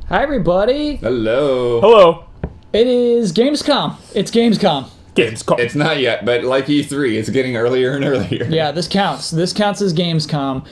Hi, everybody. Hello. Hello. It is Gamescom. It's Gamescom. Gamescom. It's not yet, but like E3, it's getting earlier and earlier. Yeah, this counts. This counts as Gamescom.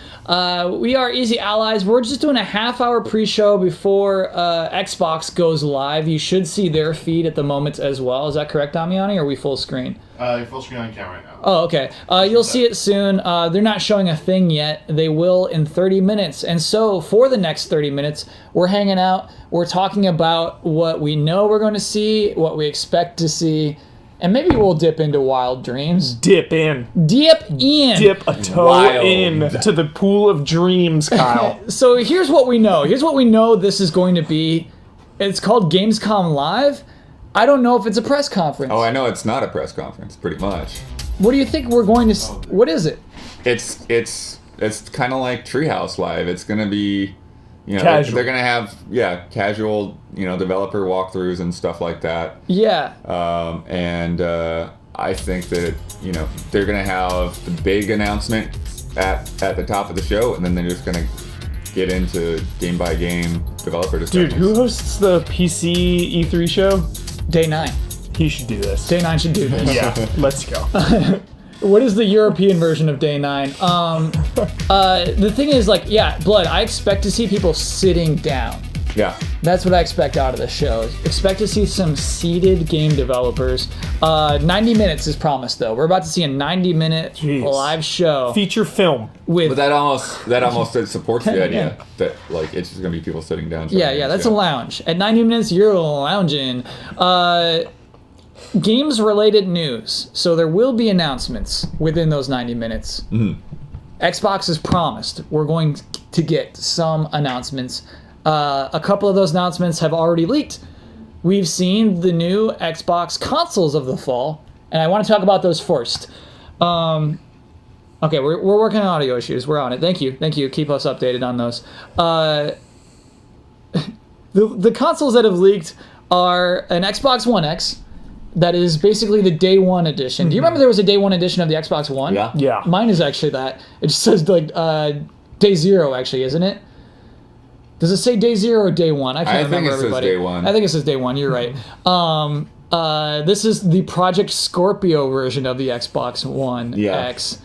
We are Easy Allies. We're just doing a half-hour pre-show before Xbox goes live. You should see their feed at the moment as well. Is that correct, Damiani, or are we full screen? You're full screen on camera right now. Oh, okay. You'll see it soon. They're not showing a thing yet. They will in 30 minutes. And so for the next 30 minutes, we're hanging out. We're talking about what we know we're going to see, what we expect to see, and maybe we'll dip into Wild Dreams. Dip in. Dip in. Dip a toe Wild. in to the pool of dreams, Kyle. So here's what we know. Here's what we know this is going to be. It's called Gamescom Live. I don't know if it's a press conference. Oh, I know it's not a press conference, pretty much. What do you think we're going to... What is it? It's kind of like Treehouse Live. It's going to be, Casual. they're going to have, casual, developer walkthroughs and stuff like that. Yeah. I think that, they're going to have the big announcement at the top of the show, and then they're just going to get into game-by-game developer discussions. Dude, who hosts the PC E3 show? Day 9. He should do this. Day 9 should do this. Yeah, let's go. What is the European version of Day 9? The thing is, Blood, I expect to see people sitting down. Yeah. That's what I expect out of the show. Expect to see some seated game developers. 90 minutes is promised, though. We're about to see a 90-minute Jeez. live show. Feature film. With But that almost supports the idea that it's just gonna be people sitting down. Yeah, that's a lounge. At 90 minutes, you're lounging. Games-related news. So there will be announcements within those 90 minutes. Mm-hmm. Xbox has promised we're going to get some announcements. A couple of those announcements have already leaked. We've seen the new Xbox consoles of the fall, and I want to talk about those first. Okay, we're working on audio issues. We're on it. Thank you. Keep us updated on those. The consoles that have leaked are an Xbox One X. That is basically the Day 1 edition. Do you remember there was a Day 1 edition of the Xbox One? Yeah. Yeah. Mine is actually that. It just says Day 0, actually, isn't it? Does it say Day 0 or Day 1? I can't remember, everybody. Says Day 1. I think it says Day 1. You're right. This is the Project Scorpio version of the Xbox One X.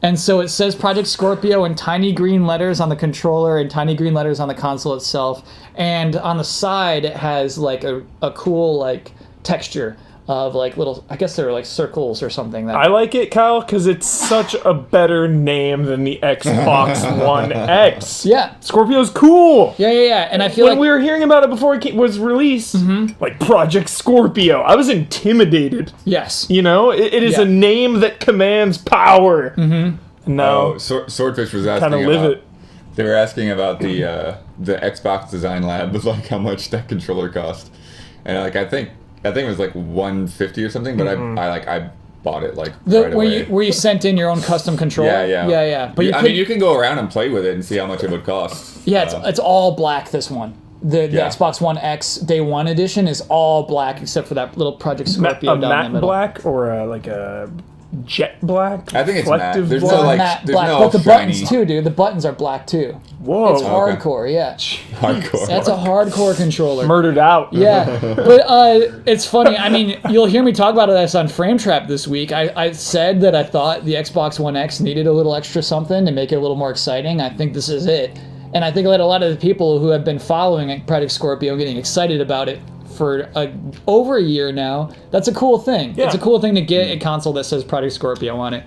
And so it says Project Scorpio in tiny green letters on the controller and tiny green letters on the console itself. And on the side, it has a cool texture of little, I guess they're circles or something. I like it, Kyle, because it's such a better name than the Xbox One X. Yeah. Scorpio's cool. Yeah. And I feel When we were hearing about it before it was released, like Project Scorpio, I was intimidated. Yes. It is a name that commands power. Mm-hmm. No. Swordfish was asking Kind of live it. They were asking about the Xbox Design Lab, was how much that controller cost, and I think it was $150 or something, but I bought it right away. Where you sent in your own custom controller? Yeah. But you can go around and play with it and see how much it would cost. Yeah, it's all black, this one. The Xbox One X Day 1 edition is all black except for that little Project Scorpio down the matte middle. black or a jet black? I think it's matte. Reflective There's black? Matte there's black, no but the shiny. buttons too, dude. The buttons are black too. Whoa. It's hardcore, yeah. Hardcore. That's a hardcore controller. Murdered out. Yeah, but it's funny. I mean, you'll hear me talk about this on Frame Trap this week. I said that I thought the Xbox One X needed a little extra something to make it a little more exciting. I think this is it. And I think that a lot of the people who have been following Project Scorpio getting excited about it for over a year now, that's a cool thing. Yeah. It's a cool thing to get a console that says Project Scorpio on it.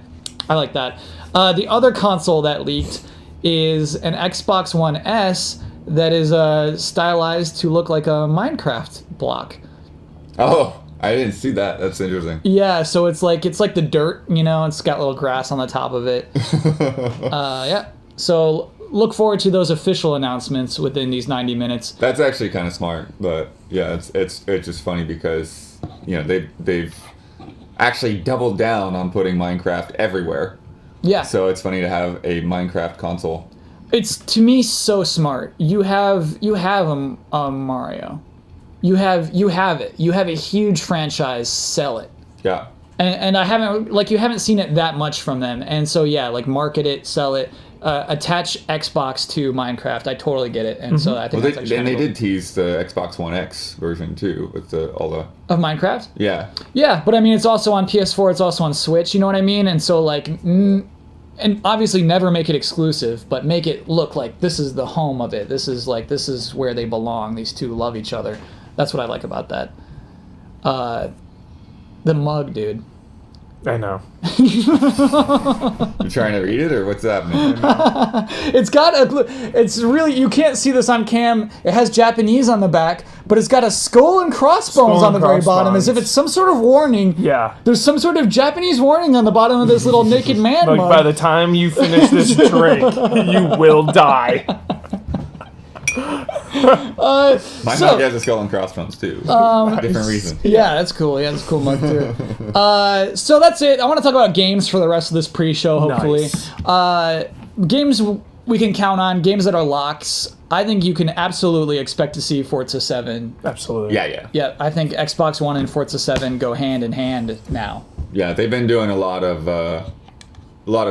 I like that. The other console that leaked is an Xbox One S that is stylized to look like a Minecraft block. Oh, I didn't see that. That's interesting. Yeah, so it's like the dirt, it's got little grass on the top of it. Yeah. So look forward to those official announcements within these 90 minutes. That's actually kind of smart, but yeah, it's just funny because they've actually doubled down on putting Minecraft everywhere. Yeah. So it's funny to have a Minecraft console. It's, to me, so smart. You have a Mario. You have it. You have a huge franchise. Sell it. Yeah. And I haven't you haven't seen it that much from them. And so market it, sell it. attach Xbox to Minecraft. I totally get it, and so I think that's actually and they cool. did tease the Xbox One X version too with all the Of Minecraft. yeah. Yeah, but I mean, it's also on PS4. It's also on Switch. You know what I mean? And so like. And obviously never make it exclusive, but make it look like this is the home of it. This is where they belong. These two love each other. That's what I like about that. The mug, dude. I know. You trying to read it or what's that, man? It's got it's really, you can't see this on cam. It has Japanese on the back, but it's got a skull and crossbones on the very bottom, as if it's some sort of warning. Yeah. There's some sort of Japanese warning on the bottom of this little naked man Like mug. by the time you finish this drink, you will die. My mug has a skull and crossbones too. Different reason. Yeah, that's cool. Yeah, that's a cool mug too. So that's it. I want to talk about games for the rest of this pre-show, hopefully. Nice. Games we can count on, games that are locks. I think you can absolutely expect to see Forza 7. Absolutely. Yeah. Yeah, I think Xbox One and Forza 7 go hand in hand now. Yeah, they've been doing a lot of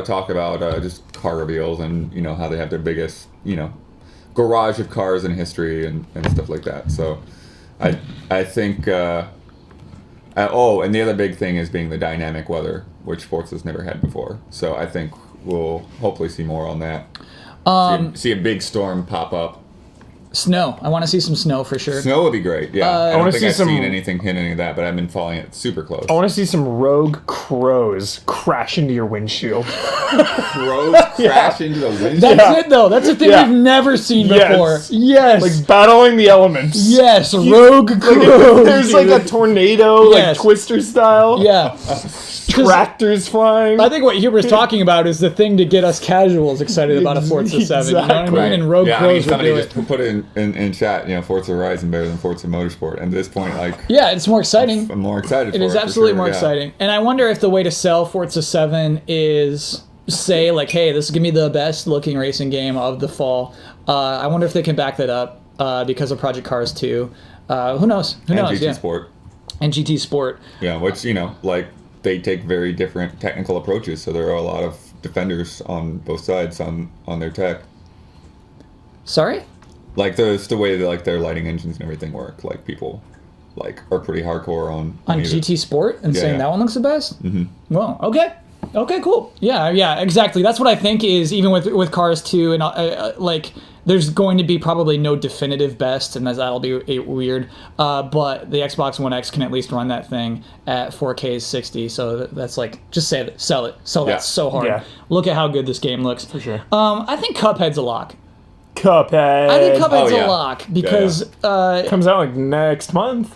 talk about just car reveals and how they have their biggest garage of cars in history and stuff like that. So I think and the other big thing is being the dynamic weather, which Forza's never had before. So I think we'll hopefully see more on that. See a big storm pop up. Snow. I want to see some snow for sure. Snow would be great. Yeah, I wanna don't think see I've some- seen anything hint any of that, but I've been following it super close. I want to see some rogue crows crash into your windshield. Crows crash into the windshield. That's it though. That's a thing Yeah. we've never seen Yes. before. Yes. Like battling the elements. Yes, rogue crows. There's like a tornado, Yes. like Twister style. Yeah. Tractors flying. I think what Huber's talking about is the thing to get us casuals excited about a Forza 7. You know what I mean? Exactly. And Rogue Yeah, Crows would somebody do just it. put it in chat. Forza Horizon better than Forza Motorsport. And at this point, Yeah, it's more exciting. I'm more excited. It for is for absolutely sure, more yeah. exciting. And I wonder if the way to sell Forza 7 is say, like, hey, this is going to be the best looking racing game of the fall. I wonder if they can back that up because of Project Cars 2. Who knows? Who knows? GT Yeah. Sport. And GT Sport. Yeah, which, they take very different technical approaches. So there are a lot of defenders on both sides on their tech. Sorry? Like the way that their lighting engines and everything work. Like people are pretty hardcore on On either. GT Sport and saying yeah. that one looks the best? Mm-hmm. Well, okay. Okay, cool. Yeah, exactly. That's what I think is, even with Cars 2, and there's going to be probably no definitive best, and that'll be weird. But the Xbox One X can at least run that thing at 4K 60. So that's just say it, sell Yeah. that so hard. Yeah. Look at how good this game looks. For sure. I think Cuphead's a lock. Cuphead. I think Cuphead's yeah. a lock because comes out like next month.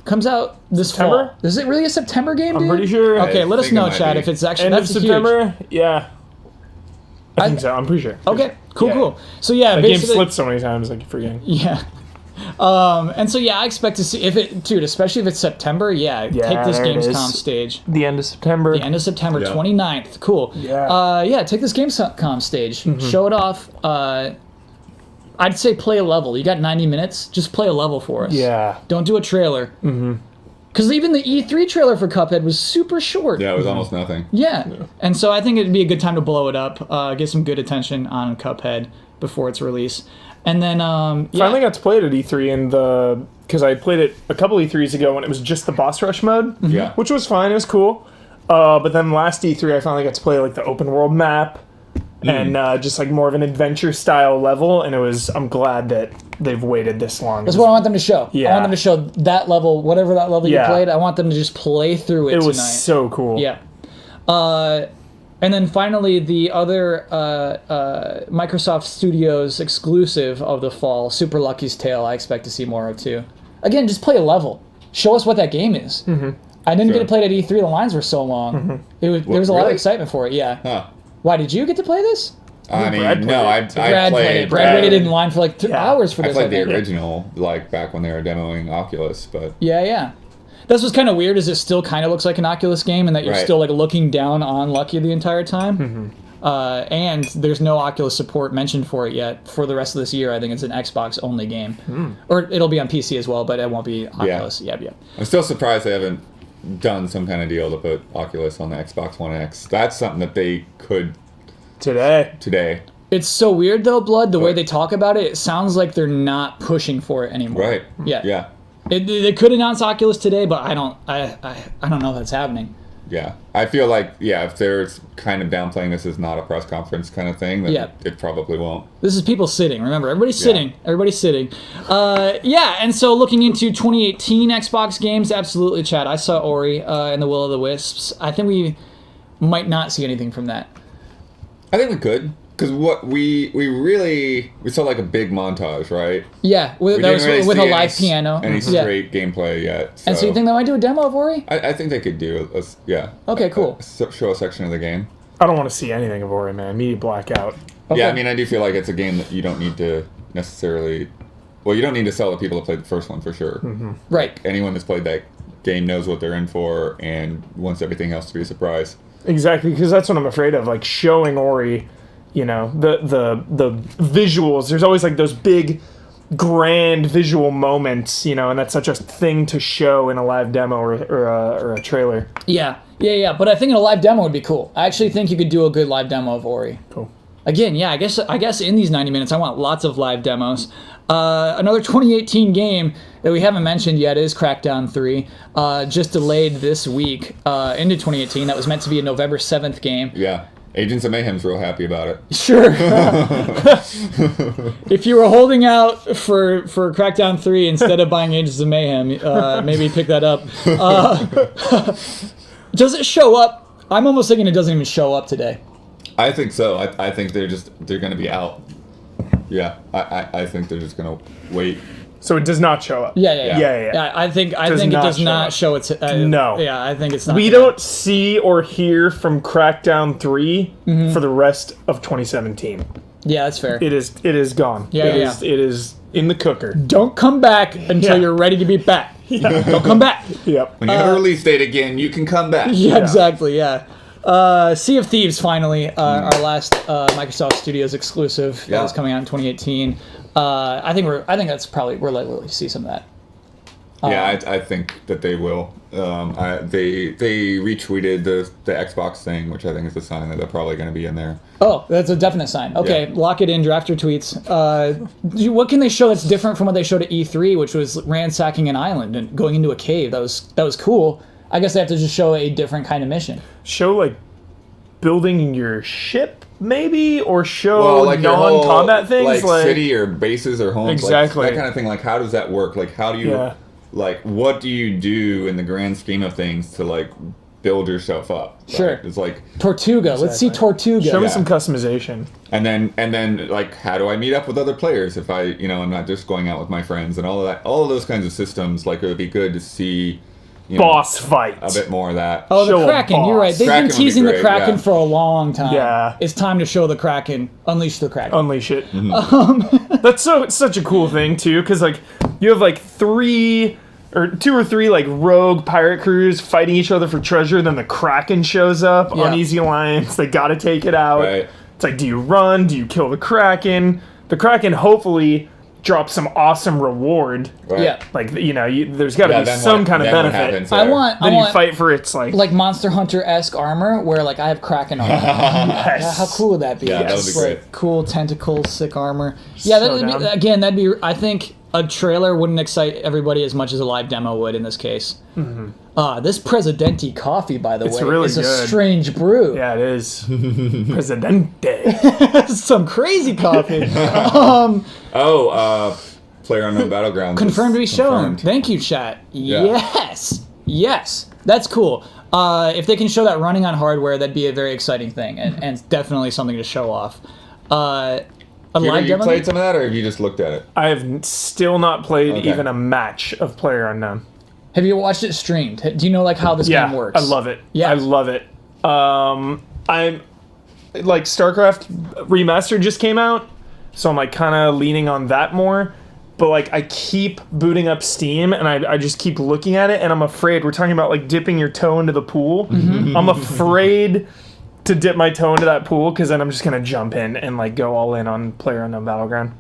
comes out this September? fall. Is it really a September game, dude? I'm pretty sure. Okay, let us think it know, might Chad, be. if it's actually End of that's huge. September. Yeah. I think so. I'm pretty sure. Okay, cool, Yeah. cool. So yeah, The game basically, slipped so many times, I keep forgetting. yeah. And so yeah, I expect to see especially if it's September. Yeah, take this there it Gamescom is. stage. The end of September. The end of September, Yeah. 29th. Cool. Yeah. Take this Gamescom stage. Show it off. I'd say play a level. You got 90 minutes. Just play a level for us. Yeah. Don't do a trailer. Mm-hmm. Because even the E3 trailer for Cuphead was super short. Yeah, it was almost nothing. Yeah. And so I think it'd be a good time to blow it up, get some good attention on Cuphead before its release. And then, Finally got to play it at E3 because I played it a couple E3s ago when it was just the boss rush mode. Yeah. Which was fine. It was cool. But then last E3 I finally got to play the open world map and just more of an adventure style level. And I'm glad that they've waited this long. that's what I want them to show. I Yeah. want them to show that level, whatever that level you Yeah. played, I want them to just play through it It tonight. was so cool. Yeah. And then finally, the other Microsoft Studios exclusive of the fall, Super Lucky's Tale, I expect to see more of too. Again, just play a level. Show us what that game is. Mm-hmm. I didn't get to play it at E3. The lines were so long. There was a lot of really? excitement for it. Yeah. Huh. Why did you get to play this? I mean, Brad no, I Brad played it. played. Brad waited in line for 2 hours for I this. played the think. original, back when they were demoing Oculus, but Yeah. That's what's kind of weird is it still kind of looks like an Oculus game and that you're Right. still looking down on Lucky the entire time. And there's no Oculus support mentioned for it yet. For the rest of this year, I think it's an Xbox only game. Or it'll be on PC as well, but it won't be Oculus. Yeah. I'm still surprised they haven't done some kind of deal to put Oculus on the Xbox One X. That's something that they could today. It's so weird though, Blood. The way they talk about it, it sounds like they're not pushing for it anymore. Right. Yeah. They could announce Oculus today, but I don't know if that's happening. Yeah, I feel like if they're kind of downplaying this as not a press conference kind of thing, then it probably won't. This is people sitting. Remember, everybody's sitting. Everybody's sitting. And so looking into 2018 Xbox games, absolutely, Chad. I saw Ori and the Will of the Wisps. I think we might not see anything from that. I think we could. Because what we saw like a big montage, right? Yeah, with a live piano. Any straight gameplay yet. So. And so you think they might do a demo of Ori? I think they could do Okay, cool. Show a section of the game. I don't want to see anything of Ori, man. Immediate blackout. Okay. Yeah, I mean, I do feel like it's a game that you don't need to necessarily... Well, you don't need to sell the people that played the first one for sure. Mm-hmm. Right. Like, anyone that's played that game knows what they're in for and wants everything else to be a surprise. Exactly, because that's what I'm afraid of. Like, showing Ori... You know, the visuals, there's always like those big grand visual moments, you know, and that's such a thing to show in a live demo or a trailer. Yeah, but I think a live demo would be cool. I actually think you could do a good live demo of Ori. Cool. Again, I guess in these 90 minutes I want lots of live demos. Another 2018 game that we haven't mentioned yet is Crackdown 3, just delayed this week into 2018. That was meant to be a November 7th game. Yeah. Agents of Mayhem's real happy about it. Sure. If you were holding out for Crackdown 3 instead of buying Agents of Mayhem, maybe pick that up. Does it show up? I'm almost thinking it doesn't even show up today. I think so. I think they're going to be out. Yeah, I think they're just going to wait. So it does not show up. Yeah. I think it does not show its. No. Yeah, I think it's not. We don't see or hear from Crackdown 3 for the rest of 2017. Yeah, that's fair. It is gone. Yeah, It is in the cooker. Don't come back until you're ready to be back. Don't come back. Yep. When you have a release date again, you can come back. Yeah, exactly. Yeah. Sea of Thieves finally, our last Microsoft Studios exclusive that was coming out in 2018. I think we're likely to see some of that. I think that they will. They retweeted the Xbox thing, which I think is a sign that they're probably going to be in there. Oh, that's a definite sign. Okay, lock it in. Draft your tweets. What can they show that's different from what they showed at E3, which was ransacking an island and going into a cave? That was cool. I guess they have to just show a different kind of mission. Show like building your ship, maybe, or show non-combat things like city or bases or homes. Exactly. Like, that kind of thing. Like, how does that work? Like, how do you like what do you do in the grand scheme of things to like build yourself up? Sure. Right? It's like Tortuga. Let's see Tortuga. Show me some customization. And then like, how do I meet up with other players if I'm not just going out with my friends and all of that, all of those kinds of systems. Like, it would be good to see. Boss fight. A bit more of that. Oh, the Kraken. You're right. They've been teasing the Kraken for a long time. Yeah. It's time to show the Kraken. Unleash the Kraken. Unleash it. Mm-hmm. That's such a cool thing, too, because, like, you have, like, two or three, like, rogue pirate crews fighting each other for treasure, then the Kraken shows up. Uneasy Alliance. They gotta take it out. Right. It's like, do you run? Do you kill the Kraken? The Kraken, hopefully, drops some awesome reward. Right. Yeah. Like, there's got to be some kind of benefit. I want you fight for its, like Monster Hunter-esque armor where, like, I have Kraken armor. Yes. How cool would that be? Yeah, that would be great. Like, cool tentacles, sick armor. Yeah, that'd be, I think a trailer wouldn't excite everybody as much as a live demo would in this case. Mm-hmm. This Presidente coffee, by the way, really is good. a strange brew. Yeah, it is. Presidente. Some crazy coffee. PlayerUnknown Battlegrounds. Confirmed to be shown. Thank you, chat. Yeah. Yes. That's cool. If they can show that running on hardware, that'd be a very exciting thing, and definitely something to show off. Have you played some of that, or have you just looked at it? I have still not played even a match of PlayerUnknown. Have you watched it streamed? Do you know like how this game works? I love it. Yeah, I love it. I'm like StarCraft Remastered just came out, so I'm like kind of leaning on that more. But like I keep booting up Steam and I just keep looking at it and I'm afraid. We're talking about like dipping your toe into the pool. Mm-hmm. I'm afraid to dip my toe into that pool because then I'm just gonna jump in and like go all in on PlayerUnknown Battleground.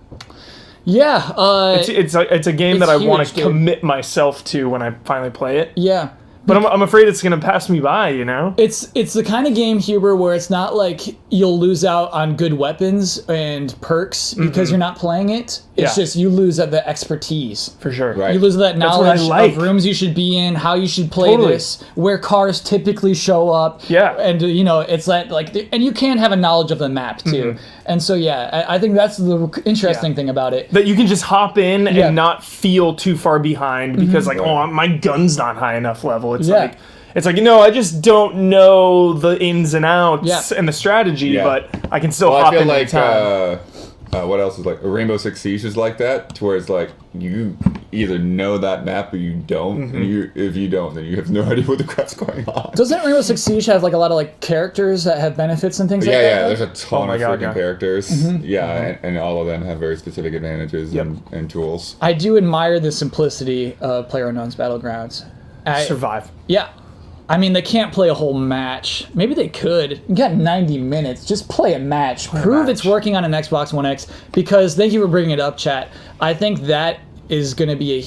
Yeah, it's a game that I want to commit myself to when I finally play it. Yeah, But I'm afraid it's going to pass me by, you know? It's the kind of game, Huber, where it's not like you'll lose out on good weapons and perks because you're not playing it. It's just you lose at the expertise. For sure. Right. You lose that knowledge like. of rooms you should be in, how you should play this, where cars typically show up. Yeah. And, you know, it's and you can have a knowledge of the map, too. And so, yeah, I think that's the interesting thing about it. That you can just hop in and not feel too far behind because, oh, my gun's not high enough level. It's like, you know, I just don't know the ins and outs and the strategy, but I can still hop in anytime. What else is like Rainbow Six Siege is like that, to where it's like you either know that map or you don't. And if you don't, then you have no idea what the crap's going on. Doesn't Rainbow Six Siege have like a lot of like characters that have benefits and things like that? Yeah, there's a ton of freaking characters. And all of them have very specific advantages and tools. I do admire the simplicity of PlayerUnknown's Battlegrounds. Survive. Yeah. I mean, they can't play a whole match. Maybe they could. You got 90 minutes. Just play a match. Prove it's working on an Xbox One X. Because, thank you for bringing it up, chat. I think that is going to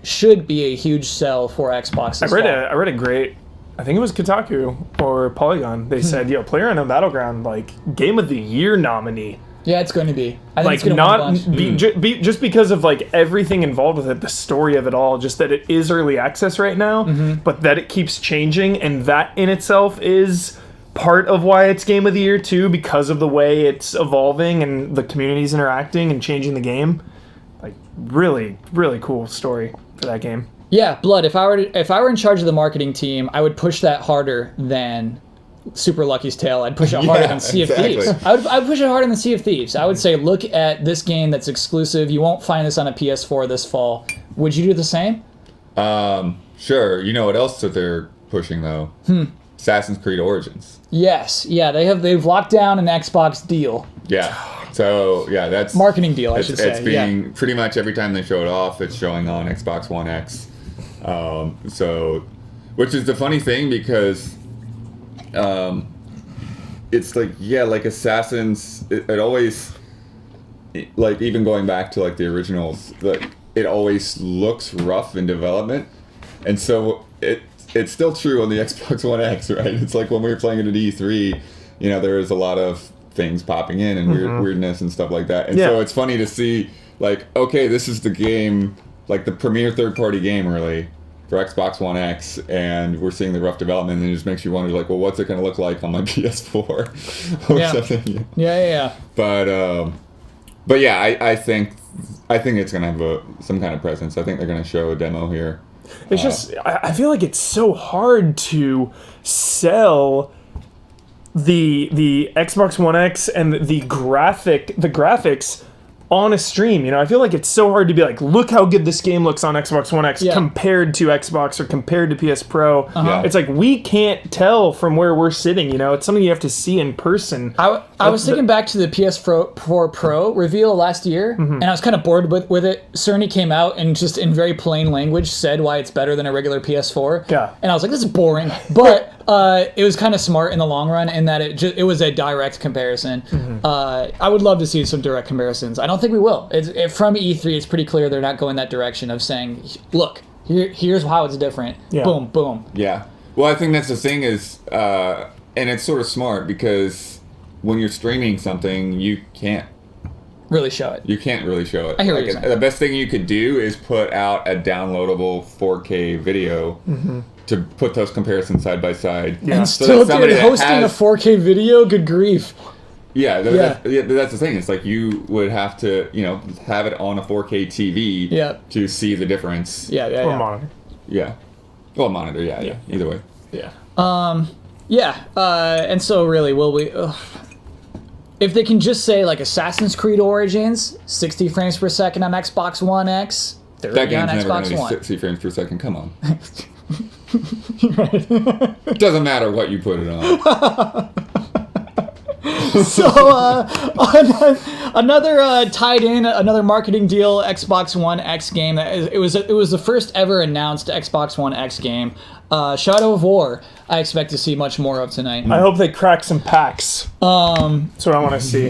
should be a huge sell for Xbox. I read a great, I think it was Kotaku or Polygon. They said, PlayerUnknown Battleground, like, Game of the Year nominee. Yeah, it's going to be. I think like, it's going not just because of like everything involved with it, the story of it all, just that it is early access right now, but that it keeps changing, and that in itself is part of why it's Game of the Year too, because of the way it's evolving and the community's interacting and changing the game. Like, really, really cool story for that game. Yeah, Blood. If I were in charge of the marketing team, I would push that harder than Super Lucky's Tale. I'd push it harder than Sea of Thieves. I would push it harder than Sea of Thieves. I would say, look at this game that's exclusive. You won't find this on a PS4 this fall. Would you do the same? Sure. You know what else that they're pushing though? Assassin's Creed Origins. Yes. Yeah, they've locked down an Xbox deal. Yeah. So yeah, that's marketing deal. I should say. It's being pretty much every time they show it off, it's showing on Xbox One X. So, which is the funny thing because. It's like Assassins. It always, like, even going back to like the originals, like it always looks rough in development, and so it's still true on the Xbox One X, right? It's like when we were playing it at E3, you know, there was a lot of things popping in and weirdness and stuff like that, and so it's funny to see like, okay, this is the game, like the premier third-party game, really. For Xbox One X, and we're seeing the rough development, and it just makes you wonder, like, well, what's it going to look like on my PS4 or something? Yeah. But yeah, I think it's going to have some kind of presence. I think they're going to show a demo here. It's just, I feel like it's so hard to sell the Xbox One X and the graphics on a stream, you know. I feel like it's so hard to be like, look how good this game looks on Xbox One X compared to Xbox or compared to PS Pro. It's like, we can't tell from where we're sitting, you know. It's something you have to see in person. I was thinking back to the PS4 Pro reveal last year, and I was kind of bored with it. Cerny came out and just in very plain language said why it's better than a regular PS4. Yeah. And I was like, this is boring. But it was kind of smart in the long run in that it was a direct comparison. I would love to see some direct comparisons. I don't think we will. From E3, it's pretty clear they're not going that direction of saying, look, here's how it's different. Yeah. Boom, boom. Yeah. Well, I think that's the thing is, and it's sort of smart because when you're streaming something, you can't really show it. You can't really show it. I hear what you're saying. The best thing you could do is put out a downloadable 4K video to put those comparisons side by side. Yeah. And still, hosting a 4K video, good grief. Yeah, that's the thing. It's like you would have to, you know, have it on a 4K TV to see the difference. Or monitor. Yeah. Well, monitor, yeah. Either way. Yeah. And so really, will we... if they can just say, like, Assassin's Creed Origins, 60 frames per second on Xbox One X, 30 on Xbox One. 60 frames per second, come on. It doesn't matter what you put it on. So, Another tied in, another marketing deal, Xbox One X game. It was the first ever announced Xbox One X game. Shadow of War. I expect to see much more of tonight. I hope they crack some packs. That's what I want to see.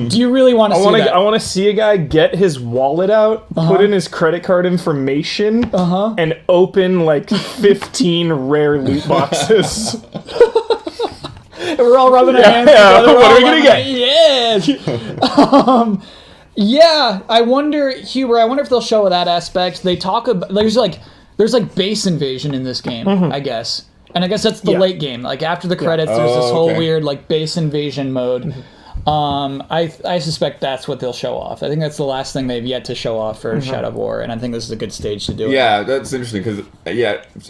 Do you really want to see that? I want to see a guy get his wallet out, put in his credit card information, and open like 15 rare loot boxes. We're all rubbing our hands together. What are we gonna get? Yes. Yeah. I wonder, Huber. I wonder if they'll show that aspect. They talk about there's like base invasion in this game. I guess. And I guess that's the late game. Like after the credits, there's this whole weird like base invasion mode. I suspect that's what they'll show off. I think that's the last thing they've yet to show off for Shadow of War, and I think this is a good stage to do it. Yeah, that's interesting because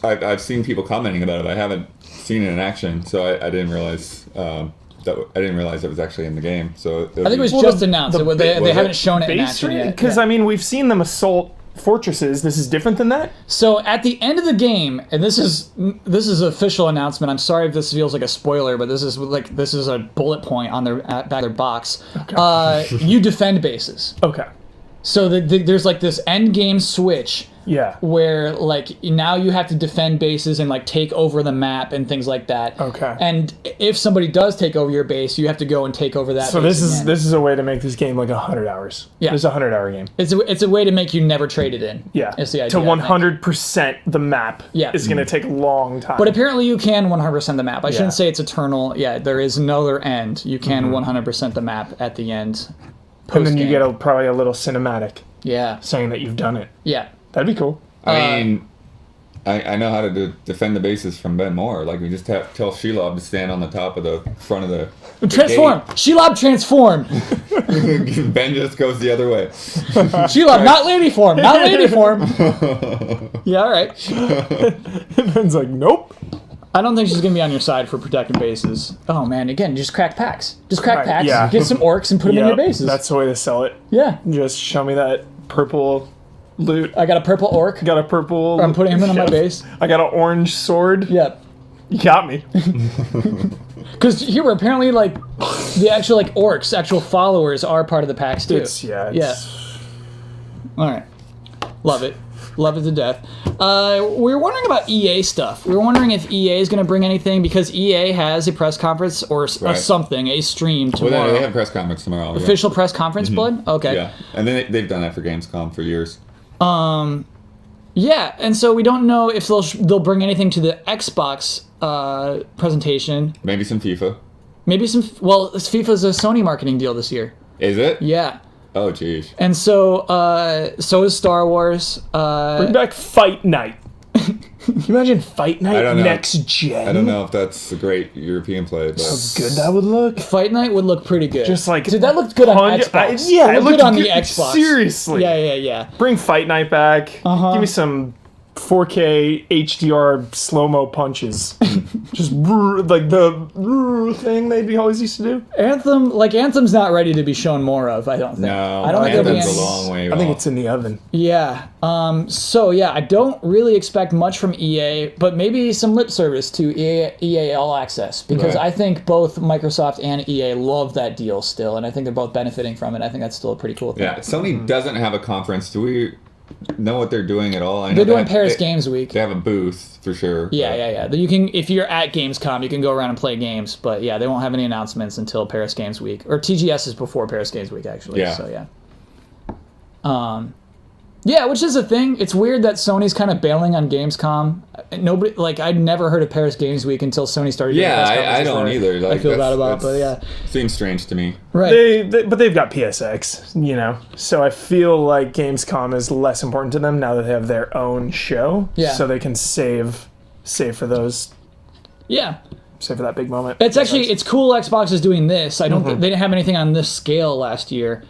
I've seen people commenting about it. I haven't seen it in action, so I didn't realize it was actually in the game. So I think it was just announced. They haven't shown it in action yet. Because I mean, we've seen them assault fortresses. This is different than that. So at the end of the game, and this is official announcement. I'm sorry if this feels like a spoiler, but this is a bullet point on their back of their box. Okay. You defend bases. Okay. So there's like this end game switch. Yeah. Where like now you have to defend bases and like take over the map and things like that. Okay. And if somebody does take over your base, you have to go and take over that. So base this is a way to make this game like 100 hours. Yeah. This is a 100-hour game. It's a way to make you never trade it in. Yeah. It's the idea. To 100% the map. Yeah. Is going to take a long time. But apparently you can 100% the map. I shouldn't say it's eternal. Yeah, there is no other end. You can 100% the map at the end. And then you get probably a little cinematic. Yeah. Saying that you've done it. Yeah. That'd be cool. I mean, I know how to defend the bases from Ben Moore. Like, we just have to tell Shelob to stand on the top of the front of the transform! Shelob, transform! Ben just goes the other way. Shelob, not lady form! Not lady form! Yeah, all right. Ben's like, nope. I don't think she's going to be on your side for protecting bases. Oh, man, again, just crack packs. Just crack packs, get some orcs, and put them in your bases. That's the way to sell it. Yeah. Just show me that purple loot. I got a purple orc. Got a purple. I'm putting him in on my base. I got an orange sword. Yep. You got me. Because here, apparently, like, the actual, like, orcs, actual followers are part of the packs, too. Yeah. All right. Love it. Love it to death. We were wondering about EA stuff. We were wondering if EA is going to bring anything, because EA has a press conference or something, a stream tomorrow. Well, they have a press conference tomorrow. Official press conference, Blood? Okay. Yeah, and then they've done that for Gamescom for years. Yeah, and so we don't know if they'll bring anything to the Xbox presentation. Maybe some FIFA. Maybe some. Well, FIFA's a Sony marketing deal this year. Is it? Yeah. Oh, jeez. And so is Star Wars. Bring back Fight Night. Can you imagine Fight Night next gen? I don't know if that's a great European play, but how good that would look. Fight Night would look pretty good. Just like, dude, that looked good on Xbox. It looked good on the Xbox. Seriously. Yeah. Bring Fight Night back. Give me some 4K HDR slow-mo punches. Just like the thing they always used to do. Anthem's not ready to be shown more of, I don't think. No, I don't think Anthem's a long way off. I think it's in the oven. Yeah. I don't really expect much from EA, but maybe some lip service to EA All Access, because I think both Microsoft and EA love that deal still, and I think they're both benefiting from it. I think that's still a pretty cool thing. Yeah, Sony doesn't have a conference. Do we know what they're doing at all? They're doing Paris Games Week. They have a booth for sure. Yeah. You can, if you're at Gamescom, you can go around and play games. But yeah, they won't have any announcements until Paris Games Week, or TGS is before Paris Games Week actually. Yeah. So yeah. Yeah, which is a thing. It's weird that Sony's kind of bailing on Gamescom. Nobody, like, I'd never heard of Paris Games Week until Sony started doing press conferences. I don't either. Like, I feel bad about it, but yeah. Seems strange to me. Right. But they've got PSX, so I feel like Gamescom is less important to them now that they have their own show. Yeah. So they can save for those. Yeah. Save for that big moment. It's cool Xbox is doing this. They didn't have anything on this scale last year.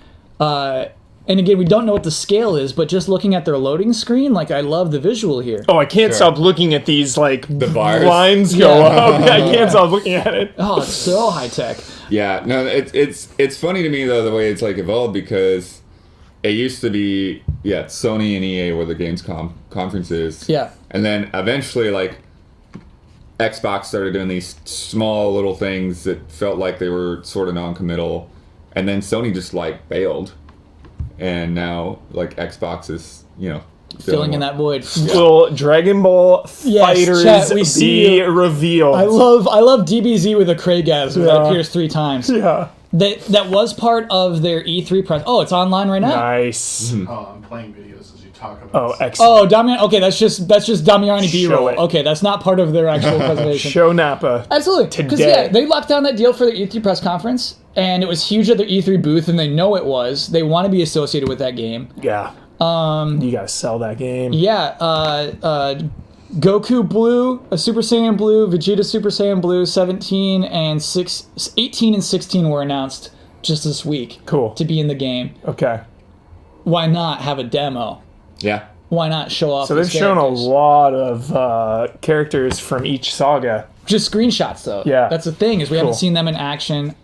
And again, we don't know what the scale is, but just looking at their loading screen, like, I love the visual here. Oh, I can't stop looking at these, like, the bars. lines go up. I can't stop looking at it. Oh, it's so high tech. Yeah, no, it's funny to me though the way it's like evolved, because it used to be Sony and EA were the Gamescom conferences. Yeah. And then eventually, like, Xbox started doing these small little things that felt like they were sort of non-committal. and then Sony just like bailed, and now like Xbox is filling in that void. Will Dragon Ball Fighters chat, we see be you. revealed? I love DBZ with a Kraygasm that appears 3 times. Yeah. That was part of their E3 press. Oh, it's online right now. Nice. Oh, I'm playing videos as you talk about. Oh, excellent. Oh, Damiani. Okay, that's just Damiani Show B-roll. it. Okay, that's not part of their actual presentation. Show Nappa. Absolutely. Because Today. they locked down that deal for their E3 press conference, and it was huge at their E3 booth, and they know it was. They want to be associated with that game. Yeah. You gotta sell that game. Yeah. Goku Blue, a Super Saiyan Blue, Vegeta Super Saiyan Blue, 18 and 16 were announced just this week. Cool. To be in the game. Okay. Why not have a demo? Yeah. Why not show off? So they've these shown a characters? lot of characters from each saga. Just screenshots, though. Yeah. That's the thing, is we haven't Cool. seen them in action.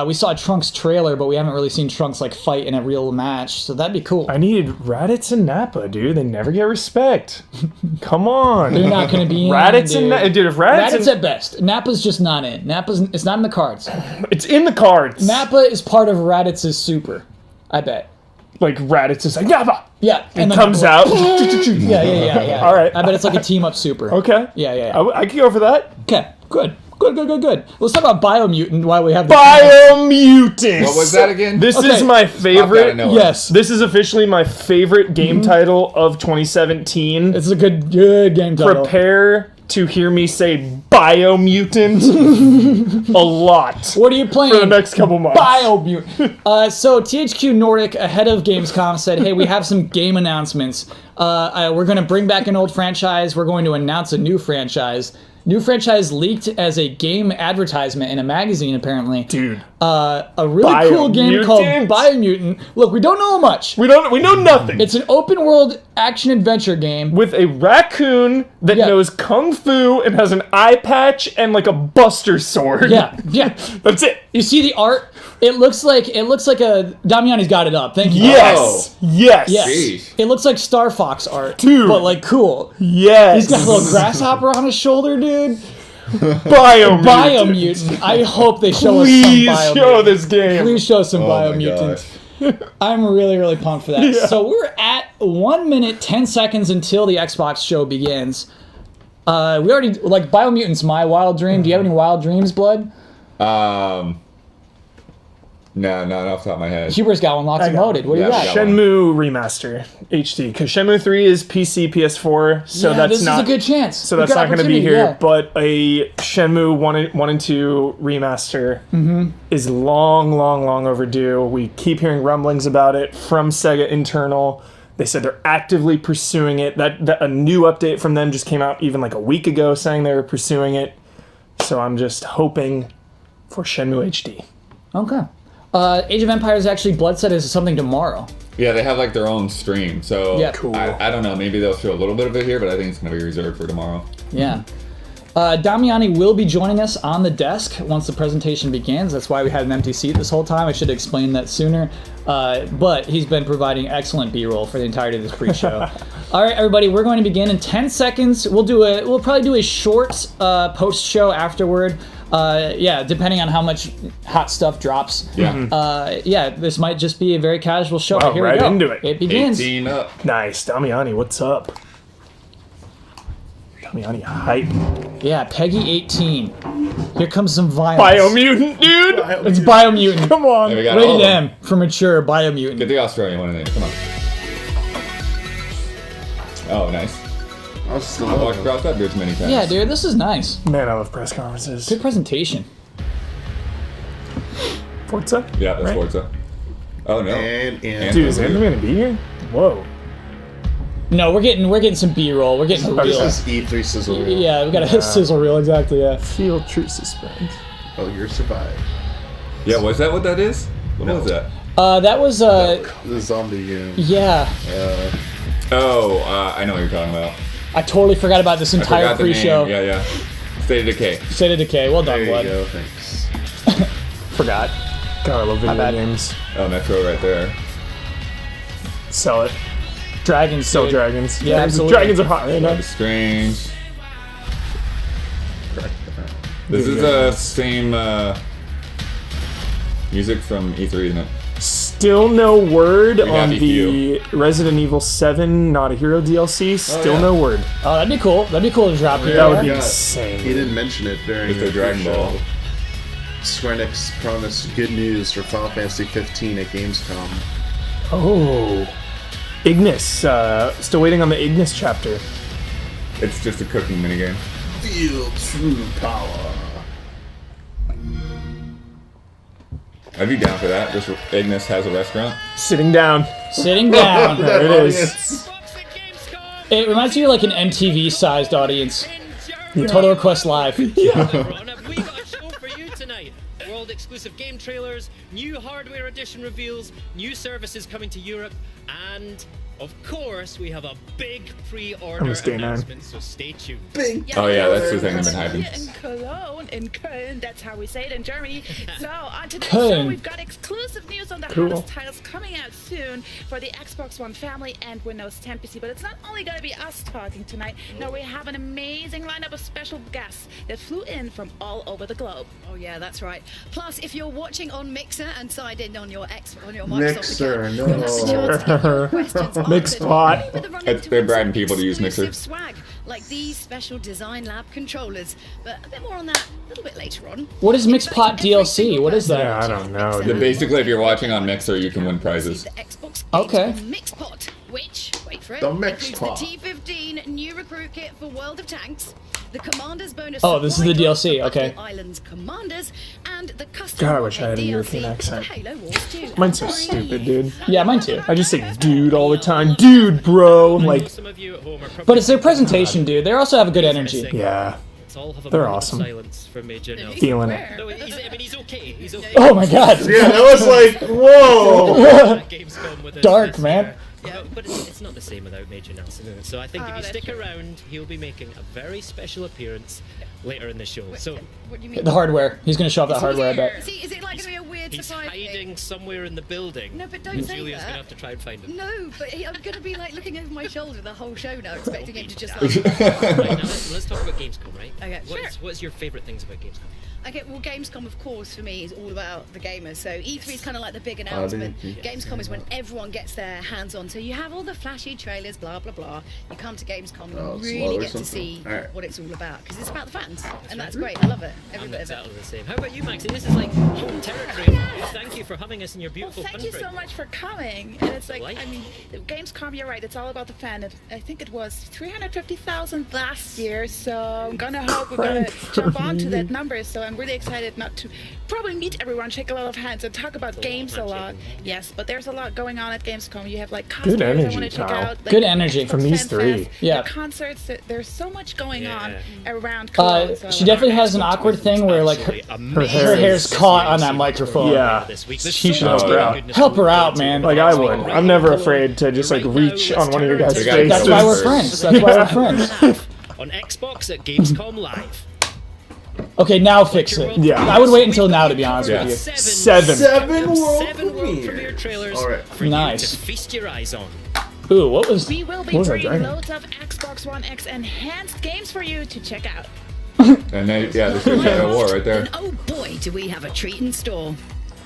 We saw Trunks' trailer, but we haven't really seen Trunks like fight in a real match, so that'd be cool. I needed Raditz and Nappa, dude. They never get respect. Come on. They're not going to be in, Raditz and dude. Nappa. Dude, if Raditz Raditz and... at best. Nappa's just not in. It's not in the cards. It's in the cards. Nappa is part of Raditz's super, I bet. Like, Raditz is like, Nappa! Yeah. And then comes Nappa- out. Yeah. All right. I bet it's like a team up super. Okay. Yeah. I can go for that. Okay, good. Let's talk about Biomutant while we have the Biomutant! What was that again? This Okay. is my Pop out favorite. of nowhere. Yes. This is officially my favorite game title of 2017. It's a good game title. Prepare to hear me say Biomutant a lot What are you playing? for the next couple months. Biomutant. So THQ Nordic, ahead of Gamescom, said, hey, we have some game announcements. We're going to bring back an old franchise. We're going to announce a new franchise. New franchise leaked as a game advertisement in a magazine, apparently. Dude, A really cool game called Biomutant? Biomutant. Look, we don't know much. we know nothing. It's an open world action adventure game. With a raccoon that Yeah. knows kung fu and has an eye patch and like a buster sword. Yeah. That's it. You see the art? It looks like a Damiani's got it up. Thank you. Yes. Yes. Yes. Jeez. It looks like Star Fox art. Dude. But like cool. Yes. He's got a little grasshopper on his shoulder, dude. Biomutant. Biomutant. I hope they show Please us some Biomutant. show this game. Please show some Oh my Biomutant. I'm really, really pumped for that. Yeah. So we're at 1 minute, 10 seconds until the Xbox show begins. We already, like, Biomutant's my wild dream. Do you have any wild dreams, Blood? No, not off the top of my head. Huber's got one locked and got loaded. What do you Yeah, got? we got one. Shenmue Remaster HD, because Shenmue 3 is PC, PS4, so Yeah, that's this not is a good chance. so that's not going to be here. But a Shenmue 1 and 2 remaster is long overdue. We keep hearing rumblings about it from Sega internal. They said they're actively pursuing it. That a new update from them just came out even like a week ago saying they were pursuing it. So I'm just hoping for Shenmue HD. Okay. Age of Empires actually, Blood said, is something tomorrow. Yeah, they have like their own stream, so Yeah. Cool. I don't know. Maybe they'll show a little bit of it here, but I think it's going to be reserved for tomorrow. Yeah. Damiani will be joining us on the desk once the presentation begins. That's why we had an empty seat this whole time. I should have explained that sooner. But he's been providing excellent B-roll for the entirety of this pre-show. All right, everybody, we're going to begin in 10 seconds. We'll probably do a short post-show afterward. Depending on how much hot stuff drops. Yeah. This might just be a very casual show. Wow, Here right we go. into it. It begins. 18 up. Nice. Damiani, what's up? Damiani, hype. Yeah, Peggy 18. Here comes some violence. Biomutant, dude! It's Biomutant. Come on. There we got all Rated of them. M for mature Biomutant. Get the Australian one in there. Come on. Oh, nice. I was still I walked across that bridge many times. Yeah, dude, this is nice. Man, I love press conferences. Good presentation. Forza? Yeah, that's Right? Forza. Oh no. And Dude, is Andrew gonna be here? Whoa. No, we're getting some B-roll. We're getting a this reel. is E3 sizzle reel. Yeah, we got a sizzle reel, exactly, yeah. Feel true suspense. Oh, you're survived. Yeah, was that what that is? What No. was that? That was, The zombie game. yeah. Oh, I know what you're talking about. I totally forgot about this I entire forgot the name. pre-show. Yeah. State of Decay. State of Decay. Well done, There you Blood. go, thanks. Forgot. God, I love video bad. games. Oh, Metro right there. Sell it. Dragons. Sell dude. dragons. Yeah, absolutely. Dragons are hot right now. Life is Strange. This is the same Music from E3, isn't it? Still no word on happy the Resident Evil 7 Not a Hero DLC. Still no word. Oh, that'd be cool. That'd be cool to drop here. That would be Yeah. insane. He didn't mention it during It's the Dragon show. Ball. Square Enix promised good news for Final Fantasy 15 at Gamescom. Oh. Ignis. Still waiting on the Ignis chapter. It's just a cooking minigame. Feel true power. I'd be down for that. Just Ignis has a restaurant. Sitting down. Sitting down. There it is. It reminds me of like an MTV-sized audience. Total Request Live. Everyone, have we got a show for you tonight? World exclusive game trailers, new hardware edition reveals, new services coming to Europe, and of course we have a big pre-order I'm a stay man. announcement, so stay tuned. Oh yeah, that's the thing that's been hyping. In Cologne, in Köln, that's how we say it in Germany. So on today's Köln. show, we've got exclusive news on the Cool. hottest titles coming out soon for the Xbox One family and Windows 10 PC. But it's not only going to be us talking tonight. No, we have an amazing lineup of special guests that flew in from all over the globe. Oh yeah, that's right. Plus, if you're watching on Mixer and signed in on your Microsoft Mixer, account, no. you'll have the chance to get your questions Mixpot. answered. Maybe the run-in to They're win bribing some people to use Mixer. exclusive swag, like these special Design Lab controllers. But a bit more on that a little bit later on. What is Mixpot DLC? What is that? Yeah, I don't know. The- basically, if you're watching on Mixer, you can win prizes. The Xbox Okay. Mixpot, which, wait for it, The includes Mixpot. the T15 new recruit kit for World of Tanks, the Commander's bonus. Oh, this is the supply drop DLC, for okay. Battle Islands Commanders, and the custom God, I wish I had a DLC European for accent. Halo Wars 2. Mine's so stupid, dude. Yeah, mine too. I just say dude all the time. Dude, bro. Like, Some of you at home are probably But it's their presentation, dude. They also have a good energy. yeah. Let's all have a They're moment of awesome. silence for Major Nelson. Feeling it. No, he's okay. He's okay. Oh my god. Yeah, that was like, whoa! At Gamescom with us Dark, this man. year. But it's not the same without Major Nelson, is it? So I think if you that's stick true. around, he'll be making a very special appearance later in the show. So What do you mean? The hardware. He's gonna show off that hardware, I bet. See, is it like going to be a weird he's surprise hiding thing? somewhere in the building. No, but don't say Julia's that. gonna have to try and find him. No, but I'm going to be like looking over my shoulder the whole show now, expecting him to just Right, like. now let's talk about Gamescom, right? Okay, sure. What's your favourite things about Gamescom? Okay, well, Gamescom, of course, for me is all about the gamers. So E3 is kind of like the big announcement. Gamescom is when everyone gets their hands on. So you have all the flashy trailers, blah blah blah. You come to Gamescom and Oh, you it's really low or get to something. see Alright. what it's all about because it's about the fans, and that's great. I love it. Every I'm bit of it. exactly the same. How about you, Maxie? This is like home territory. Thank you for having us in your Well, beautiful thank country. you so much for coming. And it's like, Delight. I mean, Gamescom, you're right. It's all about the fan. I think it was 350,000 last year. So I'm gonna hope we're gonna jump onto that number. So I'm really excited not to probably meet everyone, shake a lot of hands, and talk about games a lot. Yes, but there's a lot going on at Gamescom. You have like cosplayers I energy, want to check pal. out. Like, Good energy Xbox from these Fan three. Fest, Yeah. the concerts. There's so much going on Yeah. around Cologne. so She definitely has an awkward thing where like her, her hair's caught on that microphone. Yeah. He should help her out. Help her out, man. Like I would. I'm never afraid to just like reach on one of your guys' We gotta faces. That's why we're friends. That's why we're friends. On Xbox at Gamescom Live. Okay, now fix it. Yeah. I would wait until now, to be honest Yeah. with you. Seven. Seven world Seven world premiere. premiere trailers All right. for Nice. you to feast your eyes on. Ooh, what was? we will be What was I bringing drinking? loads of Xbox One X enhanced games for you to check out. And then, yeah, this is Shadow War right there. And oh boy, do we have a treat in store.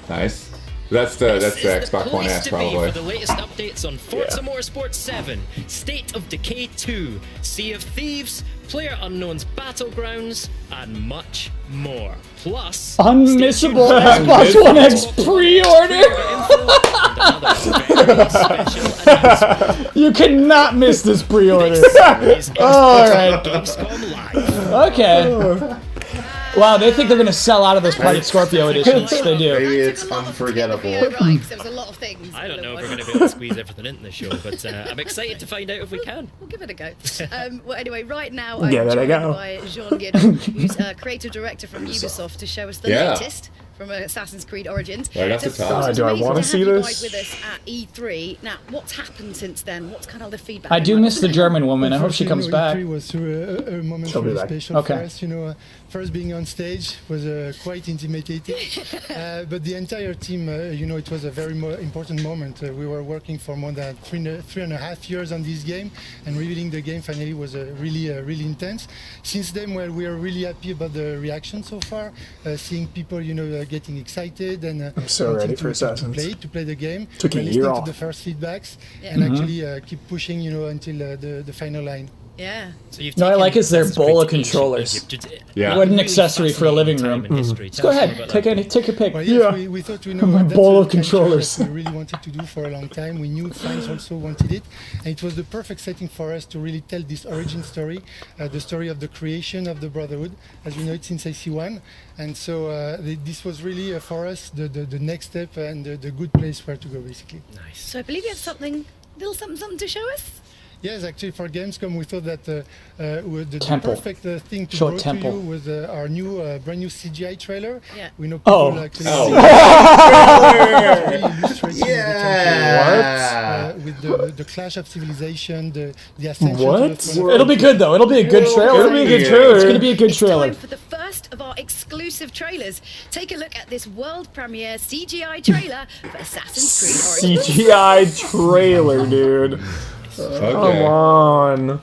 Nice. That's the This is Xbox One place S to be probably. for the latest updates on Forza Motorsport 7, State of Decay 2, Sea of Thieves, PlayerUnknown's Battlegrounds, and much more. Plus, Unmissable stay tuned Xbox for One X Xbox pre-order. info and another very special announcement. You cannot miss this pre-order. Is All right. Gamescom Live. Okay. Wow, they think they're gonna sell out of those Project Scorpio editions. They do. Maybe it's unforgettable. Yeah, right, 'cause there was a lot of things. I don't know if we're going to be able to squeeze everything into the show, but I'm excited to find out if we can. We'll give it a go. Well, anyway, right now I'm Give it a joined go. by Jean Guédon, who's creative director from Ubisoft, to show us the Yeah. latest from Assassin's Creed Origins. Right off the So, top. first, it's Do I amazing wanna to see have you this? guys with us at E3. Now, what's happened since then? What's kind of the feedback? I been do like? miss the German woman. I hope she comes back. E3 was a moment She'll be really back. special Okay. for us. You know, first being on stage was quite intimidating, but the entire team, you know, it was a very important moment. We were working for more than three and a half years on this game, and revealing the game finally was really intense. Since then, well, we are really happy about the reaction so far. Seeing people, you know, getting excited and I'm so wanting ready for Assassins. to play the game. Took a We're year listening off. to the first feedbacks Yeah. and actually keep pushing, you know, until the final line. Yeah. So you've No, I taken like is their Assassin's bowl Creed of to ancient controllers. Egypt. Yeah. What an Really accessory for a living fascinating room. time in history. Let's Tell go us more ahead, about that. take your pick. Well, yes, Yeah. we thought, you know, My that's bowl a of culture controllers. that we really wanted to do for a long time. We knew fans also wanted it, and it was the perfect setting for us to really tell this origin story, the story of the creation of the Brotherhood, as we know it since AC1. And so this was really for us the next step and the good place where to go, basically. Nice. So I believe you have little something to show us. Yes, actually, for Gamescom, we thought that the Temple. perfect thing to Show a bring to temple. you was our new, brand new CGI trailer. Yeah. We know people Oh. actually Oh. really illustrating the Yeah. with the clash of civilization, the ascension to What? the throne. It'll be good though. It'll be a good trailer. It'll be a good Yeah. trailer. It's gonna be a good It's trailer. time for the first of our exclusive trailers. Take a look at this world premiere CGI trailer for Assassin's Creed Origins. CGI trailer, dude. Come Okay. on.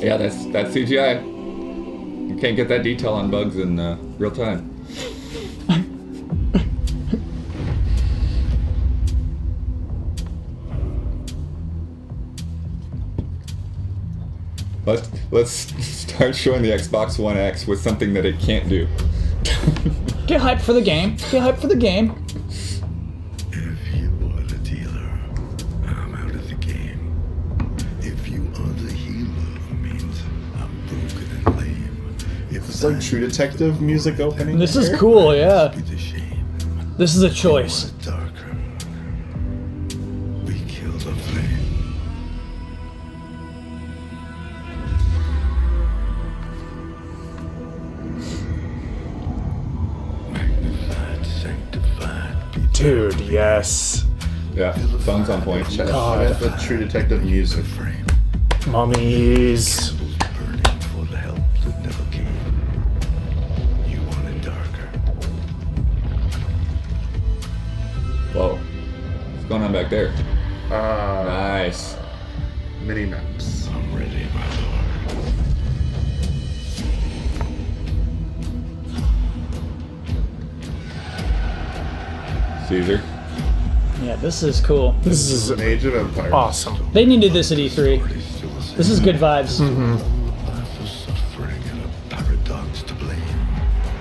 Yeah, that's CGI. You can't get that detail on bugs in real time. Let's start showing the Xbox One X with something that it can't do. Get hyped for the game. Get hyped for the game. If you are the dealer, I'm out of the game. If you are the healer, means I'm broken and lame. If It's like True Detective music opening. This is cool, yeah. be the shame, This is a choice. the darker. We kill the flame. Magnified, sanctified, be Dude, yes. Yeah, song's on point. God. The True Detective music. frame. Mummies. Burning for the help that never came. You want it darker. Whoa. What's going on back there? Nice. Mini maps. I'm ready, my lord. Caesar. Yeah, this is cool. This is An Age of Empires. awesome. They needed this at E3. This is good vibes. Life of suffering and a paradox to blame.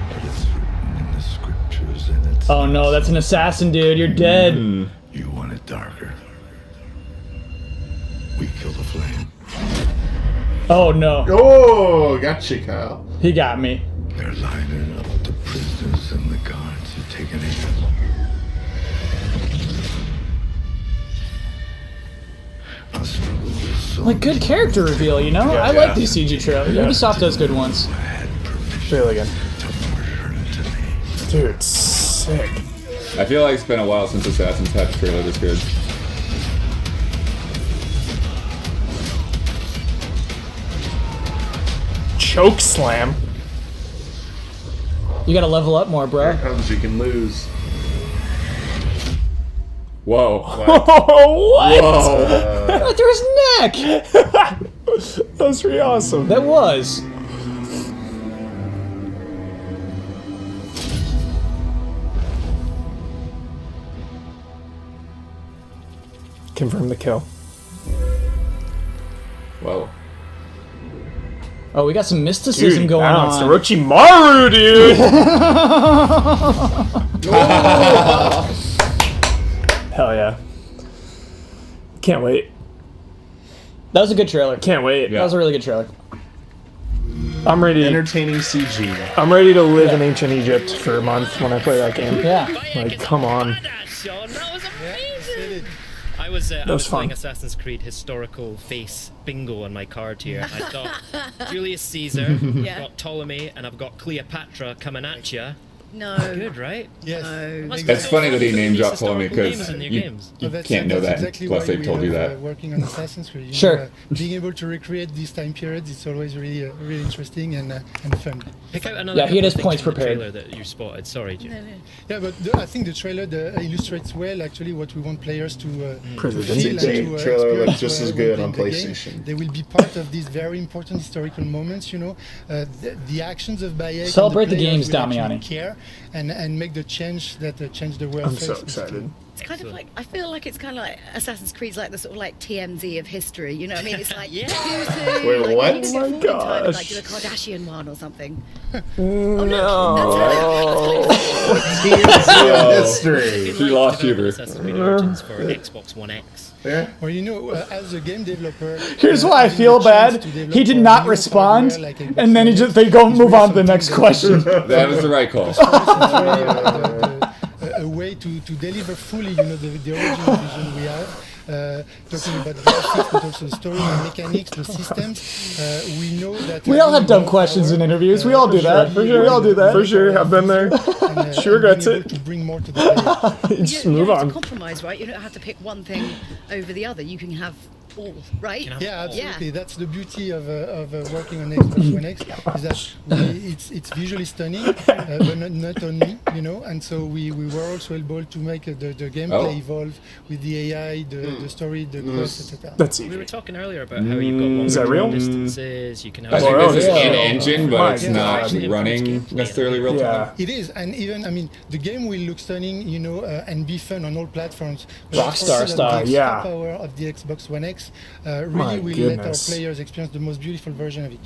But it's written in the scriptures and it's Oh no, that's an assassin, dude. You're dead. you want it darker. We kill the flame. Oh no, Oh, gotcha, Kyle. he got me. They're lining up the prisoners and the guards are taking aim. I struggle with so Like good character reveal, you know? I like these CG trailers. Ubisoft does good ones. I had permission Really good. to murder and to name. Dude, sick. I feel like it's been a while since Assassin's had a trailer this good. Choke slam. You gotta level up more, bro. Here comes, you can lose. Whoa. Oh, what? Whoa. Right through his neck. That's pretty awesome. That was. Confirm the kill. Whoa. Oh, we got some mysticism Dude, going wow, it's on. Orochimaru, dude. Hell yeah. Can't wait. That was a good trailer. Can't wait. That was a really good trailer. I'm ready. Entertaining CG. I'm ready to live in ancient Egypt for a month when I play that game. Yeah. Like, come on. Badass, Sean. That was amazing. I was was playing fun. Assassin's Creed historical face bingo on my card here. I've got Julius Caesar, I've Yeah. got Ptolemy, and I've got Cleopatra coming at you. No. Good, right? Yes. No. Must be It's so funny that he fun to name release dropped for me historical because gamers in their you games. can't know that exactly unless why they we told you love, that. working on Assassin's Creed. Sure. Being able to recreate these time periods, it's always really interesting and fun. Pick out another Yeah, he had his couple of points things from the prepared. trailer that you spotted. Sorry, Jim. Yeah, but I think the trailer illustrates well actually what we want players to Presidency feel Day and to trailer looks experience just as when good playing on the game. PlayStation. They will be part of these very important historical moments. The actions of Bayek. Celebrate the players games, will actually Damiani. care and make the change that change the world. I'm so face, excited. It's kind of like, I feel like it's kind of like Assassin's Creed's like the sort of like TMZ of history, you know what I mean? It's like, Yeah. Wait, like, what? You can go Oh my forward in time and like gosh. do a Kardashian one or something. No. History. She lost Huber. Assassin's Creed Origins for Xbox One X. Yeah. Or as a game developer, Here's why I having feel the chance bad. to develop He did for not new respond, hardware like Xbox and then One X they go is move really on to the something next that- question. That was the right call. It's really a way to deliver fully, the original vision we have. Talking about graphics, but also the story, the mechanics, the systems. We know that We all have dumb questions in interviews. We all do that. For sure. We all do that. For sure, I've been there. Sure, that's it. To bring more to the player. Just you move have to on. compromise, right? You don't have to pick one thing over the other. You can have all, right? Yeah, absolutely. That's the beauty of working on Xbox One X is that it's visually stunning, but not only, And so we were also able to make the gameplay evolve with the AI, the story, the quest, etc. That's We were easy. talking earlier about how you've got longer Is that real? distances. You can I have. think Well, this is yeah. in engine, but it's Yeah. not Yeah. running necessarily real time. Yeah. It is, and even the game will look stunning, and be fun on all platforms. Rockstar style, yeah. The power of the Xbox One X really My will let our goodness. players experience the most beautiful version of it.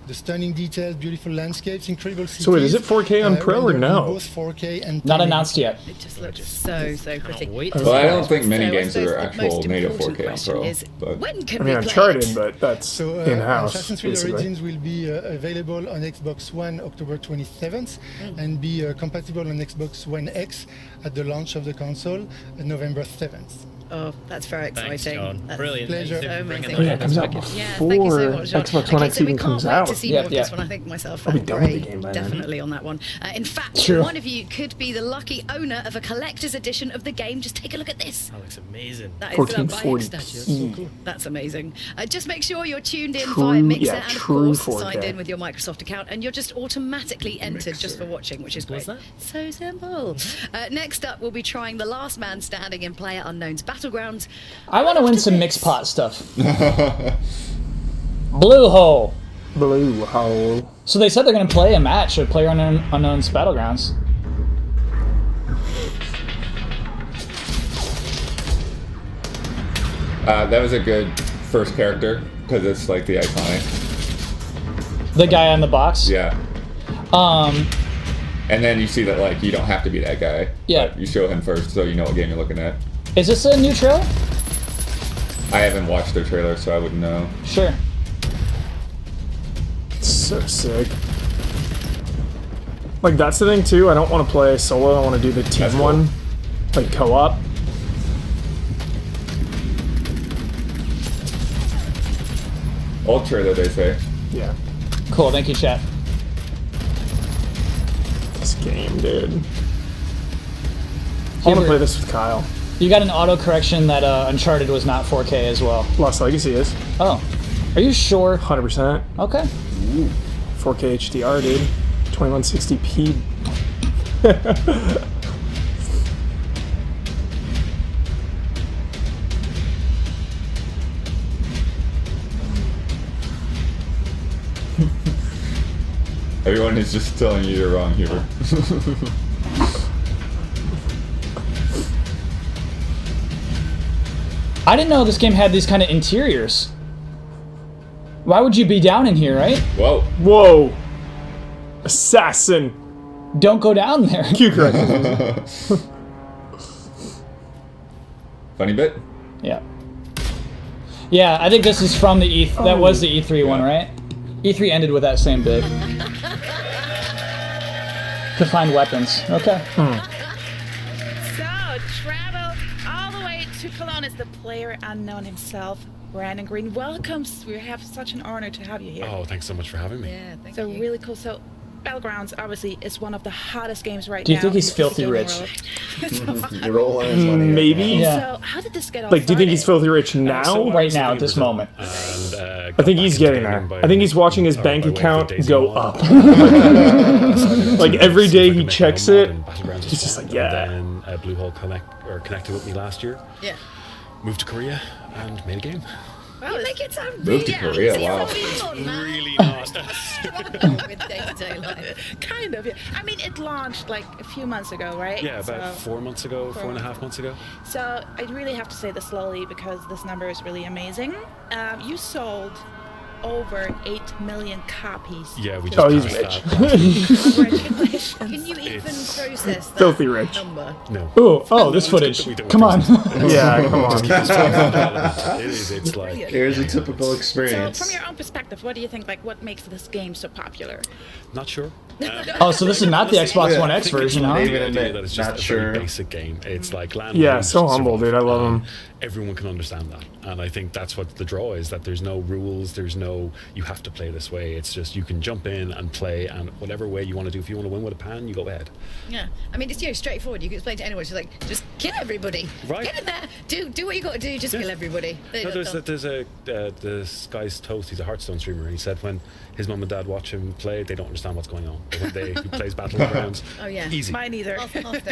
The stunning details, beautiful landscapes, incredible cities. So wait, is it 4K on Pro or rendered in no? Both 4K and Not 1080. announced yet. It just looks so pretty. Wait. Well, I don't think many So I games suppose are the actual most native important 4K on question Pro. is, But when can I mean, we play Uncharted, it? but that's So in-house, Assassin's Creed basically. Origins will be available on Xbox One October 27th and be compatible on Xbox One X at the launch of the console November 7th. Oh, that's very exciting. Thanks, John. That's Brilliant. pleasure. Thank you for So bringing amazing. that Yeah, it comes out up. Yeah, thank you so before much, John. Xbox One Okay, X so we even can't comes wait out. to see Yeah, more of this yeah. one. I think myself I'll be and done with the Gray game by then. definitely on that one. In fact, True. one of you could be the lucky owner of a collector's edition of the game. Just take a look at this. That looks amazing. That is a Bayek 1440p. statue. That's amazing. Just make sure you're tuned in True- via Mixer yeah, and, of true course, 4K. signed in with your Microsoft account, and you're just automatically entered just for watching, which is great. What's that? So simple. Next up, we'll be trying the last man standing in Player Unknown's Battlegrounds. I want to win After some this. mixed pot stuff. Blue hole. Blue hole. So they said they're going to play a match of Player Unknown's Battlegrounds. that was a good first character because it's like the iconic. The guy on the box. Yeah. Um, And then you see that like you don't have to be that guy. Yeah. But you show him first so you know what game you're looking at. is this a new trailer? I haven't watched their trailer, so I wouldn't know. Sure. So sick. Like, that's the thing, too. I don't want to play solo. I want to do the team That's cool. one. Like, co-op. Old trailer, they say. Yeah. Cool. Thank you, chat. This game, dude. I want to play this with Kyle. You got an auto correction that Uncharted was not 4K as well. Lost Legacy is. Oh, are you sure? 100%. Okay. 4K HDR, dude. 2160p. Everyone is just telling you you're wrong, Huber. I didn't know this game had these kind of interiors. Why would you be down in here, right? Whoa. Whoa. Assassin. Don't go down there. Q correction. Funny bit? Yeah. Yeah, I think this is from the E. That was the E3 one, right? E3 ended with that same bit. To find weapons. Okay. So, travel all the way to Cologne is the Player Unknown himself, Brandon Green. Welcome. We have such an honor to have you here. Oh, thanks so much for having me. Yeah, thank So you. really cool. So Battlegrounds obviously is one of the hottest games right now. Do you think he's in the filthy gaming rich? world. You're rolling his money. Maybe. Yeah. So how did this get all Like, do you think he's started? filthy rich now? Right now, at this moment. I think he's getting there. I think he's watching his bank account go up. Like every day he checks it, he's just like, yeah. And then Bluehole connected with me last year. Yeah. Moved to Korea and made a game. Well, you make it sound Moved to really Korea, easy. wow. Come on, man. Really not. Struggle with day-to-day life. Kind of. Yeah. I mean, it launched like a few months ago, right? Yeah, about So- 4 months ago, 4.5 months ago. So I really have to say this slowly because this number is really amazing. You sold over 8 million copies. Yeah, we just Oh, he's passed rich. that. Congratulations. Can you even It's process that filthy rich. number? No. Ooh, oh, this footage. Come on. Yeah, come on. It is. It's like Here's a typical So experience. from your own perspective, what do you think, like, what makes this game so popular? not sure. Oh, so this is not the Xbox One I X think it's version, huh? the Even idea admit, that it's just not a sure. very basic game. It's like land. Yeah, base, so humble, survive, dude. I love and him. Everyone can understand that, and I think that's what the draw is. That there's no rules. There's no you have to play this way. It's just you can jump in and play, and whatever way you want to do. If you want to win with a pan, you go ahead. Yeah, I mean, it's straightforward. You can explain to anyone. She's like, just kill everybody. Right. Get in there. Do what you got to do. Just kill everybody. No, there's a this guy's Toast. He's a Hearthstone streamer. He said when his mum and dad watch him play, they don't understand what's going on. But when he plays Battlegrounds, Oh yeah. easy. Mine either.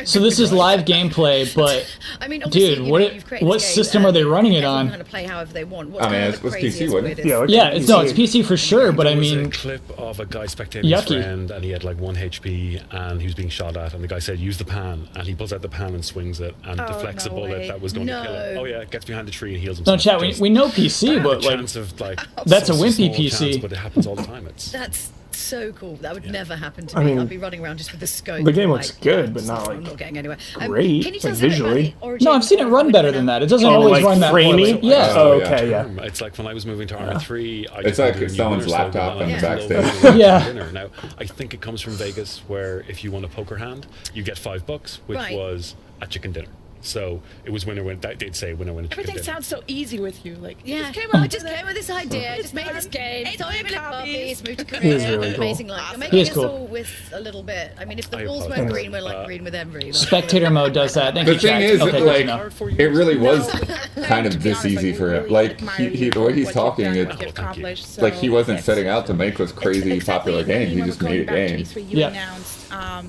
So this is live gameplay, but I mean, obviously, dude, you what know, it- you've created what this game, system are they running it everyone on? Kind of play however they want. What's I mean, kind of it's the PC, craziest, wouldn't it? weirdest- Yeah, like yeah, it's no, it's PC for sure. But I There was mean, a clip of a guy spectating his Yucky. friend, and he had like 1 HP, and he was being shot at, and the guy said, "Use the pan," and he pulls out the pan and swings it, and deflects a no bullet way. that was going to kill him. No. Oh yeah, gets behind the tree and heals no, himself. chat. Just We know PC, the but like chance of like that's a such wimpy small PC. chance, but it happens all the time. It's That's so cool. That would never happen to I me. mean, I'd be running around just with the scope. the game like, looks good, but not, I'm like, not getting anywhere. great, Can you tell like, us a bit about visually. the origin no, I've seen it of run Winning better than that. It doesn't Oh, always like run that framey? poorly. Yeah. Oh, Oh, yeah. okay, yeah. It's like when I was moving to Arma 3, I It's just like did a new someone's winner laptop slogan on the and backstage. logo Yeah. dinner. Now, I think it comes from Vegas, where if you won a poker hand, you get $5, which Right. was a chicken dinner. So it was winner win. That did say winner win a chicken Everything dinner. sounds so easy with you. Like, you Yeah, just came I up just with came with this idea, just made this game, Eight sold million million copies. copies, moved to He is Korea, really cool. amazing life. You're He making is us cool. all with a little bit. I mean, if the I walls apologize. weren't green, we're like green with envy. Spectator mode does that. Thank The you, thing Jack. is, Okay, like, good to know. it really was No, kind to of be this honest, easy like, for we him. really Like admire the way he's what you've talking, done, it what you've accomplished, so like he wasn't it's- setting out to make this crazy exactly popular game. He when just we're made a going back to game. E3, you Yeah. announced,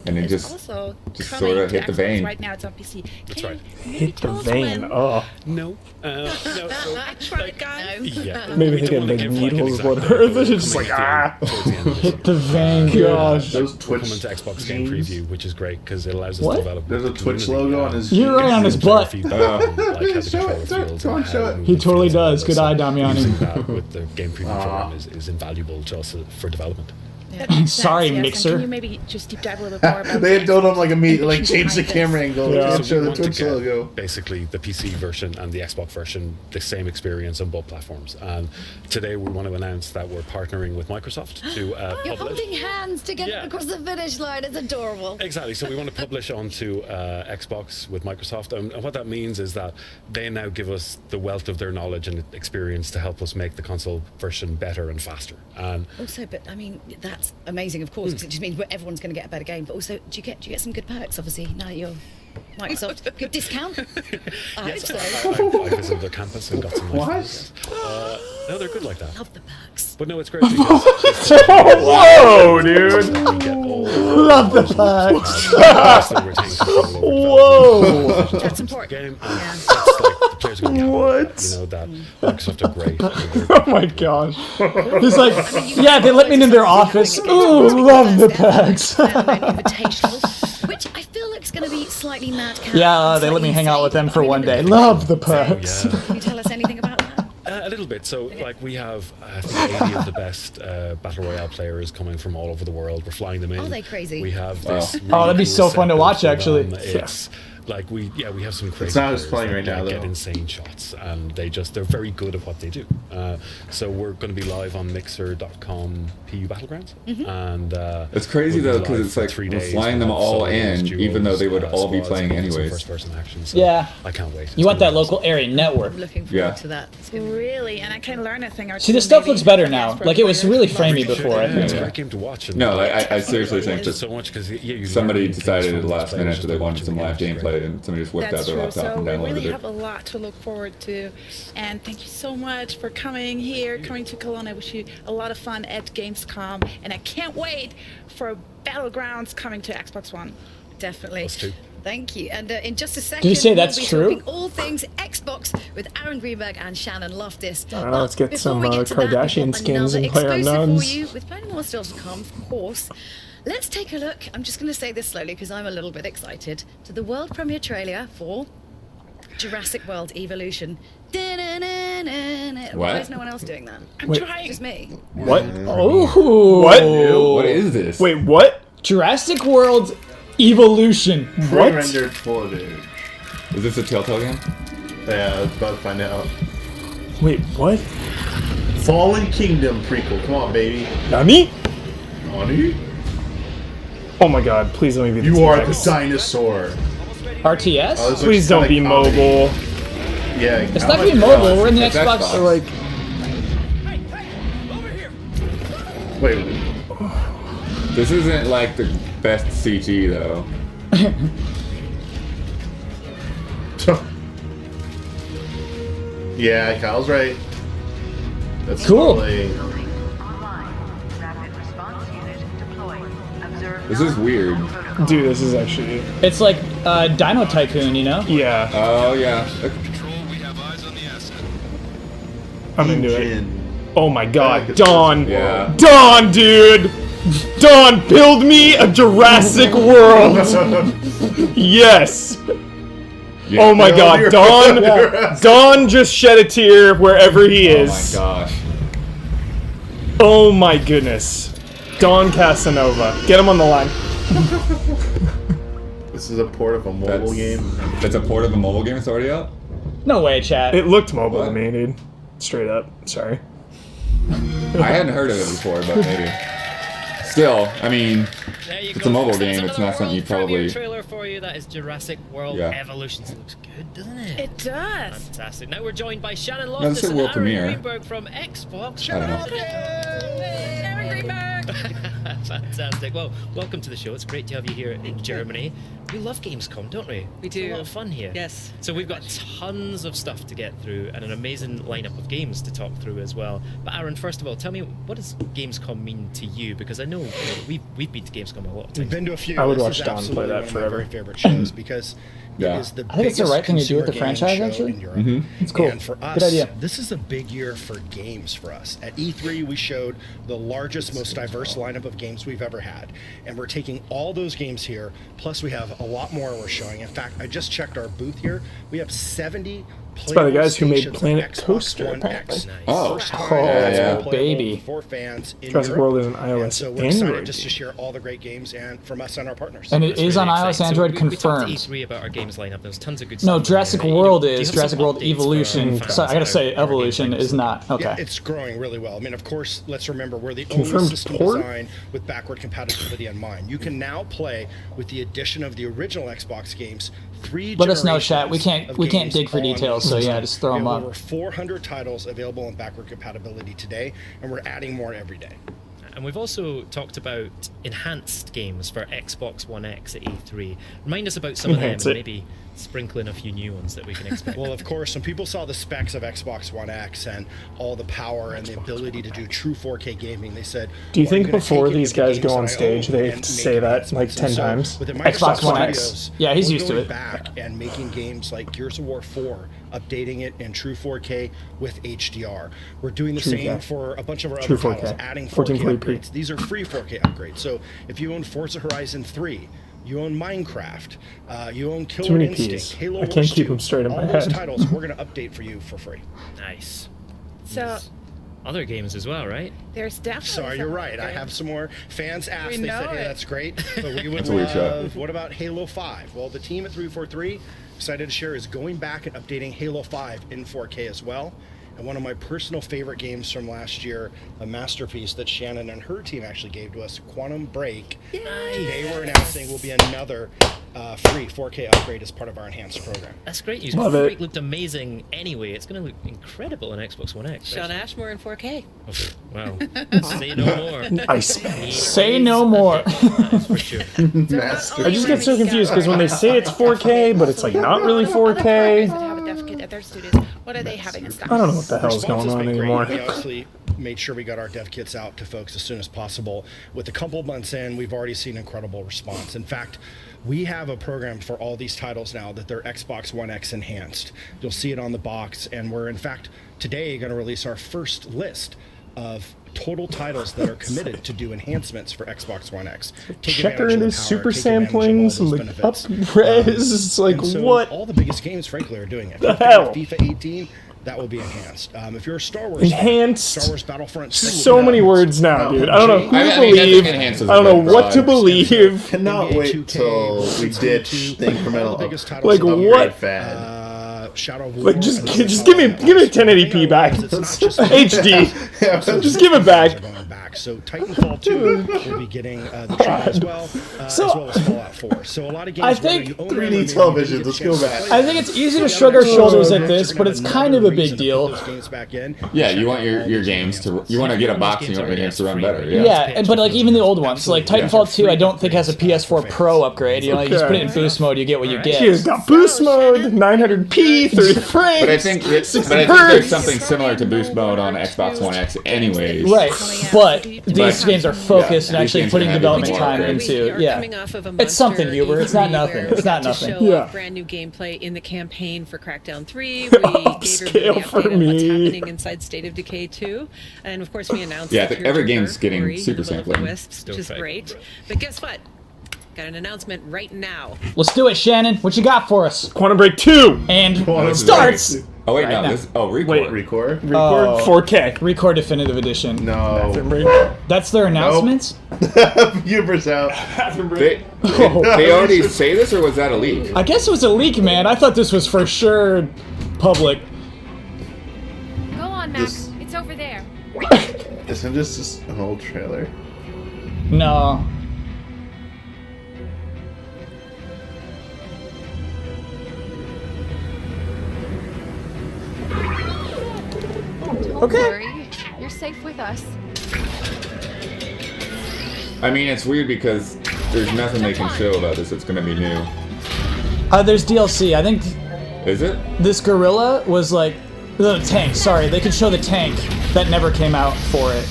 And it it's just- also just coming sorta to hit the Xbox. vein. Right now, it's on PC. That's Can right. you maybe Hit the tell us vein. when? Oh, No. No. So, I tried, guys. yeah. maybe We they don't get wanna like give, an needles, exact whatever. date, but They're just we're like, coming ah. towards the end of this Hit the year. vein. Gosh. Those We're Twitch coming to Xbox Game games. Preview, which is great because it allows us What? to develop. There's a with the Twitch community, logo on his. You're right on his player butt. feedback and, like, how the Show controller it. feels Don't and show how it. the He movement totally feels and all does. this. Good So eye, Damiani. Using that with the Game Preview program is invaluable just for development. That makes Sorry, sense, yes. And Mixer. Can you maybe just deep dive a little bit more about They had told him like immediately, like ambitions change the behind camera this? angle. Yeah. And So show we the want to Twitch get logo. basically the PC version and the Xbox version the same experience on both platforms. And today we want to announce that we're partnering with Microsoft to You're publish. holding hands to get Yeah. across the finish line. It's adorable. Exactly. So we want to publish onto Xbox with Microsoft, and what that means is that they now give us the wealth of their knowledge and experience to help us make the console version better and faster. And Also, but I mean, that's amazing, of course, 'cause it just means everyone's going to get a better game. But also, do you get some good perks? Obviously, now that you're Microsoft, good discount. I yes, hope so. I visited their campus and got some. What? Nice no, they're good like that. Love the perks. But no, it's great. Because Whoa, dude. we get all Love the facts. still retain control over Whoa. the That's important. game. And Yeah. that's like the players are going to be happy with What? that. You know that Microsoft are great. Oh my gosh. He's like, yeah, they let me in their office. Ooh, love the packs. Invitational, which I feel like is going to be slightly mad. Yeah, they let me hang out with them for one day. Love the perks. Yeah. Can you tell us anything about that? A little bit. So, like, we have, I think, 80 of the best Battle Royale players coming from all over the world. We're flying them in. Are they crazy? We have this. Oh, that'd be really so cool fun to setup watch, for actually. them. It's Like we have some crazy. It's not as players playing that, right now, get though. insane shots, and they're very good at what they do. So we're going to be live on Mixer.com PU Battlegrounds, and it's crazy we'll though be because live it's for like 3 we're days. flying them We'll have all solos, in, duos, even though they would all be squads, playing and some anyways. first-person action. So Yeah. I can't wait. You want that local area network. I'm looking forward to that. It's gonna be Really, and I can learn a thing or two. See, the stuff maybe looks better from now. Hasbro Like, it was players. really framey before, I It's a think. great game to watch. And No, I seriously think just that so much because you somebody learn things decided at from the last those minute players that just they by wanted watching some the live games. gameplay, and somebody just whipped That's out their true. laptop So and we downloaded really it. have a lot to look forward to, and thank you so much for coming here, coming to Cologne. I wish you a lot of fun at Gamescom, and I can't wait for Battlegrounds coming to Xbox One. Definitely. Us too. Thank you. And in just a second, Did you say we'll that's be true? talking all things Xbox with Aaron Greenberg and Shannon Loftus. Let's get Before some we get to that, we've Kardashian got skins another and PlayerUnknown's. exclusive for you with plenty more still to come, of course. Let's take a look. I'm just going to say this slowly because I'm a little bit excited. To the world premiere trailer for Jurassic World Evolution. Why is no one else doing that? I'm trying. Just me. What? Oh. What? What is this? Wait, what? Jurassic World Evolution. What? Pre-rendered footage. Is this a Telltale game? Yeah, I was about to find out. Wait, what? Fallen Kingdom prequel. Come on, baby. Nani? Nani? Oh my god, please let me be You are the next. dinosaur. RTS? Oh, this Please looks don't be kinda comedy. mobile. Yeah, It's not gonna be mobile. We're in the It's Xbox. Xbox. So like, Wait. This isn't like the best CG though. Yeah, Kyle's right. That's Cool. totally- This is weird. dude, this is actually. It's like Dino Tycoon, you know? Yeah, Oh yeah. I'm into it. Jin. Oh my god, Yeah, Dawn! Yeah. Dawn, dude! Dawn, build me a Jurassic World! Yes! Yeah. Oh my Build god, your Dawn! Jurassic- Dawn just shed a tear wherever he Oh is. my gosh. Oh my goodness. Dawn Casanova. Get him on the line. This is a port of a mobile game. That's a port of a mobile game that's already out? No way, chat. It looked mobile to What? me, dude. Straight up. Sorry. I hadn't heard of it before, but maybe. Still, I mean, There you it's go, a mobile folks. That's game. It's another not something you world premiere probably. trailer for you. That is Jurassic World Yeah. Evolution. It looks good, doesn't it? It does. Fantastic. Now we're joined by Shannon No, Loftus this is and world Aaron premiere. Greenberg from Xbox. I don't know. Aaron Greenberg. Fantastic. Well, welcome to the show. It's great to have you here in Germany. We love Gamescom, don't we? We It's do. a lot of fun here. Yes. So we've got tons of stuff to get through and an amazing lineup of games to talk through as well. But Aaron, first of all, tell me, what does Gamescom mean to you? Because I know we've been to Gamescom a lot of We've times. been to a few. I would This watch is Don absolutely play that one of my forever. very favorite shows because Yeah. it is the I think it's the biggest right thing to do with the consumer gaming franchise, show actually. in Europe. Mhm. It's cool. And for us, Good idea. this is a big year for games for us. At E3, we showed the largest, most diverse lineup of games we've ever had, and we're taking all those games here. Plus, we have a lot more we're showing. In fact, I just checked our booth here. We have 70. It's by the guys who made stations of Planet Xbox Coaster, One apparently. X. Oh. First time Oh, that's yeah. been playable baby. for fans in Jurassic Europe. World is an And iOS so we're excited Android just to game. share all the great games and from us and our partners. And it That's is really on iOS, exciting. Android, we talked confirmed. to E3 about our games lineup. There's tons of good No, stuff. Jurassic on there. World Do you is. have Jurassic some World updates for our Evolution. fans So I gotta say, about our Evolution games is not. Okay. Yeah, it's growing really well. I mean, of course, let's remember we're the Confirmed only system port? design with backward compatibility in mind. You can now play with the addition of the original Xbox games. 3 Let us know, chat. We generations can't of games dig for all on details, so one yeah, system. just throw We them have up. over 400 titles available in backward compatibility today, and we're adding more every day. And we've also talked about enhanced games for Xbox One X at E3. Remind us about some Enhance of them and it. maybe sprinkle in a few new ones that we can expect. Well, of course, when people saw the specs of Xbox One X and all the power and the ability to do true 4K gaming, they said, Do you "Are think gonna before take any these of the guys games go on that I stage, own they have and to make say that like enhancements?" 10 And so times? within Xbox Microsoft One X. Studios, Yeah, he's we're used to going it. back and making games like Gears of War 4, updating it in true 4K with HDR. We're doing the True same 4K. for a bunch of our True other titles, 4K. adding 4K 1440p. upgrades. These are free 4K upgrades. So if you own Forza Horizon 3, you own Minecraft, you own Killer many Instinct, Ps. Halo I can't Wars keep 2, them straight in all my those head. titles we're going to update for you for free. Nice. So, other games as well, right? There's definitely. Sorry, you're some right. out I there. have some more. Fans asked. We They know said, "Hey, it. that's great, but we would That's a weird love. shot. What about Halo 5?" Well, the team at 343, excited to share, is going back and updating Halo 5 in 4K as well. And one of my personal favorite games from last year, a masterpiece that Shannon and her team actually gave to us, Quantum Break. Today we're announcing will be another free 4K upgrade as part of our enhanced program. That's great news. Love Break it. looked amazing anyway. It's going to look incredible on Xbox One X. Sean Ashmore in 4K. Oh, wow. Say no more. Nice. Say no more. That's for sure. Master. I just get so confused because when they say it's 4K, but it's like not really 4K. That have a dev kit at their studios. What are they having in stock? I don't know what the hell's Response going has on been great. anymore. We obviously made sure we got our dev kits out to folks as soon as possible. With a couple months in, we've already seen incredible response. In fact, we have a program for all these titles now that they're Xbox One X enhanced. You'll see it on the box, and we're in fact today going to release our first list of total titles that are committed to do enhancements for Xbox One X. Checker advantage of and the his power, super take advantage of all samplings and those the benefits. up-res. It's like, And so what? all the biggest games, frankly, are doing it. The If you're thinking of hell? FIFA 18, that will be enhanced. If you're a Star Wars Enhanced. fan, Star Wars Battlefront 2 will So be many enhanced. words now, dude. I don't know who I to mean, I think believe. enhanced is I don't a know good what to broad believe. Cannot NBA wait 2K, till we ditch the all incremental the biggest up- titles Like, of the what? year. fan. Shadow of War. Like, just give me 1080p back. It's not just HD. Just give it back. Going back. So Titanfall 2 will be getting the treatment as well, as well as Fallout 4. So a lot of games. I whether think you own 3D them or maybe you television, get a let's chance go to back. play I them, think it's easy to you shrug gotta our make shoulders sure at that this, you're but gonna it's have kind of a another big reason to deal. put those games back in. Yeah, you want your games to you want to get a box and you want your games to run better. Yeah. Yeah, but like even the old ones, like Titanfall 2, I don't think has a PS4 Pro upgrade. You know, you just put it in boost mode, you get what you get. He's got boost mode, 900p, 30 frames. But I think there's something similar to boost mode on Xbox One X, anyways. Right, but these games are focused and these actually games putting are gonna have development more time upgrades. into. Yeah, Coming off of a it's something, monster Huber. It's not E3 nothing. where It's we got not to nothing. show Yeah. off brand new gameplay in the campaign for Crackdown 3. We Upscale gave everybody an for update on what's me. happening inside State of Decay 2, and of course we announced. Yeah, I the think every Pure game's Trooper, getting Ori, super the Will of the sampling. Wisps, which is Don't great. But guess what? Got an announcement right now. Let's do it, Shannon. What you got for us? Quantum Break 2. And Quantum starts. Break. Oh wait, Right no, now. this record. Wait. Record? Record Oh. 4K. Record Definitive Edition. No. That's their announcements. Huber's out. They already say this, or was that a leak? I guess it was a leak, man. I thought this was for sure public. Go on, This- Max. It's over there. Isn't this just an old trailer? No. Don't Okay. worry. You're safe with us. I mean, it's weird because there's nothing they can show about this that's gonna be new. There's DLC. I think Is it? this gorilla was like the tank. Sorry, they could show the tank that never came out for it.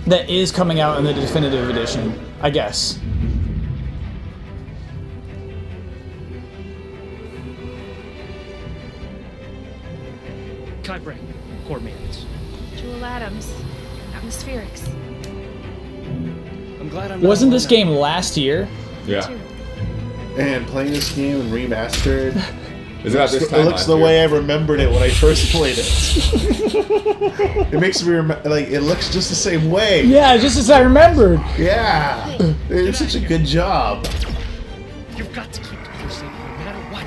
That is coming out in the definitive edition, I guess. Kai Brain, coordinates. Jewel Adams. Atmospherics. I'm glad I'm Wasn't this game last year? Yeah. And playing this game and remastered, Is that this time it looks last the year? way I remembered it when I first played it. It makes me like it looks just the same way. Yeah, just as I remembered. Yeah, they did such a good job. You've got to keep the crew safe no matter what.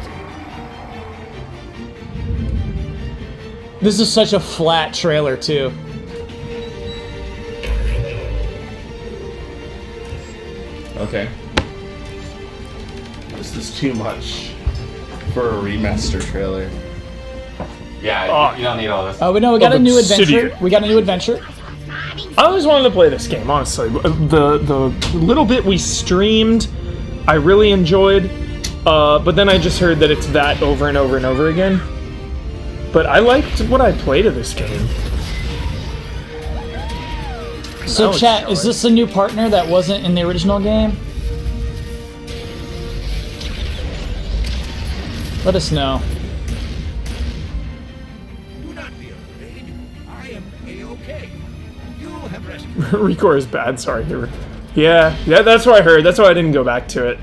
This is such a flat trailer, too. Okay. This is too much for a remaster trailer. Yeah, you don't need all this. Oh, but no, we got a new Obsidian. adventure. We got a new adventure. I always wanted to play this game, honestly. The little bit we streamed, I really enjoyed. But then I just heard that it's that over and over and over again. But I liked what I played of this game. So, was chat, short. is this a new partner that wasn't in the original game? Let us know. Do not be afraid. I am A-OK. You have rescued Recore is bad, sorry. Yeah, that's what I heard. That's why I didn't go back to it.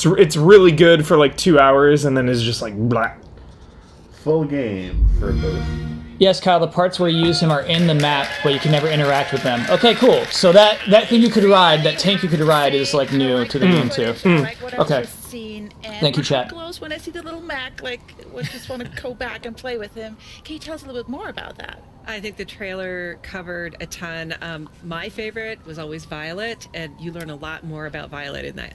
It's really good for like 2 hours and then it's just like blah. full game for both. Yes, Kyle, the parts where you use him are in the map, but you can never interact with them. Okay, cool. So that thing you could ride, that tank you could ride, is like new to the game too. Okay. Thank you, chat. Glows when I see the little Mac, like, I just want to go back and play with him. Can you tell us a little bit more about that? I think the trailer covered a ton. My favorite was always Violet, and you learn a lot more about Violet in that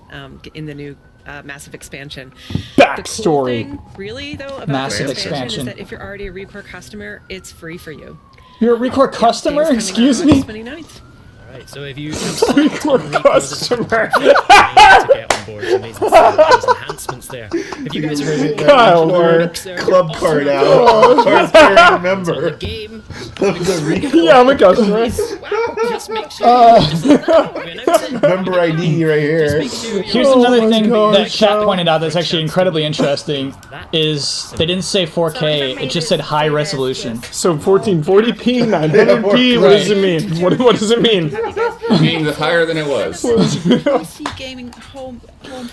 in the new massive expansion. Backstory. The cool thing, really, though, about Massive the expansion expansion. is that if you're already a Recore customer, it's free for you. You're a Recore customer? Excuse me? Alright, so if you Recore customer. to get on board, amazing there's enhancements there. If you guys are Kyle, club card out. Card member. the game, Yeah, I'm a customer. just make sure we announce it. Member ID right here. Here's another thing that chat pointed out that's actually incredibly interesting is they didn't say 4K, it just said high resolution. So 1440p, 900p, what does it mean? What does it mean? It means it's higher than it was. PC gaming home.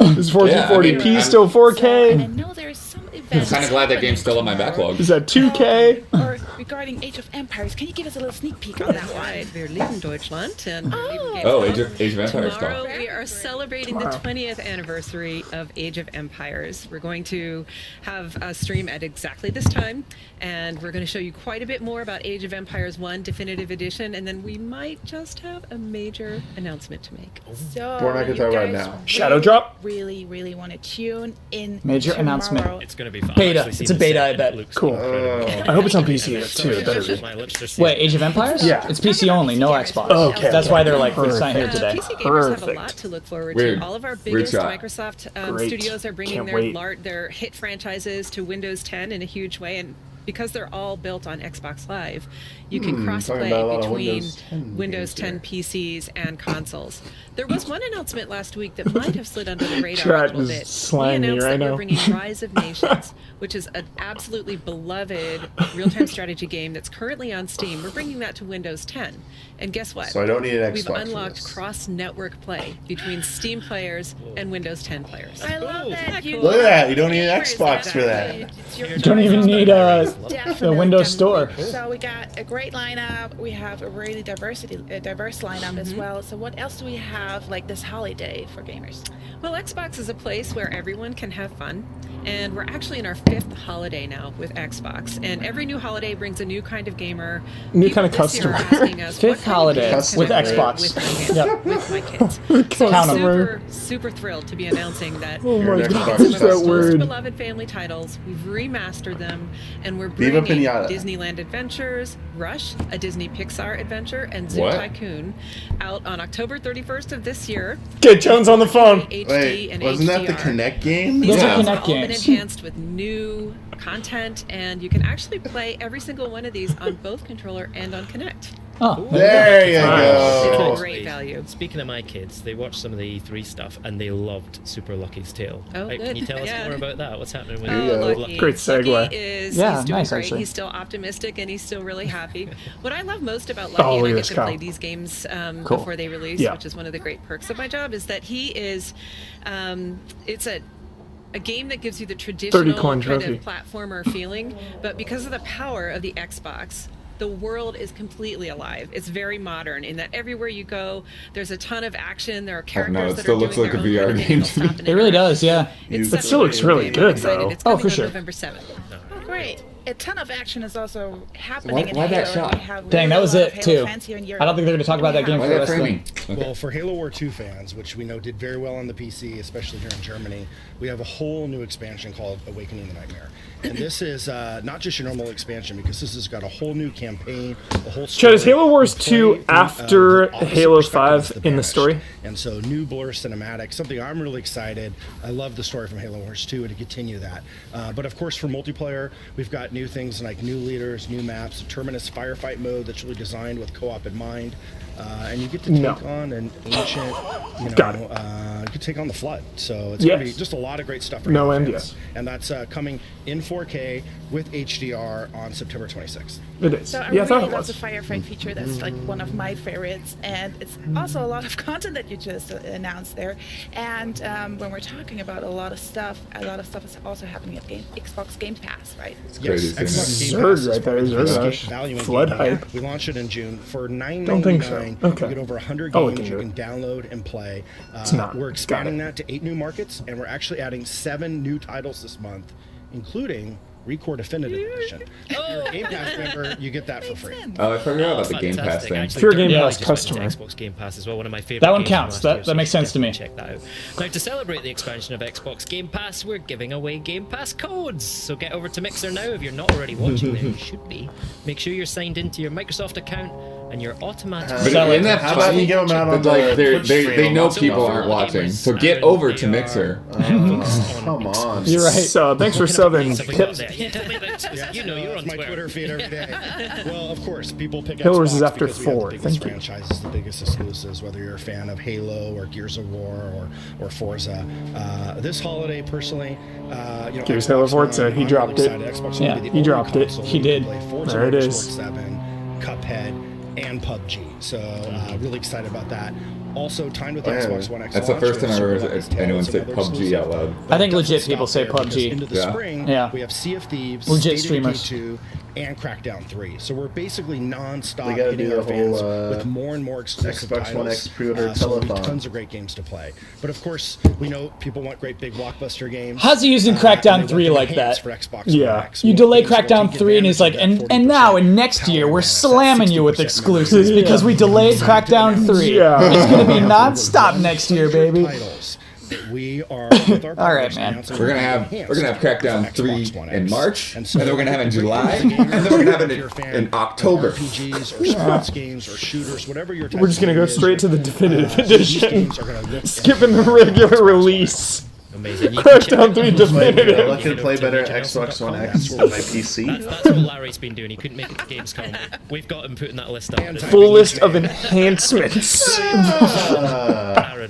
Is 1440p Yeah, still 4K? And I know there's some I'm events. kind of glad that game's still on my backlog. Is that 2K? Or regarding Age of Empires, can you give us a little sneak peek on that one? Right, wir lieben Deutschland. And Oh, Age of Empires tomorrow stuff. we are celebrating the 20th anniversary of Age of Empires. We're going to have a stream at exactly this time, and we're going to show you quite a bit more about Age of Empires 1 Definitive Edition, and then we might just have a major announcement to make. So We're not gonna you talk about it guys now. Shadow drop? Really want to tune in. Major tomorrow. announcement. It's going to be fun. Beta. I've actually It's seen a the beta, set I and bet. it looks Cool. incredible. I hope it's on PC too. It better be. My lips just Wait, Age of Empires? Yeah. It's PC only, no Xbox. Okay. That's why they're like, it's not here Perfect. today. PC gamers have a Perfect. lot to look forward Weird. to. All of our Weird biggest shot. Microsoft Great. studios are bringing Can't their wait. their hit franchises to Windows 10 in a huge way, and because they're all built on Xbox Live, you can talking about a cross-play lot of between Windows 10 Windows 10 PCs and consoles. There was one announcement last week that might have slid under the radar a Chat little is bit. We slaying me announced right that now. we're bringing Rise of Nations, which is an absolutely beloved real-time strategy game that's currently on Steam. We're bringing that to Windows 10. And guess what? So I don't need an We've Xbox for unlocked this. cross-network play between Steam players and Windows 10 players. I love that. You Look at that. You don't need an Xbox for that. You don't even need the Windows Store. So we got a great lineup. We have a really diverse lineup as well. So what else do we have like this holiday for gamers? Well, Xbox is a place where everyone can have fun, and we're actually in our 5th holiday now with Xbox. And every new holiday brings a new kind of gamer. New People kind of this year are customer. asking us, Fifth what kind of holiday games can with I play Xbox. with my kids? Yep. With my kids. So Count 'em. super thrilled to be announcing that Oh You're my an god, Xbox what's that customer. most word? beloved family titles. We've remastered them, and we're Viva bringing Pinata. Disneyland Adventures, Rush, a Disney Pixar adventure, and Zoo What? Tycoon out on October 31st of this year. Get Jones on the phone. HD Wait, and wasn't that the HDR. Connect game? These Those are games Kinect have all been games. enhanced with new content, and you can actually play every single one of these on both controller and on Kinect. Oh, There you It's go. a great value. Speaking of my kids, they watched some of the E3 stuff and they loved Super Lucky's Tale. Oh, Can good. you tell us Yeah. more about that? What's happening with There you go. Lucky. Great segue. Lucky is Yeah, he's doing nice, great. actually. He's still optimistic and he's still really happy. What I love most about Oh, Lucky, and look I at get this to cow. play these games Cool. before they release, Yeah. which is one of the great perks of my job, is that he is. It's a game that gives you the traditional 30 coin kind trophy. of platformer feeling, but because of the power of the Xbox, the world is completely alive. It's very modern in that everywhere you go, there's a ton of action. There are characters know, it that still are looks doing like a their own VR thing. game They'll to me. stop and it really interact. does, yeah. It's It such still a looks cool really game. good, I'm excited. though. It's Oh, coming for on sure. November 7th. Oh, great. A ton of action is also happening Why- in why that Halo. shot? We have Dang, that really was a lot it, of Halo too. fans here in Europe. I don't think they're going to talk about that game Why for the that rest of framing? the Well, for Halo War 2 fans, which we know did very well on the PC, especially here in Germany, we have a whole new expansion called Awakening the Nightmare. And this is not just your normal expansion, because this has got a whole new campaign, a whole story. Chad, is Halo Wars You 2 play from, after the opposite Halo perspective 5 as the in the Banished. story? And so new blur cinematic, something I'm really excited. I love the story from Halo Wars 2 and to continue that. But of course for multiplayer, we've got new things like new leaders, new maps, a Terminus firefight mode that's really designed with co-op in mind. And you get to take No. on an ancient, Got it. could take on the flood. So it's going to be just a lot of great stuff for fans. And that's coming in 4K with HDR on September 26th. It is. So I really love the firefight feature. That's like one of my favorites, and it's also a lot of content that you just announced there. And when we're talking about a lot of stuff is also happening at Xbox Game Pass, right? It's crazy. Xbox Game Pass is right there. value in Flood gaming. hype. We launched it in June for $9.99. Don't think so. Okay. You get over 100 I'll games look you into can download and play. It's not. We're expanding that to 8 new markets, and we're actually adding 7 new titles this month, including Recore Definitive Edition. If you're a Game Pass member, you get that for free. Oh, I forgot about the Game Pass thing. If you're a Game Pass customer. Xbox Game Pass as well, one of my favorite. That one games counts. from last year, That makes sense to me. Check that out. Now, to celebrate the expansion of Xbox Game Pass, we're giving away Game Pass codes. So get over to Mixer now if you're not already watching there. You should be. Make sure you're signed into your Microsoft account and you're automatically. But in that how about you give them out on like the they know people aren't watching, so get over to Mixer. Come on. You're right. So thanks for subbing. You know, you're on my Twitter feed every day. Well, of course, people pick Pillars Xbox is after because we have 4. the biggest Thank you. franchises, the biggest exclusives, whether you're a fan of Halo or Gears of War or Forza. This holiday, personally, Gears Halo Forza, he dropped it. Xbox will be the he only dropped it. console He where you did. can play Forza There it Motorsport is. 7, Cuphead, and PUBG. So really excited about that. Also, timed with the Xbox One X. That's the first time I heard anyone say Tales and PUBG out loud. I think legit Stop people say there, because PUBG. Into the spring, we have Sea of Thieves, Legit State of Decay streamers. 2, and Crackdown 3. So we're basically non-stop They gotta hitting do our the fans whole, with more and more exclusive Xbox titles. One X pre-order so there'll be telethon. tons of great games to play. But of course, we know people want great big blockbuster games. How's he using and Crackdown they 3 want like them that? enhanced for Xbox One Yeah. X. You We delay want games Crackdown take 3 and it's like, advantage of that and now in 40% next year we're power slamming you with 60% exclusives memory. because we delayed Crackdown 3. Yeah. It's gonna be non-stop next year, baby. Titles that we are with our All right, partners man. announcing We're gonna have Crackdown for 3 Xbox One in X. March, And so and then we're gonna have it in July, if you're a gamer, and then we're gonna have if it you're a fan in of October. RPGs or sports games or shooters, whatever your type We're just gonna of go game straight is, to the definitive these edition. games are gonna look Skipping the and feel regular like release. Amazing. Crackdown 3 I definitive. like to play better Xbox One X on my PC. That's what Larry's been doing. He couldn't make it to Gamescom. We've got him putting that list up. Full list of enhancements.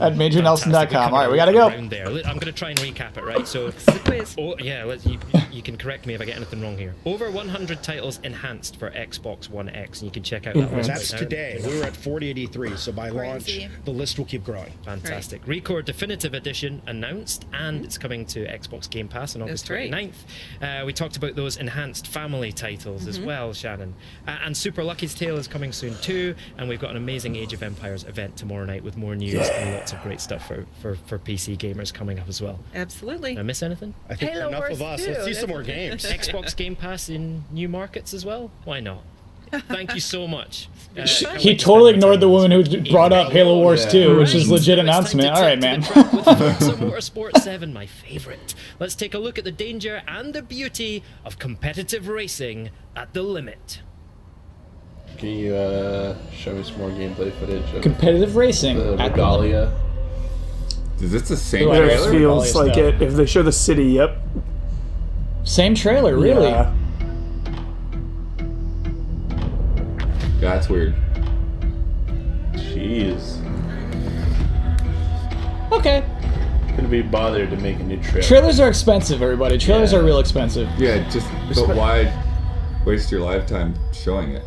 At MajorNelson.com. All right, we gotta go. I'm going to try and recap it, right? So, quiz. you can correct me if I get anything wrong here. Over 100 titles enhanced for Xbox One X, and you can check out that list. That's right now. today. We were at 4083, so by launch, Crazy. the list will keep growing. Fantastic. Recore Definitive Edition announced, and it's coming to Xbox Game Pass on August That's right. 29th. We talked about those enhanced family titles as well, Shannon. And Super Lucky's Tale is coming soon too, and we've got an amazing Age of Empires event tomorrow night with more news and lots of great stuff for PC gamers coming up as well. Absolutely. Did I miss anything? I think Halo enough Wars of us. 2, Let's see that's some more games. Xbox Game Pass in new markets as well? Why not? Thank you so much. Can't He wait to totally spend my ignored the time woman with who brought up Halo Wars 2, which is legit Now it's time announcement. to All right, take to man. the track with Forza Motorsport 7, my favourite. Let's take a look at the danger and the beauty of competitive racing at the limit. Can you show me some more gameplay footage of Competitive racing the at the limit. Regalia? Is this the same It It trailer? feels like it. If they show the city, yep. Same trailer, really. Yeah. Yeah, that's weird. Jeez. Okay. Couldn't be bothered to make a new trailer. Trailers are expensive, everybody. Trailers Yeah. are real expensive. Yeah, but why waste your lifetime showing it?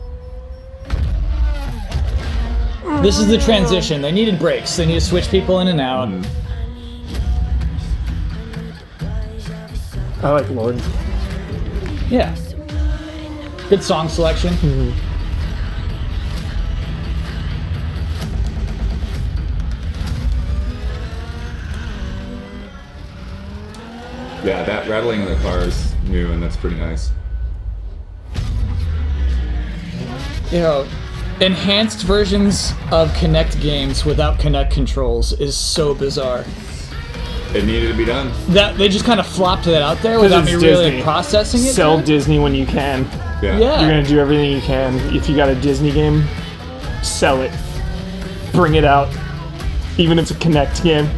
This is the transition. They needed breaks. They need to switch people in and out. I like Lord. Yeah. Good song selection. Yeah, that rattling in the car is new, and that's pretty nice. You know, enhanced versions of Kinect games without Kinect controls is so bizarre. It needed to be done. That they just kind of flopped that out there without me it's really Disney. processing it. Sell yet. Disney when you can. Yeah. Yeah. You're gonna do everything you can. If you got a Disney game, sell it. Bring it out. Even if it's a Kinect game.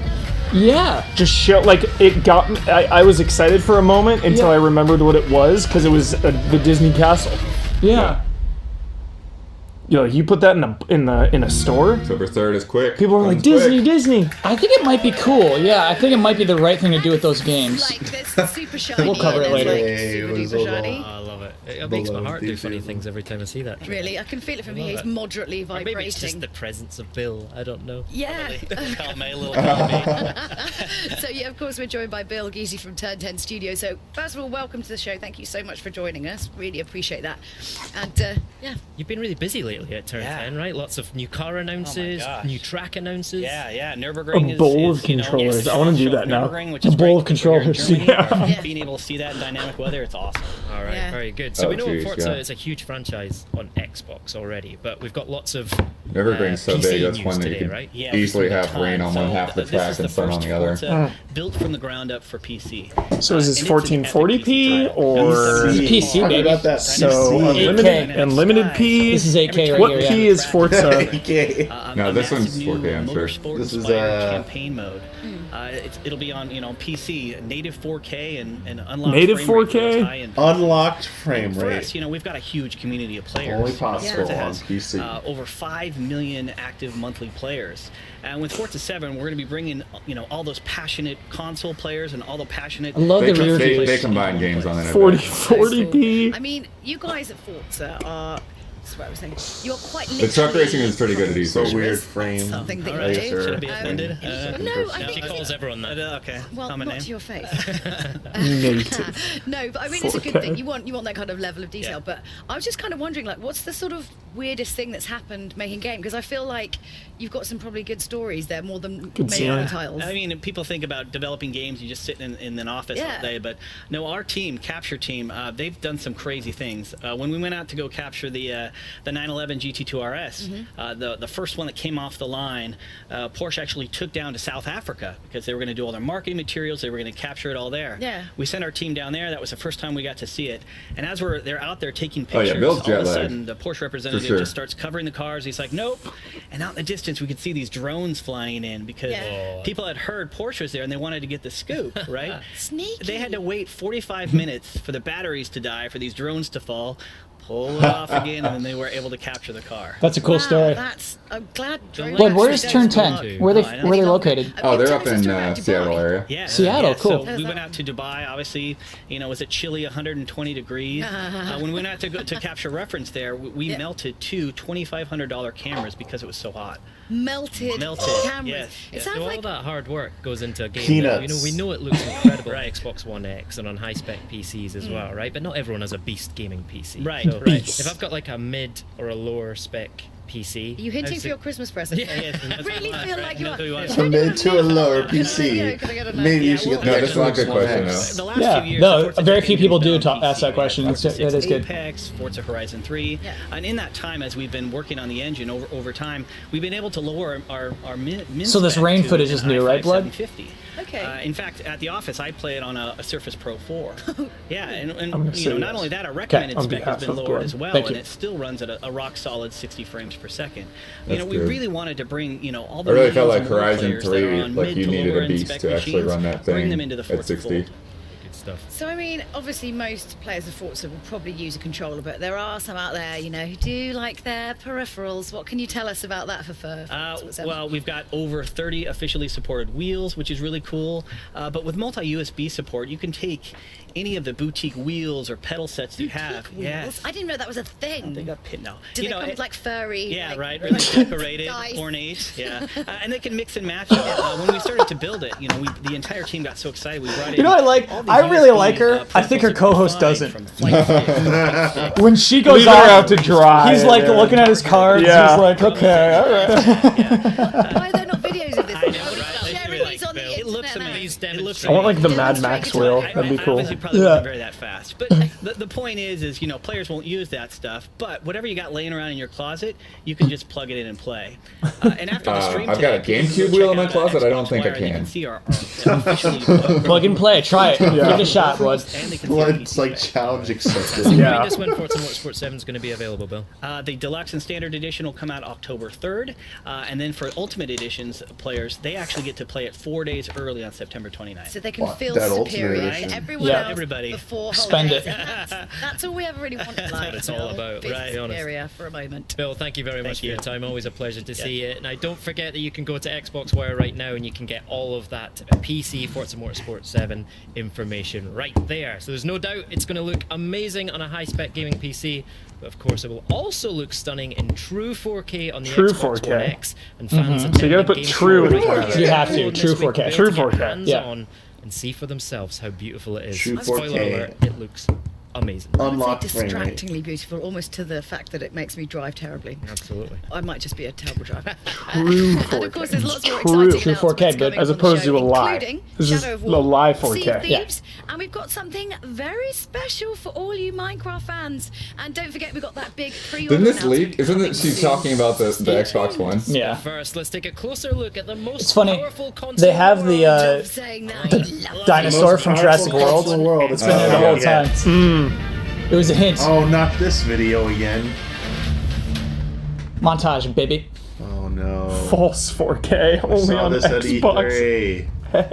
Yeah. Just show, like, it got me. I was excited for a moment until Yeah. I remembered what it was, because it was the Disney castle. Yeah. you put that in a store. October 3rd is quick. People are like, Disney. I think it might be cool. Yeah, I think it might be the right thing to do with those games. Like this super shiny. We'll cover it later. Like, super duper shiny. I love it. It makes my heart do funny things every time I see that. Really, I can feel it from here. He's moderately Or vibrating. maybe it's just the presence of Bill. I don't know. Yeah. Little So yeah, of course, we're joined by Bill Geesey from Turn 10 Studios. So first of all, welcome to the show. Thank you so much for joining us. Really appreciate that. And yeah, you've been really busy lately at Turn 10, right? Lots of new car announces, new track announces. Yeah. Nürburgring A bowl of controllers. I want to do that now. Which A is bowl of great here in controllers. Germany. Yeah. Being able to see that in dynamic weather, it's awesome. All right, Yeah. very good. So Oh, we know geez, Forza yeah. is a huge franchise on Xbox already, but we've got lots of Nürburgring's so PC big, that's news one that today, you right? can easily have rain on one half of the this track is and the sun on first the other. Forza built from the ground up for PC. So is this And it's an epic 1440p PC or It's PC, How baby. about that? so PC. unlimited P? This is 8K right What here. P Yeah. is Forza? Okay. No, a this massive one's new 4K, I'm sure. motorsport This is, inspired campaign mode. It'll be on PC, native 4K and unlocked Native frame rate 4K? goes high and Unlocked frame for rate. us, we've got a huge community of players. Only possible Forza on has, PC. over 5 million active monthly players. And with Forza 7, we're going to be bringing, all those passionate console players and all the passionate. I love the rear view. They combine games on it. I bet. 40p. I mean, you guys at Forza are. That's what I was saying. You're quite. The truck literally racing is pretty good at these So days. weird frame. Something that All you right, do. shouldn't be offended. No, I She think. calls everyone that. Okay. Well, common not name. to your face. Native. No, but I mean, it's a good 4K. thing. You want that kind of level of detail. Yeah. But I was just kind of wondering, like, what's the sort of weirdest thing that's happened making game? Because I feel like you've got some probably good stories there, more than maybe see. other titles. I mean, people think about developing games, you just sit in an office Yeah. all day, but no, our team, Capture Team, they've done some crazy things. When we went out to go capture the 911 GT2 RS, the first one that came off the line, Porsche actually took down to South Africa because they were going to do all their marketing materials, they were going to capture it all there. Yeah. We sent our team down there, that was the first time we got to see it, and as they're out there taking Oh, yeah, pictures, Bill's all jet of a lagged. sudden the Porsche representative sure. just starts covering the cars, he's like, nope, and out in the distance we could see these drones flying in because Yeah. people had heard Porsche was there and they wanted to get the scoop, right? Sneaky. They had to wait 45 minutes for the batteries to die, for these drones to fall, pull it off again, and then they were able to capture the car. That's a cool Wow, story. I'm glad. drones Bud, where is actually Turn goes to 10? market. Where I know. are they located? Oh, they're up Texas in to around Seattle Dubai. area. Yeah, Seattle, cool. So we went out to Dubai. Obviously, was it chilly, 120 degrees? When we went out to capture reference there, we melted two $2,500 cameras because it was so hot. Melted cameras. Yes. It So sounds all like that hard work goes into a game. Peanuts. That, we know it looks incredible on Right. Xbox One X and on high-spec PCs as well, right? But not everyone has a beast gaming PC. Right, So right. If I've got like a mid or a lower spec PC, Are you hinting how's for it- your Christmas present? Yes, I really feel like you are. From mid to a lower PC. Can I get a Maybe you yeah, should well, get the No, that's not a good Xbox One question, X. though. The last Yeah, few years, no, the Forza very tech few game people has do been on ask that PC, question. right? It's- Forza that is 6 good. Apex, Forza Horizon 3, Yeah. and in that time, as we've been working on the engine over time, we've been able to lower our min So this spec rain to footage an is new, right, i5 Blood? 750. Okay. In fact, at the office, I play it on a Surface Pro 4. Yeah, I'm gonna and say not yes. only that, our recommended on spec has behalf been of lowered Blood. as well, Thank and you. it still runs at a rock solid 60 frames per second. That's We good. really wanted to bring all the I really felt millions like of Horizon players that are 3, on like mid you to needed lower a end beast spec to actually machines, run that bring thing them into the at Forza 60. fold. Good stuff. So I mean, obviously most players of Forza will probably use a controller, but there are some out there, who do like their peripherals. What can you tell us about that for Forza 7? Well, we've got over 30 officially supported wheels, which is really cool. But with multi-USB support, you can take any of the boutique wheels or pedal sets that you have. Wheels? Yes. I didn't know that was a thing. They got pit now. Do they come with like furry? Yeah, like, right. Really decorated, dice? ornate. Yeah, and they can mix and match it. When we started to build it, the entire team got so excited. We brought in. You know what I like? all these I really USB, like her. I think her protocols co-host that doesn't. from flight stick. When she goes Leave her off, out to dry. he's like looking at his cards. Yeah. He's like, okay, all right. Why are there not videos of this? I know, right? Sharing these on the It looks internet now. amazing. It looks I want like the amazing. Mad Max wheel. That'd be I cool. obviously probably Yeah. wasn't very that fast, but the point is players won't use that stuff. But whatever you got laying around in your closet, you can just plug it in and play. And after the stream, I've got a today, GameCube check wheel in my out closet. I don't Xbox think I Wire, and you can. can see our officially Plug and play. Try it. Give it a shot, bud. and they can see Well, our it's PC like specs. challenge accepted. Yeah. Remind us when Forza Motorsport 7 is going to be available, Bill. The Deluxe and Standard Edition will come out October 3rd, and then for Ultimate Editions players, they actually get to play it 4 days early on September 29th. So they can What, feel that Ultimate superior Edition? to everyone Yeah. else Everybody. before Spend holidays. it. That's all we ever really want in life. That's what it's all about, right? Be honest. Area for a moment. Bill, thank you very much for your time. Always a pleasure to see you. Now, don't forget that you can go to Xbox Wire right now and you can get all of that PC Forza Motorsport 7 information right there. So there's no doubt it's going to look amazing on a high-spec gaming PC, but of course it will also look stunning in true 4K on the Xbox One X. And fans So you gotta put true. You have to. True 4K. True 4K. Yeah. And see for themselves how beautiful it is. True Spoiler 4K. alert, it looks amazing. Unlocked It's frame rate. distractingly beautiful, almost to the fact that it makes me drive terribly. Absolutely. I might just be a terrible driver. True 4K. And of course, there's lots more True. exciting True 4K, announcements but coming as on the opposed show, to a lie. including This is Shadow of the War, live Sea of 4K. Thieves, and we've got something very special for all you Minecraft fans. And don't forget, we've got that big pre-order Didn't this announcement leak? Isn't it she's talking about the Xbox One? Yeah. First, let's take a closer look at the most It's funny. powerful console They have in the the world. saying that. the dinosaur from Jurassic World. It's been there the whole time. It was a hint. Oh, not this video again. Montage, baby. Oh no. False 4K. I Only saw on this at Xbox. E3.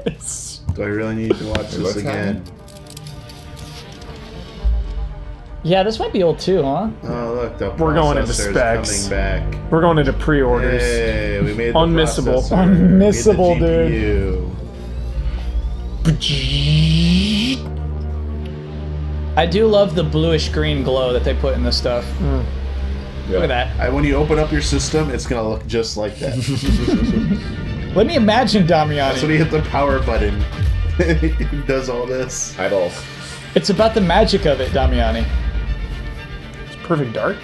Yes. Do I really need to watch this what's again? happening? Yeah, this might be old too, huh? Oh look, the We're going into processor's specs. coming back. We're going into pre-orders. Hey, we made the Unmissable. processor. Unmissable, We made the GPU. I do love the bluish green glow that they put in this stuff. Yeah. Look at that. When you open up your system, it's gonna look just like that. Let me imagine, That's when Damiani. you hit the power button. It does all this. Eyeballs. It's about the magic of it, Damiani. It's perfect dark.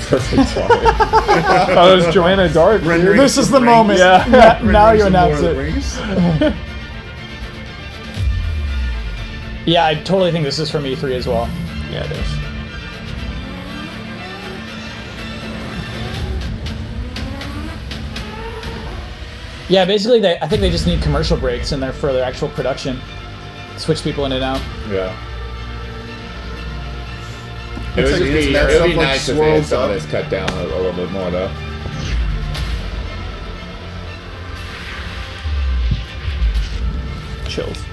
Perfect. Oh, it was Joanna Dark. Rendering This is some the rings. moment. Yeah. Now you Rendering some more announce of the it. rings. Yeah, I totally think this is from E3 as well. Yeah, it is. Yeah, basically, I think they just need commercial breaks in there for their actual production. Switch people in and out. Yeah. It It's would like- just isn't be, that it would be stuff, like, nice if they had swirled some of up? this cut down a little bit more, though. Chills.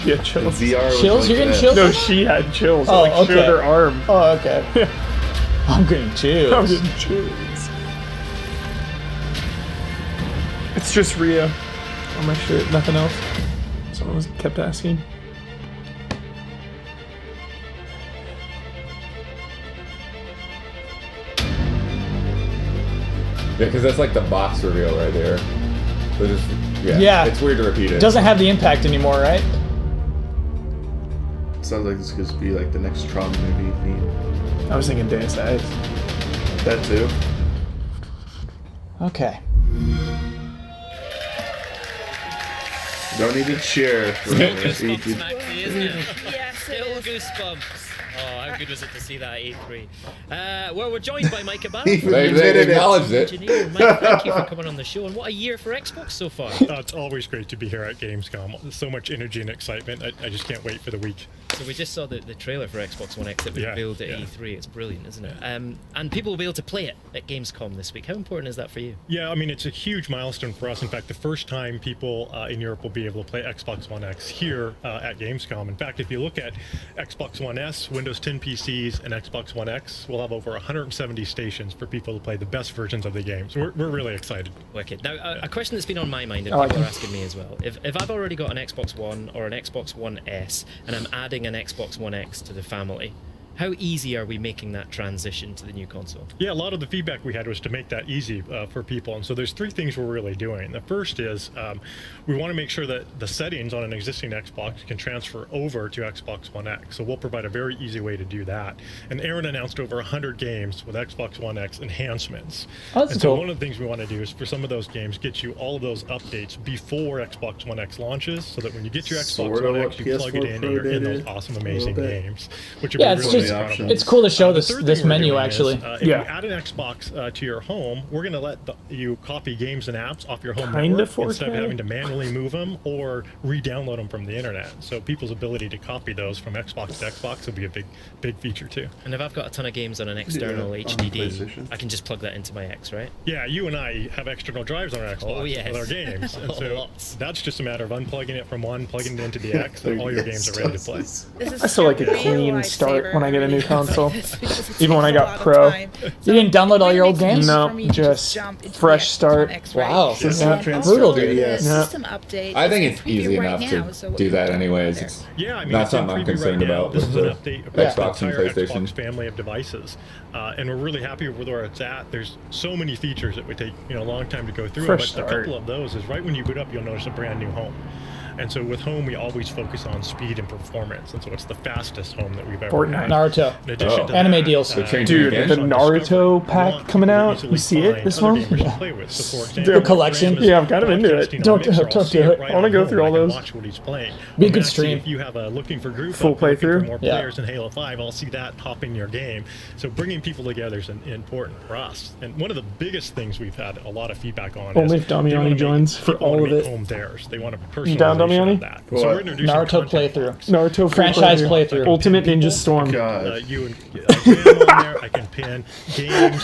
Yeah, chills. VR was Chills? like You're getting this. chills? No, she had chills. Oh, Like, okay. showed her arm. Oh, okay. I'm getting chills. I'm getting chills. It's just Rhea on my shirt, nothing else. Someone kept asking. Yeah, because that's like the box reveal right there. So just, Yeah. It's weird to repeat it. Doesn't have the impact anymore, right? Sounds like this could be like the next Tron movie theme. I was thinking Deus Ex. That too. Okay. Don't need to cheer. For Goosebumps, Maxie, isn't it? Yes, Still goosebumps. Oh, how good was it to see that at E3? Well, we're joined by Mike Abano. They acknowledged it. Engineer. Mike, thank you for coming on the show. And what a year for Xbox so far. It's always great to be here at Gamescom. There's so much energy and excitement. I just can't wait for the week. So we just saw the trailer for Xbox One X that we revealed at E3. It's brilliant, isn't it? And people will be able to play it at Gamescom this week. How important is that for you? Yeah, I mean, it's a huge milestone for us. In fact, the first time people in Europe will be able to play Xbox One X here at Gamescom. In fact, if you look at Xbox One S, Windows 10 PCs, and Xbox One X, we'll have over 170 stations for people to play the best versions of the game. So we're really excited. Wicked. Now, a question that's been on my mind, and I like people are it. asking me as well. If I've already got an Xbox One or an Xbox One S, and I'm adding an Xbox One X to the family, how easy are we making that transition to the new console? Yeah, a lot of the feedback we had was to make that easy for people. And so there's three things we're really doing. The first is we want to make sure that the settings on an existing Xbox can transfer over to Xbox One X. So we'll provide a very easy way to do that. And Aaron announced over 100 games with Xbox One X enhancements. Oh, that's and so cool. one of the things we want to do is for some of those games, get you all of those updates before Xbox One X launches, so that when you get your Xbox Sort of One what X, you plug it PS4 in Pro and you're in did those it awesome, a amazing little bit. games. Which would Yeah, be it's really it's cool to show this menu actually. If you add an Xbox to your home, we're going to let you copy games and apps off your home Kinda network 4K. instead of having to manually move them or re-download them from the internet. So people's ability to copy those from Xbox to Xbox will be a big feature too. And if I've got a ton of games on an external HDD, I can just plug that into my X, right? Yeah, you and I have external drives on our Xbox with our games. And so that's just a matter of unplugging it from one, plugging it into the X, and all your games are ready to play. I still like a clean start when I get a new console. Even when I got Pro. You didn't download all your old games? No, just fresh start. Wow, brutal, dude. System update. I think it's easy enough to do that anyways. It's not it's in something I'm preview concerned right now. about This with is an the update across the Xbox and entire PlayStation. Xbox family of devices, and we're really happy with where it's at. There's so many features that would take a long time to go through, Fresh but a start. couple of those is right when you boot up, you'll notice a brand new home. And so with home, we always focus on speed and performance, and so it's the fastest home that we've ever Fortnite. had. Naruto. In addition to Anime that, deals. Dude, the Naruto pack coming out, you see it this month? The collection. Yeah, I'm kind of into it. Don't do it. I want to go through all those. Watch what he's playing. Be a good Matt, see stream. If you have a looking for group Full up, looking for playthrough? more Yeah. players in Halo 5, I'll see that pop in your game. So bringing people together is important for us. And one of the biggest things we've had a lot of feedback on Only is if Damiani joins for all of it. home theirs. They want a You down, personalization Damiani? of that. So we're introducing Naruto content playthrough. Naruto Franchise playthrough. Ultimate Ninja Storm. You and Graham on there. I can pin games.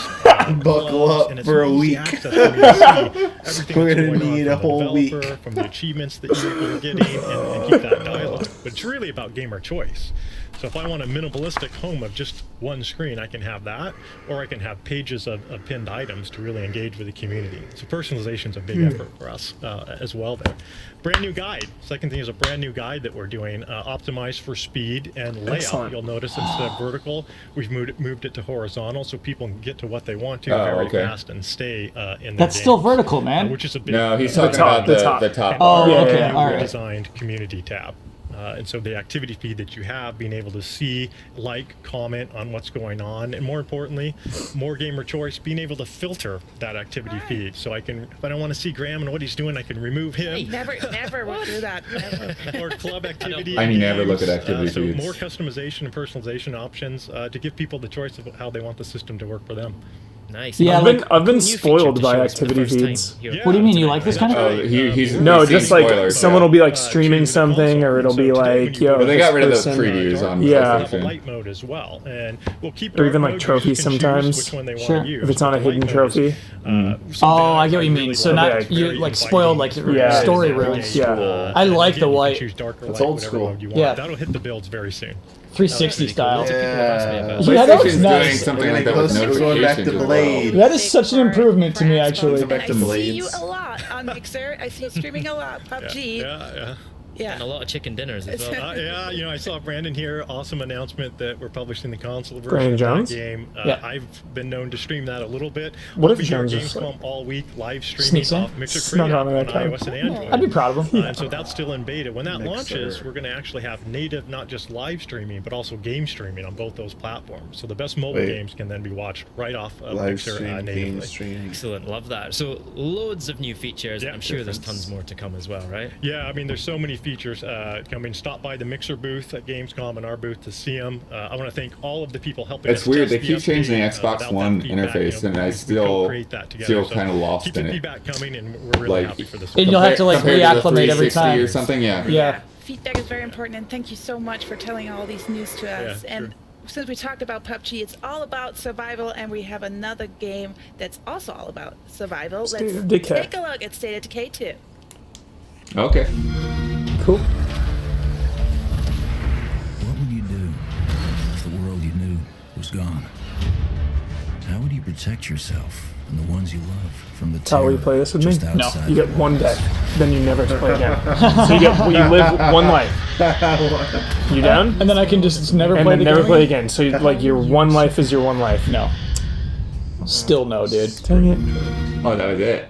Buckle up and it's for a easy week. access for me to see everything We're that's gonna going on need from a the whole week. developer, from the achievements that you're getting, and keep that dialogue. But it's really about gamer choice. So if I want a minimalistic home of just one screen, I can have that, or I can have pages of pinned items to really engage with the community. So personalization is a big effort for us as well there. Brand new guide. Second thing is a brand new guide that we're doing, optimized for speed and layout. Excellent. You'll notice instead of vertical, we've moved it to horizontal so people can get to what they want to very okay. fast and stay in their That's still games, vertical, man. which is a big No, he's the talking top, about the top. Oh, bar. okay, And all right. Designed community tab. And so the activity feed that you have, being able to see, like, comment on what's going on, and more importantly, more gamer choice, being able to filter that activity feed. So I can, if I don't want to see Graham and what he's doing, I can remove him. Never will do that. Never. Or club activity. I never look at games. activity So feeds. more customization and personalization options to give people the choice of how they want the system to work for them. Nice. Yeah, I've been New feature spoiled to by show us for the activity first feeds. time here. What do you mean? You like this kind of? He's No, seen just like spoilers, someone yeah. will be like streaming something, or it'll be like, yo, But they got rid of this the person- previews on Yeah. PlayStation. Light mode as well, and we'll keep Or even dark like mode, trophies you just can choose sometimes. which one they want Sure. to use. If it's on a But the hidden light mode is, trophy. Oh, I get what you mean. So not like you like spoiled like Yeah. story Yeah. rooms. Yeah. I like the white. Choose dark or That's light, old whatever school. mode you want. Yeah. That'll hit the builds very soon. 360 style. Yeah. Yeah, that was PlayStation's nice. doing something like that with Let's go back notifications to as well. Blade. That is such an improvement to me, actually. Go back to I see Blades. you a lot on Mixer. I see you streaming a lot. PUBG. Yeah. Yeah. And a lot of chicken dinners as well. Yeah, I saw Brandon here. Awesome announcement that we're publishing the console version Brandon of Jones? that game. Yeah. I've been known to stream that a little bit. What We'll if be here at Jones is Gamescom all week, live streaming Sneaks in? off Mixer Snuck Korea onto on that time. iOS and Android. I'd be proud of him. And so that's still in beta. When that Mixer. launches, we're going to actually have native, not just live streaming, but also game streaming on both those platforms. So the best mobile Wait. games can then be watched right off of Live Mixer stream, game natively. stream. Excellent, love that. So loads of new features. Yeah, I'm sure there's difference. tons more to come as well, right? Yeah, I mean, there's so many features coming. Stop by the Mixer booth at Gamescom and our booth to see them. I want to thank all of the people helping It's us weird. test They keep changing the update. Xbox Without One that feedback, interface, and I we still co-create that together. feel So kind of lost keep in the it. feedback coming, and we're really Like, happy for this. And you'll have to like Compared to the reacclimate every 360 time or something. Yeah. Yeah. Feedback is very important, and thank you so much for telling all these news to us. Yeah, and sure. since we talked about PUBG, it's all about survival, and we have another game that's also all about survival. State Let's of Decay. take a look at State of Decay 2. Okay. Cool. What would you do if the world you knew was gone? How would you protect yourself and the ones you love from the That's how you terror play this with me? just No. outside You the get one walls? death, then you never play again. So you live one life. You down? And then I can just never And play then the never game play again? again. So like your one life is your one life. No. Still no, dude. Dang it. Oh, that was it.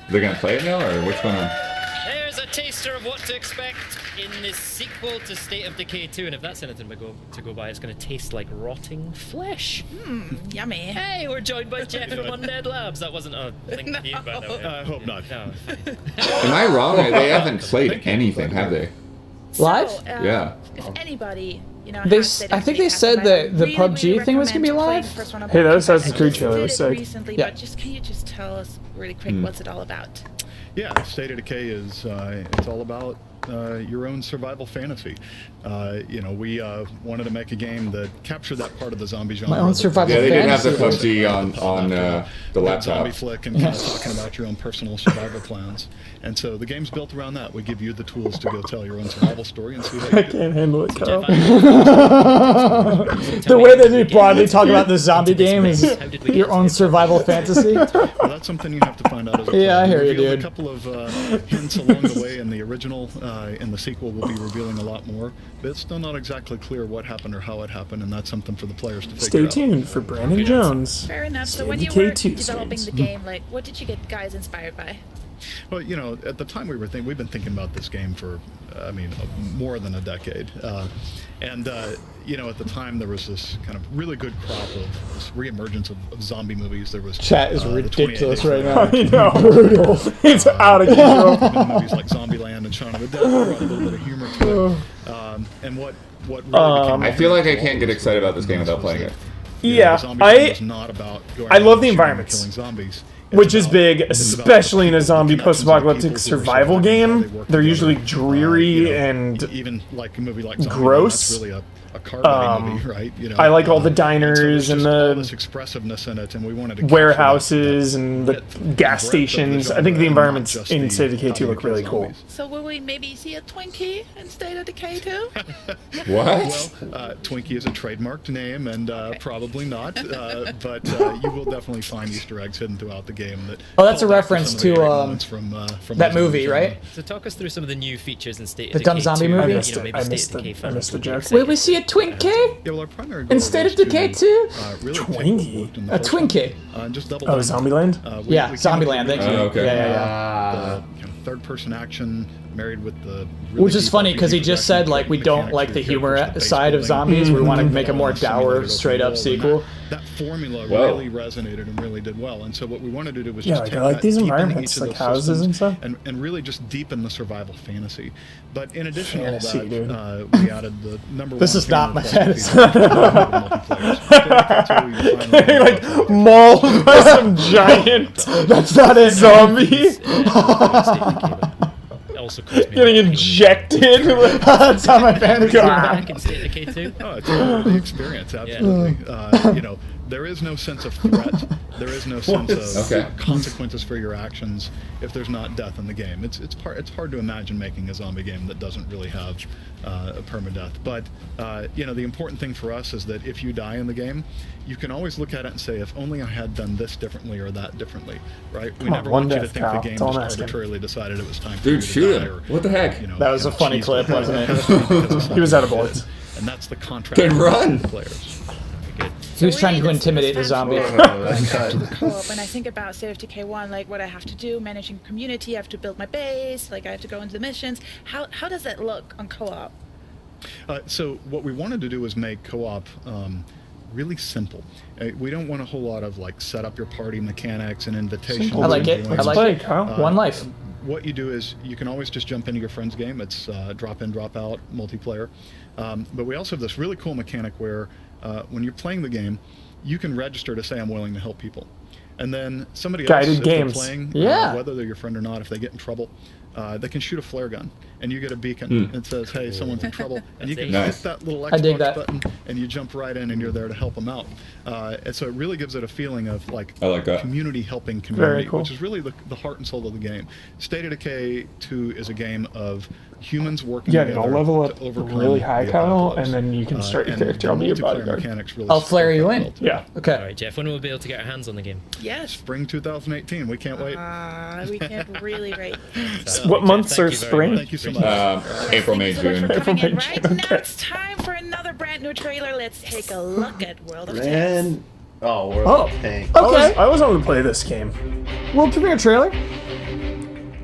They're gonna play it now, or which one? There's a taster of what to expect in this sequel to State of Decay 2, and if that's anything to go by, it's going to taste like rotting flesh. Yummy. Hey, we're joined by Jeff from Undead Labs. That wasn't a thing for you, by the way. I hope not. No, fine. Am I wrong? They haven't played anything, have they? Live? So, Yeah. If anybody you know, I think they said that the PUBG thing was gonna be live. Hey, that Assassin's Creed trailer was sick. Recently, Yeah. but can you just tell us really quick what's it all about? Yeah, State of Decay is it's all about your own survival fantasy. We wanted to make a game that captured that part of the zombie genre. My own survival fantasy. Yeah, they didn't have the PUBG on the laptop. Zombie flick and kind of talking about your own personal survival plans. And so the game's built around that. We give you the tools to go tell your own survival story and see how you I do. can't handle it, Kyle. The way that they broadly talk about the zombie game is your own survival fantasy. Well, that's something you have to find out as a player. Yeah, I hear you, We revealed dude. A couple of hints along the way in the original. In the sequel, we'll be revealing a lot more. But it's still not exactly clear what happened or how it happened, and that's something for the players to figure Stay out. tuned for Brandon Jones. Fair enough. So Stay when you Decay were Tuesdays. developing the game, like, what did you get guys inspired by? Well, at the time we've been thinking about this game for, more than a decade. At the time there was this kind of really good crop of this reemergence of zombie movies. There was Chat is ridiculous right now. I know. Brutal. It's out of control. Movies like Zombieland and Shaun of the Dead brought a little bit of humor to it. And what really became I feel like I can't get excited about this game without playing it. Yeah, the zombie game was not about going I around love the shooting and environments. killing zombies. Which is big, especially in a zombie post-apocalyptic survival game. They're usually dreary and even like a movie like Zombieland, gross. That's really a car movie, right? I like all the diners and all the this expressiveness in it, and we wanted to warehouses and the gas stations. I think the environments in State of Decay 2 look really cool. So will we maybe see a Twinkie in State of Decay too? What? Well, Twinkie is a trademarked name, and probably not. But you will definitely find Easter eggs hidden throughout the game. Oh, that's a call back reference some of the to great moments from that the movie, zombie right? So talk us through some of the new features in State of The Decay dumb zombie 2, movie? you I missed know, it. maybe I State missed of Decay the fans will be joke. excited. Will we see a Twinkie Yeah, well, our primary goal in State was of Decay to, 2? really Twinkie? in the A first one. Twinkie. Just double Oh, down. Zombieland? Yeah, came up Zombieland, with thank you. okay. Yeah. the third-person action married with the Which is funny because he just said like we don't like the humor side of zombies. We want to make a more dour, straight-up sequel. That formula Whoa. really resonated and really did well. And so what we wanted to do was Yeah, just like, take I like that, these deepen environments, each of like those houses and systems stuff. and really just deepen the survival fantasy. But in addition Fantasy, to all dude. that, we added the number This one is not my fantasy. Getting like mauled by some giant That's not it. zombie. Also caused me Getting injected. That's not my fantasy. back in State of Decay 2. Oh, it's part of the experience, absolutely. There is no sense of threat. There is no sense of consequences for your actions if there's not death in the game. It's hard to imagine making a zombie game that doesn't really have a permadeath. But the important thing for us is that if you die in the game, you can always look at it and say, if only I had done this differently or that differently, right? We Come on, never one want you to death, think the Kyle. game Don't just ask him. arbitrarily decided it was time for Dude, you to shoot die. him. Or, What the heck? That was a funny clip, wasn't it? He was out of bullets. And that's the contract Then run. with the players. He was trying to intimidate the zombie. Co-op. When I think about State of Decay 1, like what I have to do, managing community, I have to build my base, like I have to go into the missions. How does that look on co-op? So what we wanted to do was make co-op really simple. We don't want a whole lot of like set up your party mechanics and invitations. I like it. I like it. One life. What you do is you can always just jump into your friend's game. It's drop in, drop out multiplayer. But we also have this really cool mechanic where when you're playing the game, you can register to say I'm willing to help people. And then somebody Guided else, if games. they're playing, Yeah. whether they're your friend or not, if they get in trouble, they can shoot a flare gun, and you get a beacon that says, "Hey, someone's in trouble," and you can hit that little I dig Xbox that. button, and you jump right in, and you're there to help them out. And so it really gives it a feeling of like I like that. community helping community, cool. which is really the heart and soul of the game. State of Decay 2 is a game of humans working Yeah, together I'll level up to overcome really high, the Kyle, apocalypse. and then you can start your and character. the I'll be your multiplayer bodyguard. mechanics really I'll flare you in. Yeah. Okay. All right, Jeff, when will we be able to get our hands on the game? Yes. Spring 2018. We can't wait. We can't really wait. What months Thank are you very spring? much. Thank you so much. April, May, Thank you so much June. for coming in. April, May, Right June, now okay. it's time for another brand new trailer. Let's take a look at World of Tanks. Man. Oh, World Oh, of Tanks. Okay. I was on to play this game. World premiere trailer.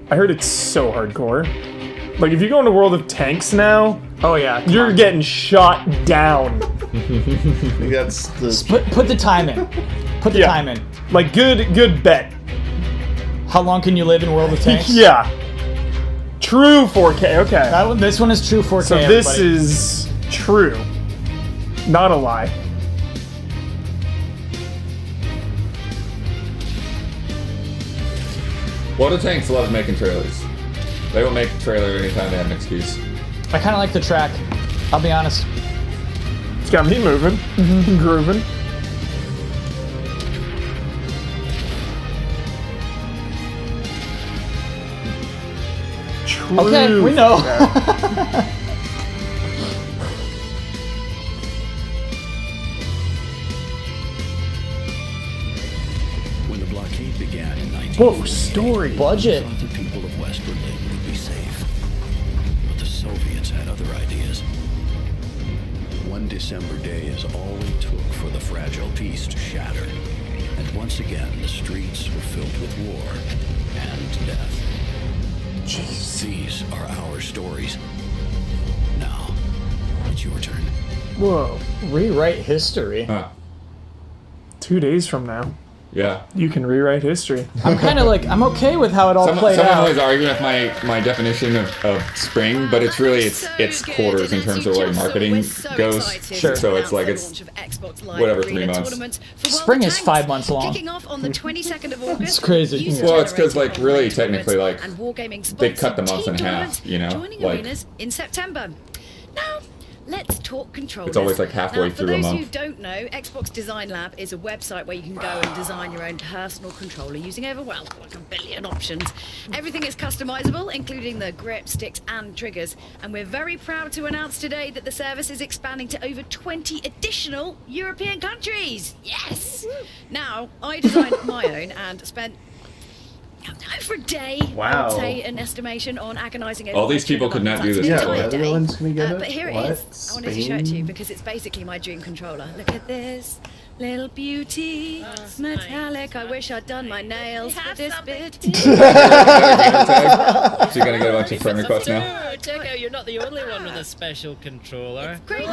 I heard it's so hardcore. Like, if you go into World of Tanks now, Oh yeah. come you're on. getting shot down. I think that's the. Put the time in. Put the Yeah. time in. Like, good bet. How long can you live in World of Tanks? Yeah. True 4K, okay. This one is true 4K. So this everybody. is true. Not a lie. Water Tanks love making trailers. They will make a trailer anytime they have an excuse. I kind of like the track. I'll be honest. It's got me moving, grooving. Okay, we know. When the blockade began in 1948, Whoa, story. Budget. we thought the people of West Berlin would be safe. But the Soviets had other ideas. One December day is all it took for the fragile peace to shatter. And once again, the streets were filled with war and death. Jeez. These are our stories. Now, it's your turn. Whoa. Rewrite history. Huh. 2 days from now, Yeah. you can rewrite history. I'm kind of like, I'm okay with how it all played Someone out. always arguing with my definition of spring, but it's really it's quarters in terms of the way marketing goes. Sure. So it's like it's whatever 3 months. Spring is 5 months long. Kicking off on the 22nd of August. It's crazy. Well, it's because like really technically like and Wargaming they cut the sponsored months in team half. You know, joining like arenas in September. Now, let's talk controllers. It's always like halfway now, through a For those month. who don't know, Xbox Design Lab is a website where you can go and design your own personal controller using over, well, like a billion options. Everything is customizable, including the grip, sticks, and triggers. And we're very proud to announce today that the service is expanding to over 20 additional European countries. Yes! Now, I designed my own and spent over a day, I Wow. would say, an estimation on agonising over all these people could not do this. Yeah, before. the Netherlands gonna get it? but here What? it is. I wanted to show it to you Spain? because it's basically my dream controller. Look at this. Little beauty, metallic. I wish I'd done my nails for this bit. So you're gonna get a bunch of friend requests now. Oh, check out, you're not the only one with a special controller. Great.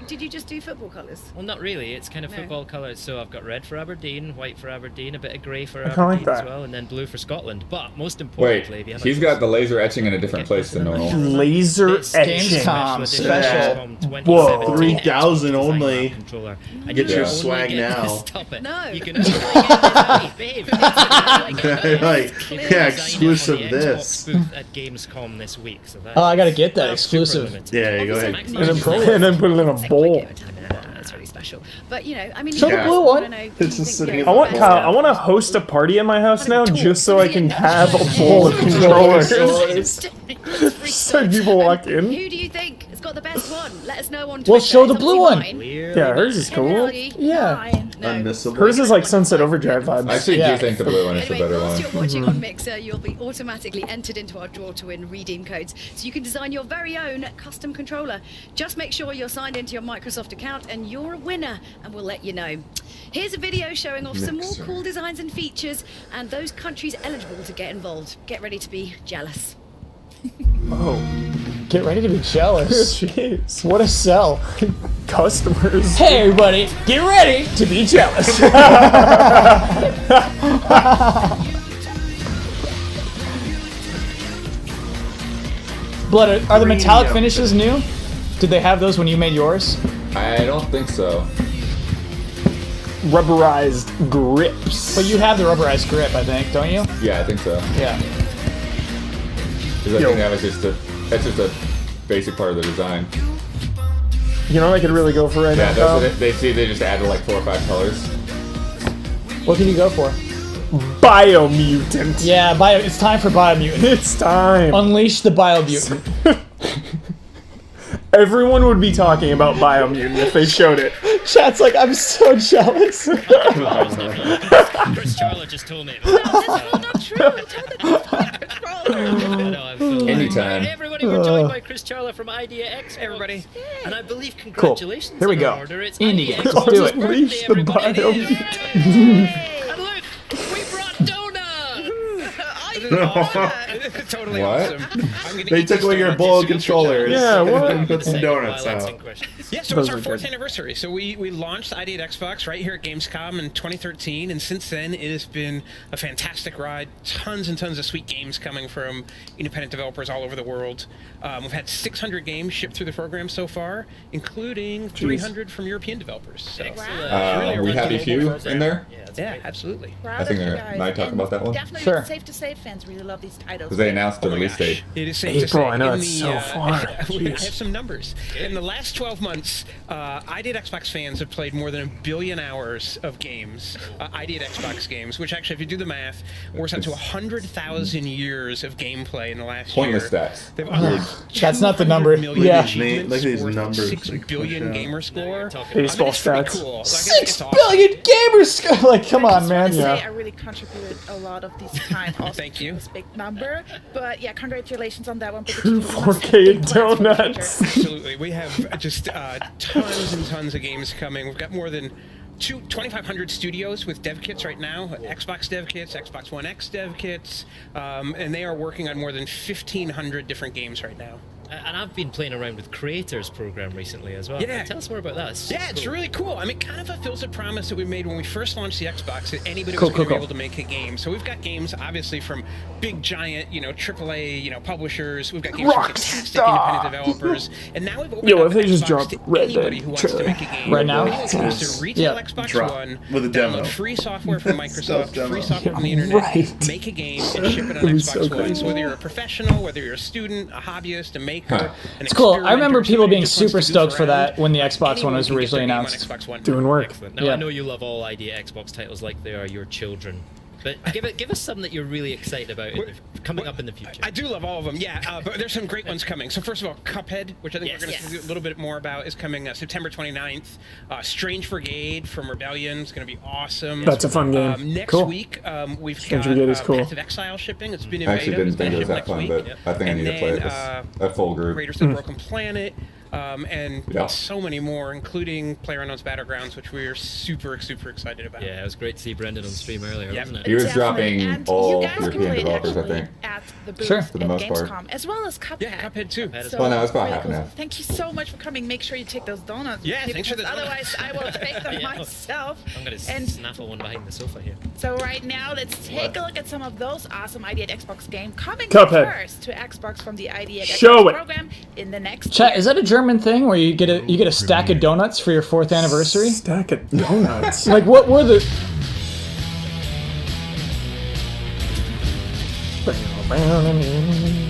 Did you just do football colours? Well, not really. It's kind of No. football colours. So I've got red for Aberdeen, white for Aberdeen, a bit of grey for I kinda like Aberdeen as that. well, and then blue for Scotland. But most Wait, importantly, if you have he's got the laser etching in a different place than normal. Laser It's etching. Gamescom special. Whoa. 3,000 only. Controller. Get your Yeah. swag now. Stop it. No. You can only get this, babe. Like, yeah, exclusive on the this. Xbox booth at Gamescom this week. So that Oh, I gotta get that super exclusive. limited. Yeah, go ahead. Maximum And then, controller. and then put it in a bowl. That's really special. But you know, I mean, Show the blue one. It's just sitting in I the want bowl. Kyle, I want to host a party at my house now just so I can have a bowl of controllers. So people walk in. Who do you think has got the best one? Let us know on Twitter. Well, show the It's blue obviously one. mine. Yeah, hers is cool. Yeah. No. Unmissable. Hers is like Sunset Overdrive vibes. I actually Yeah. do think the blue one is the Anyway, better whilst one. you're watching on Mixer, you'll be automatically entered into our draw to win redeem codes, so you can design your very own custom controller. Just make sure you're signed into your Microsoft account, and you're a winner, and we'll let you know. Here's a video showing off some more Mixer. cool designs and features, and those countries eligible to get involved. Get ready to be jealous. Oh, Get ready to be jealous. jeez. What a sell. Customers. Hey everybody, get ready to be jealous. Blood, are the metallic finishes new? Did they have those when you made yours? I don't think so. Rubberized grips. But you have the rubberized grip, I think, don't you? Yeah, I think so. Yeah. Because I think that was that's just a basic part of the design. You know what I could really go for right Yeah, now? that's what they just added like 4 or 5 colors. What can you go for? Biomutant. Yeah, it's time for Biomutant. It's time. Unleash the Biomutant. Everyone would be talking about Biomutant if they showed it. Chat's like, I'm so jealous. Chris Charlotte just told me. Not true. Anytime. Hey everybody, we're joined by Chris Charlotte from Idea X. Everybody, and I believe Cool. congratulations. Here we on go. our order. It's Indie Idea games. Xbox's Do it. birthday, Reach the everybody. Biomutant. And look, we brought Donut. Totally What? awesome. They took away your bowl of controllers. Yeah, what? And put some donuts out. Yeah, so it's our 4th anniversary. So we launched ID at Xbox right here at Gamescom in 2013, and since then it has been a fantastic ride. Tons and tons of sweet games coming from independent developers all over the world. We've had 600 games shipped through the program so far, including 300 from European developers. So, we have a few in there. Yeah, absolutely. I think I talk about that one. Definitely Sure. Safe to Save fans really love these titles. Because they announced the release date. It is safe to April, say. I know, in it's the, so far. I Jeez. have some numbers. In the last 12 months, ID at Xbox fans have played more than 1 billion hours of games. ID at Xbox games, which actually, if you do the math, works out to 100,000 years of gameplay in the last Pointless year. stats. They've unlocked That's not the number. 200 million Yeah. achievements Look at these worth numbers. 6 billion gamer score. Baseball It's pretty stats. cool. Like, 6 billion gamers. Like, come on, man. I really contributed a lot of this time. Also Thank you. This big number, but yeah, congratulations on that one. 4K donuts. Absolutely. We have just tons and tons of games coming. We've got more than 2,500 studios with dev kits right now, Xbox dev kits, Xbox One X dev kits, and they are working on more than 1,500 different games right now. And I've been playing around with Creators program recently as well. Yeah. Tell us more about that. It's really cool. I mean, kind of fulfills a promise that we made when we first launched the Xbox that anybody Cool, was going to cool, be able to make a game. So we've got games, obviously, from big, giant, AAA, publishers. We've got games from fantastic independent developers. And now we've opened up if they just Xbox dropped to Red anybody Dead who wants to trailer. make a game. Right now? Exclusive retail Xbox Drop One. with a demo. Download free software from Microsoft, Demo. free software from the internet. Right. Make a game and ship it on That'd be Xbox so One. cool. So whether you're a professional, whether you're a student, a hobbyist, a maker, an It's cool. I remember experimenter, people somebody being who just wants super to goof stoked for around, that when the Xbox One anyone was can get originally their game on announced. Xbox One. Doing work. Excellent. Now Yeah. I know you love all ID Xbox titles like they are your children. But give us some that you're really excited about coming up in the future. I do love all of them, yeah. But there's some great ones coming. So first of all, Cuphead, which I think we're going to see a little bit more about, is coming September 29th. Strange Brigade from Rebellion is going to be awesome. That's a fun game. Next Cool. week, we've Strange got Brigade is cool. Path of Exile shipping. It's been in I actually beta. didn't It's think gonna it was ship that next fun, week. but I think I need to play it at full group. Raiders of the Broken Planet. And Yeah. so many more, including PlayerUnknown's Battlegrounds, which we are super excited about. Yeah, it was great to see Brendan on stream earlier, wasn't it? He was Definitely. dropping And all you guys can European play it developers, I actually think. at the booth Sure. at For the most part. Gamescom, as well as Cuphead. Yeah, Cuphead too. So Well, no, it's about really half and cool. half. Thank you so much for coming. Make sure you take those donuts. Yeah, with me, thanks for the because donuts. Otherwise, I will take them Yeah. myself. I'm going to And snaffle one behind the sofa here. so right now, let's take a look at some of those awesome ID at Xbox games coming Cuphead. first to Xbox from the ID at Show Xbox it. program in the next Chat, year. is that a German thing where you get a stack of donuts for your 4th anniversary? Stack of donuts. Like, what were the?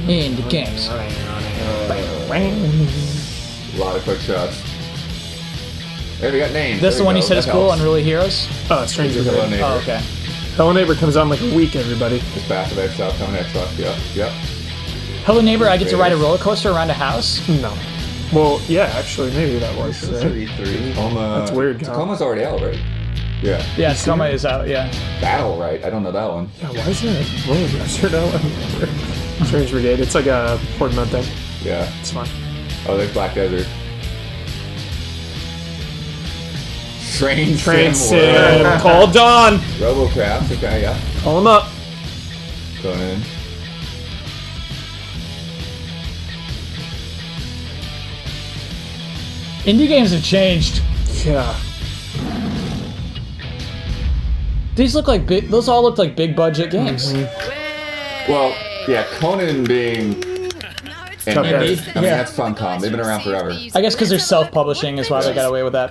In the games. A lot of quick shots. Hey, we got names. This There the we one you go. said That is cool, helps. Unruly Heroes? Oh, Stranger Hello, Brigade. neighbor. Oh, okay. Hello Neighbor comes on like a week, everybody. It's Path of Exile coming to Xbox. Yep. Hello neighbor, I get to ride a roller coaster around a house? No. Well, yeah, actually, maybe that was. Those are E3. Tacoma. That's weird, Kyle. Tacoma's already out, right? Yeah. Yeah, Tacoma is out, yeah. Battle, right? I don't know that one. Yeah, why is that roller coaster that one? Strange Brigade. It's like a horde mode thing. Yeah. It's fun. Oh, there's Black Desert. Train Train Sim. Sim. World. Call Dawn. Robocraft. Okay, yeah. Call him up. Going in. Indie games have changed. Yeah. These look like big. Those all look like big budget games. Well, yeah, Conan being an indie. I mean, Yeah. that's Funcom. They've been around forever. I guess because they're self-publishing is why they got away with that.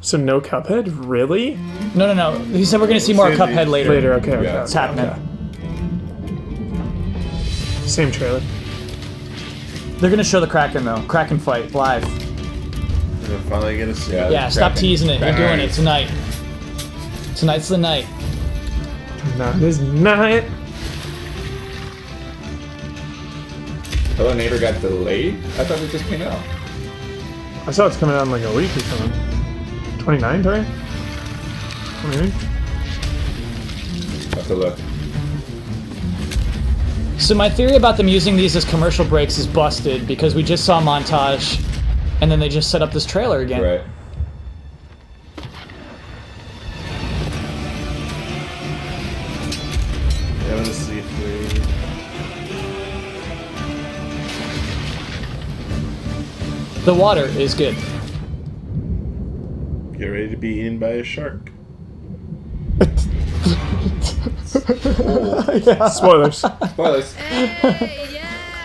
So no Cuphead? Really? No. He said we're gonna see more Cuphead later. Later, okay. Yeah. It's happening. Same trailer. They're gonna show the Kraken though. Kraken fight live. We're finally gonna see. Yeah, stop teasing it. You're doing it tonight. Tonight's the night. Not this night. Hello Neighbor got delayed? I thought it just came out. I saw it's coming out in like a week or something. 29th, right? 29th? Have to look. So my theory about them using these as commercial breaks is busted because we just saw a montage, and then they just set up this trailer again. Right. Yeah, I'm gonna see 3. The water is good. Get ready to be eaten by a shark. Yeah. Spoilers. Spoilers.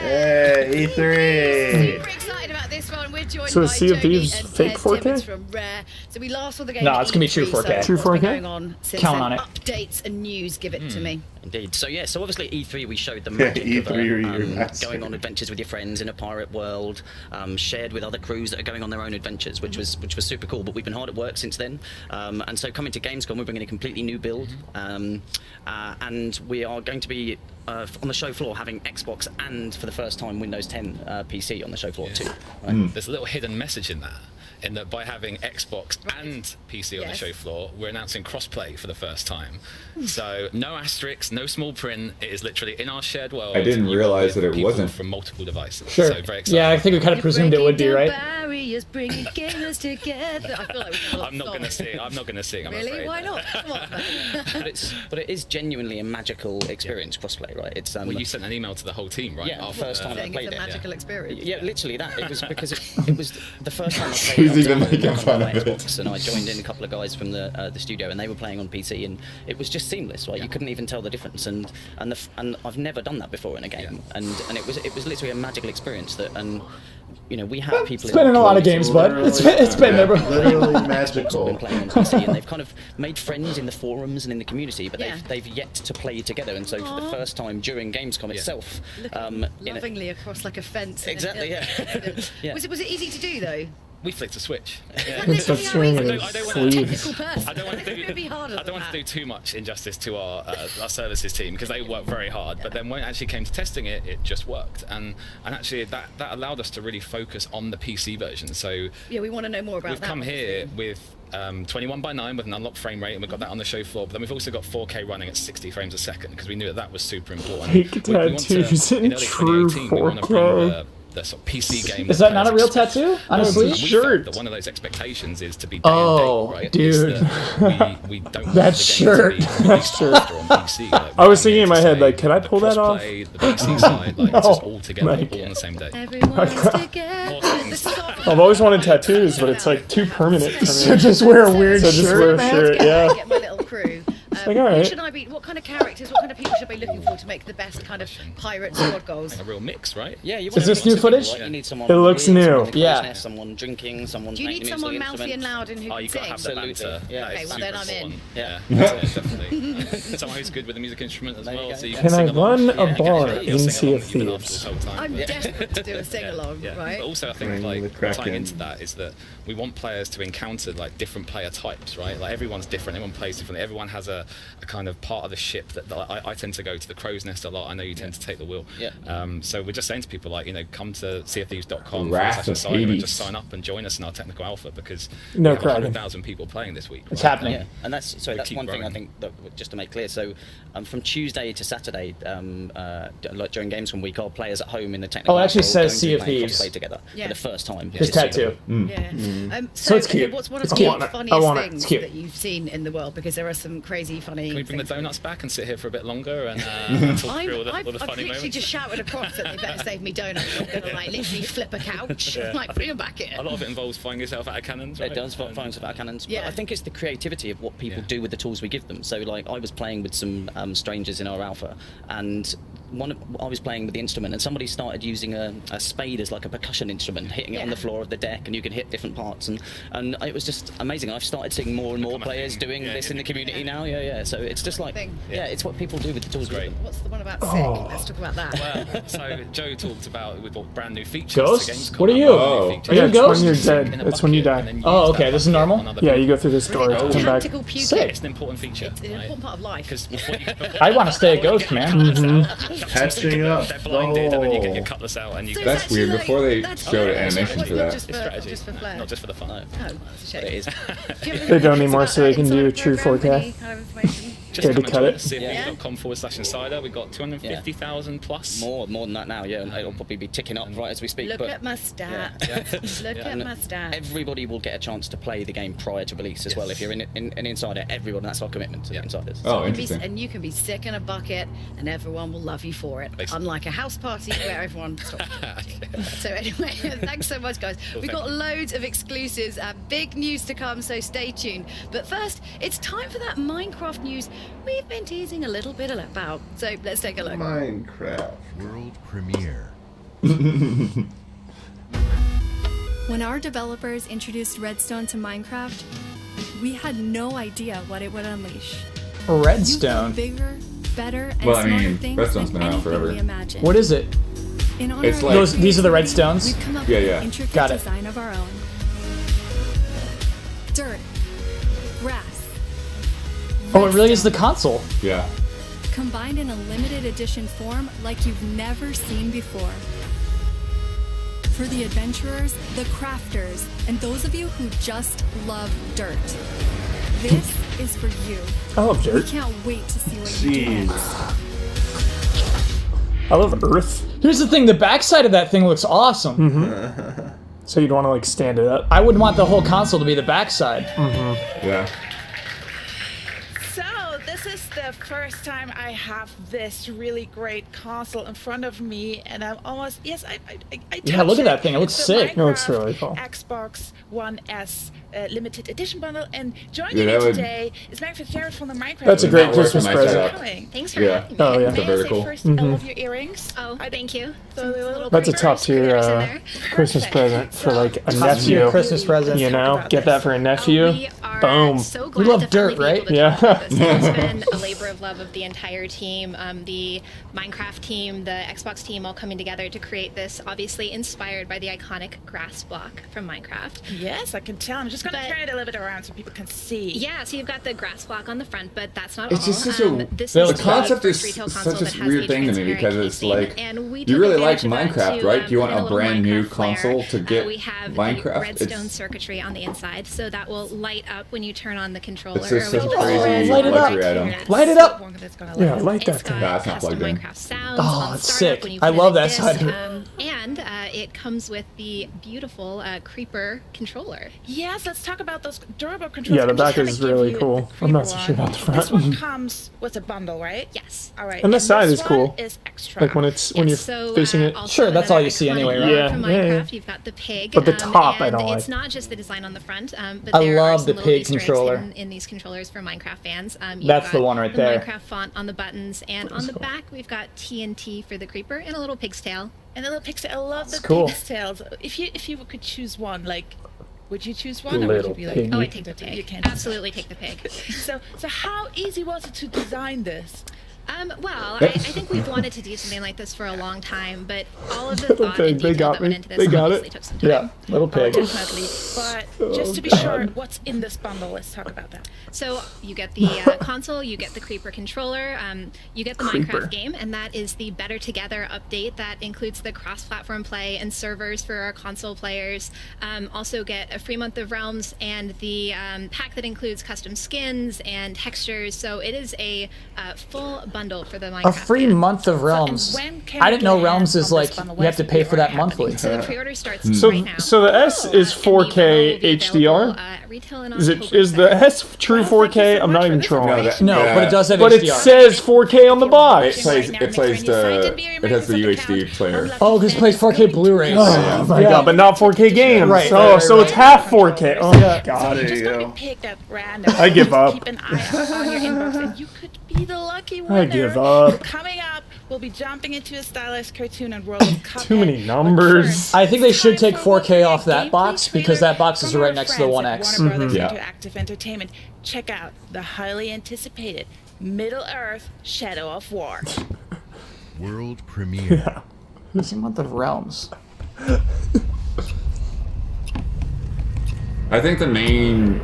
Hey, E3. Super excited about this one. We're joined So by Sea of Jody Thieves and fake Ted 4K? Timmons from Rare. So we last saw the game. No, at it's gonna be true E3, 4K. So True what's been 4K? going on since Count then? on it. Updates and news. Give it to me. Indeed. So yeah, so obviously E3 we showed the magic of going on adventures with your friends in a pirate world, shared with other crews that are going on their own adventures, which was super cool. But we've been hard at work since then, and so coming to Gamescom, we're bringing a completely new build, and we are going to be on the show floor having Xbox and for the first time Windows 10 PC on the show floor too. Right? There's a little hidden message in that by having Xbox and PC on the show floor, we're announcing crossplay for the first time. So no asterisks, no small print. It is literally in our shared world. I didn't realize that it wasn't from multiple devices. Sure. So very exciting. Yeah, I think we kind of presumed it would be, right? Barriers bringing gamers together. I feel like we I'm not going to sing. I'm not going to sing. I'm Really? afraid. Why not? Come on. but it is genuinely a magical experience, crossplay, right? It's well, you sent an email to the whole team, right? Yeah, our first time I Saying played it's a it. magical experience. Yeah, literally that. It was because it was the first time I played. She's even I was making on fun my of it. Xbox, and I joined in a couple of guys from the studio, and they were playing on PC, and it was just seamless, right? You couldn't even tell the difference, and I've never done that before in a game, and it was literally a magical experience that, and you know, we have people. It's been in a lot of games, bud. It's been there. Literally magical. Been playing on PC, and they've kind of made friends in the forums and in the community, but they've yet to play together, and so for the first time during Gamescom itself, Lovingly across like a fence. Exactly, yeah. Was it easy to do though? We flicked a switch. It's a swing in I don't sleeves. want to do too much injustice to our services team because they work very hard. But then when it actually came to testing it, it just worked, and actually that allowed us to really focus on the PC version. So yeah, we want to know more about we've that. come here with 21:9 with an unlocked frame rate, and we've got that on the show floor. But then we've also got 4K running at 60 frames a second because we knew that was super important. Fake tattoos in true 4K. The sort of PC game. Is that not a real tattoo on a sleeve? Shirt. That one of those expectations is to be right? Dude. We don't that shirt. That shirt. On PC. I was thinking in my head, like, can I pull that off? The PC side, like, it's just all together, all on the same day. I've always wanted tattoos, but it's like too permanent for me. So just wear a weird shirt. Just wear a shirt, yeah. Get my little crew. Like, all right. What kind of characters, what kind of people should I be looking for to make the best kind of pirate squad goals? Like a real mix, right? Yeah, you Is this new footage? You need someone. It looks new. Yeah. Someone drinking, someone. Do you need someone mouthy and loud and who Oh, can you got to have sing? the banter. Yeah. Okay, well then I'm in. Yeah, definitely. Someone who's good with the music instrument as well. So you Can I sing along. run a bar you'll in sing Sea along of even after Thieves? this whole time. I'm desperate to do a sing along, right? But also, I think tying into that is that we want players to encounter like different player types, right? Like everyone's different, everyone plays differently, everyone has a kind of part of the ship that I tend to go to the crow's nest a lot. I know you tend to take the wheel. Yeah. So we're just saying to people like, you know, come to seaofthieves.com and just sign up and join us in our technical alpha because we have 100,000 people playing this week. It's happening. Yeah. And that's one thing I think that just to make clear. So from Tuesday to Saturday, like during Gamescom week, our players at home in the technical. Oh, it actually alpha says going Sea to of be playing Thieves. crossplay together for the first time. His tattoo. Yeah. So it's cute. What's one It's of cute. the I funniest want it. It's things cute. that you've seen in the world? Because there are some crazy funny. Can we bring the donuts back and sit here for a bit longer and talk through all the I've funny literally moments? just shouted across that they better save me donuts. I'm gonna like literally flip a couch. Yeah. Like bring them back in. A lot of it involves flying yourself out of cannons, right? It does fly yourself out of cannons. Yeah. But I think it's the creativity of what people do with the tools we give them. So like I was playing with some strangers in our alpha, and I was playing with the instrument, and somebody started using a spade as like a percussion instrument, hitting it on the floor of the deck, and you could hit different parts, and it was just amazing. I've started seeing more and more players doing this in the community now. Yeah. So it's just like it's what people do with the tools. Great. What's the one about sick? Let's talk about that. Well, so Joe talked about we bought brand new features. Ghosts? to Gamescom. What are you? Brand new features. Are you a ghost? When you're dead. That's when you die. Oh, okay. This is normal? Yeah, you go through this door to come back. Tactical puking. It's an important feature. It's an important part of life. Because I want to stay a ghost, man. Patching up. They're blinded, and then you get your cutlass out, and you. That's weird. Before they showed animation for that. Just for flair. Not just for the fun. Oh, that's a shame. It is. They don't anymore, so they can do true 4K. Kind of information? Just Good to come and cut join it. us, civmedia.com/insider. We've got 250,000 plus. More than that now, yeah. And it'll probably be ticking up right as we speak. Look but at my stats. Look at my stats. Everybody will get a chance to play the game prior to release as well. If you're in an insider, everyone, that's our commitment to the insiders. Oh, interesting. And you can be sick in a bucket and everyone will love you for it. Unlike a house party where everyone stops. So anyway, thanks so much, guys. We've got loads of exclusives, big news to come, so stay tuned. But first, it's time for that Minecraft news we've been teasing a little bit about. So let's take a look. Minecraft world premiere. When our developers introduced Redstone to Minecraft, we had no idea what it would unleash. Redstone? Bigger, better, and Well, I smarter mean, things Redstone's than been around anything forever. we imagined. What is it? In honor It's of like- These are the redstones? We've come up Yeah, with yeah. an intricate Got it. design of our own. Dirt, grass, Oh, it really is the console. Yeah. combined in a limited edition form like you've never seen before. For the adventurers, the crafters, and those of you who just love dirt. This is for you. I love dirt. We can't wait to see what you do next. I love Earth. Here's the thing, the backside of that thing looks awesome. Mm-hmm. So you'd want to like stand it up. I would want the whole console to be the backside. Mm-hmm. Yeah. So this is the first time I have this really great console in front of me, and I'm almost I Yeah, look touched at that thing. It looks It's the sick. It looks Minecraft really cool. Xbox One S limited edition bundle, and joining Yeah, me that would- today is Magfit Jarrett from the Minecraft. That's a great Not worth Christmas my present. setup. Thanks for Yeah. having me. Oh yeah. They're May very I say cool. first, I love your earrings. Oh, thank you. So the little That's a creepers. top tier Christmas present for like a nephew. Christmas present. You know, get that for a nephew. We are Boom. so We glad love to dirt, finally be able to right? talk about Yeah. this. It's been a labor of love of the entire team, the Minecraft team, the Xbox team, all coming together to create this. Obviously inspired by the iconic grass block from Minecraft. Yes, I can tell. I'm just going to But- turn it a little bit around so people can see. Yeah, so you've got the grass block on the front, but that's not It's all. just such a This the is concept the is first retail console such that a has weird a thing to me transparent because it's casing, like and we you took really like advantage of that Minecraft, to, right? You want put in a little brand new Minecraft flair. console to get We have Minecraft. the redstone It's, circuitry on the inside, so that will light up when you turn on the controller. it's just or such a when you crazy Light it up. luxury item. Light it up. Yeah, like It's that thing. got Nah, it's not custom plugged in. Minecraft sounds Oh, on it's startup sick. when you I put love in that this, side of it. And it comes with the beautiful creeper controller. Yes, let's talk about those durable controls. Yeah, the I'm just back gonna is give really you cool. the I'm not creeper so sure one. about the This front. one comes with a bundle, right? Yes. All right. And the side this is cool. one is extra. Like when it's when you're So, facing it. also Sure, that's all another you see iconic anyway, right? Yeah, From yeah, yeah. Minecraft, you've got the pig. But the top I and don't it's like. not just the design on the front, but I there are love some the little pig Easter eggs controller. hidden in these controllers for Minecraft fans. You've That's the got one right the there. Minecraft font on the buttons, and on the back we've got TNT for the creeper and a little pig's tail. And the little pixel. I love the cool. pig's tails. If you could choose one, like, would you choose one, or would Little you be like, piggy. Oh, I take the pig. You can't. Absolutely take the pig. So how easy was it to design this? Well, I think we've wanted to do something like this for a long time, but all of the Little thought pig, and they detail got that went me. into this They got obviously it. took some time. Yeah, little pig. Definitely. But just to be sure, what's in this bundle? Let's talk about that. So you get the console, you get the Creeper controller, you get the Creeper. Minecraft game, and that is the Better Together update that includes the cross-platform play and servers for our console players. Also get a free month of Realms and the pack that includes custom skins and textures. So it is a full bundle for the Minecraft. A free fan. month of Realms. when can I we didn't know get Realms hands is on like this bundle? you have to When pay is for it that already monthly. So the pre-order starts So right now. so the S is And the bundle 4K will be HDR. available, retail in Is October it is the S true Well, thank you 4K? so I'm much not for even this trolling. information. No, but it does have But HDR. it says 4K on the It box. plays Right now, it plays the it has the UHD player. Oh, because it plays 4K Blu-rays. Oh my Yeah. god, but not 4K games. Right, Oh, right, so right. it's half 4K. Oh god. Just you don't go. be picked at random. I give up. Keep an eye out on your inbox, and you could be the lucky winner. I give up. Coming up, we'll be jumping into a stylized cartoon and World of Cuphead. Too many But numbers. first, I think they should take time for 4K one off that gameplay box because trailer that box is from right our next to the friends One at X. Warner Brothers Yeah. Interactive Entertainment. Check out the highly anticipated Middle-earth Shadow of War. World premiere. It's a month of Realms. I think the main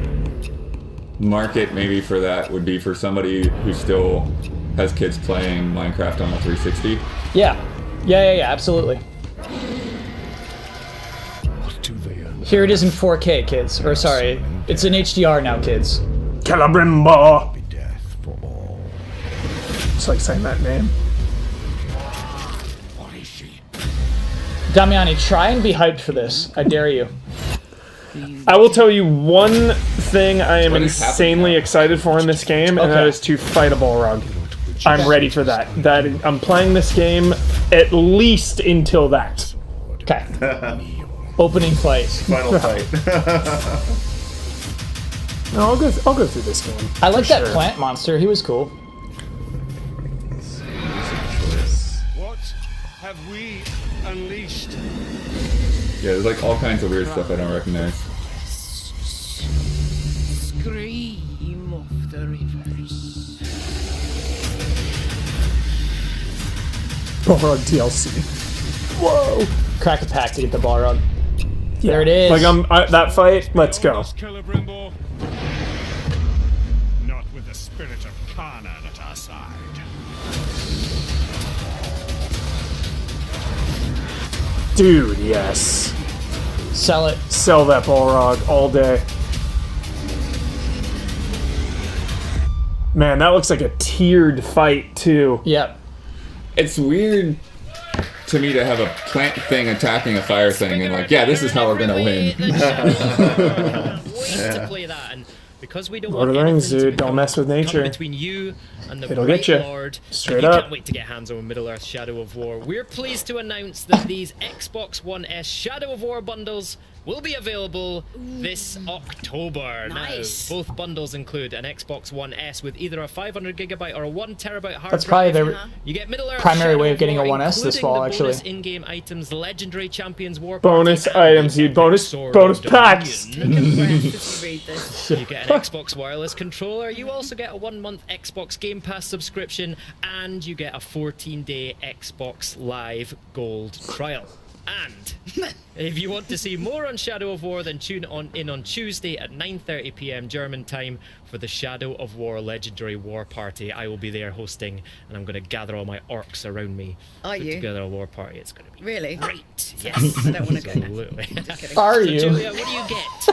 market maybe for that would be for somebody who still has kids playing Minecraft on a 360. Yeah, absolutely. Here it is in 4K, kids. Or sorry, it's in HDR now, kids. Calabrimba. Just like saying that name. Damiani, try and be hyped for this. I dare you. I will tell you one thing I am insanely excited for in this game, and that is to fight a Balrog. I'm ready for that. I'm playing this game at least until that. Okay. Opening fight. Final fight. No, I'll go through this game. I like that plant monster. He was cool. What have we unleashed? Yeah, there's like all kinds of weird stuff I don't recognize. Scream of the rivers. Balrog DLC. Whoa! Crack a pack to get the Balrog. Yeah. There it is. Like that fight. Let's go. Not with the spirit of Kana at our side. Dude, yes. Sell it. Sell that Balrog all day. Man, that looks like a tiered fight, too. Yep. It's weird to me to have a plant thing attacking a fire thing and like, yeah, this is how we're gonna win. Wait to play that, and because we don't Lord want of the Rings, anything to dude, don't mess with nature. between you and the It'll Great get you. Lord, Straight and you up. can't wait to get hands on Middle-earth Shadow of War. We're pleased to announce that these Xbox One S Shadow of War bundles will be available this October. Nice. Now, both bundles include an Xbox One S with either a 500GB or a 1TB hard That's drive. probably their You get Middle-earth primary Shadow way of getting a War, 1S this including fall, the actually. bonus in-game items, legendary champions, war Bonus party, and items, dude. Bonus packs. you get an Xbox wireless controller. You also get a 1-month Xbox Game Pass subscription, and you get a 14-day Xbox Live Gold trial. And if you want to see more on Shadow of War, then tune in on Tuesday at 9:30 p.m. German time for the Shadow of War Legendary War Party. I will be there hosting, and I'm going to gather all my orcs around me. Are put you? together a war party. It's going to be Really? great. Yes. I don't want to go. Absolutely. Are So, you? Julia, what do you get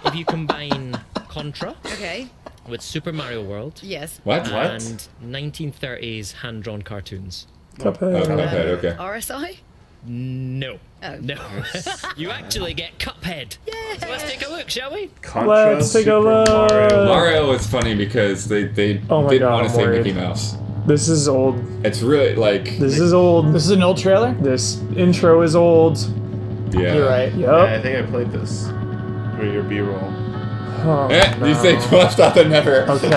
if you combine Contra Okay. with Super Mario World? Yes. And 1930s hand-drawn cartoons. Cuphead. Cuphead, okay. RSI? No. Oh. No. You actually get Cuphead. So let's take a look, shall we? Let's take a look. Mario was funny because they Oh my didn't God, want to I'm say worried. Mickey Mouse. This is old. It's really like This is old. This is an old trailer? This intro is old. yeah. You're right. Yep. Yeah, I think I played this. For your B-roll. Oh, no. These things will stop and never. Okay.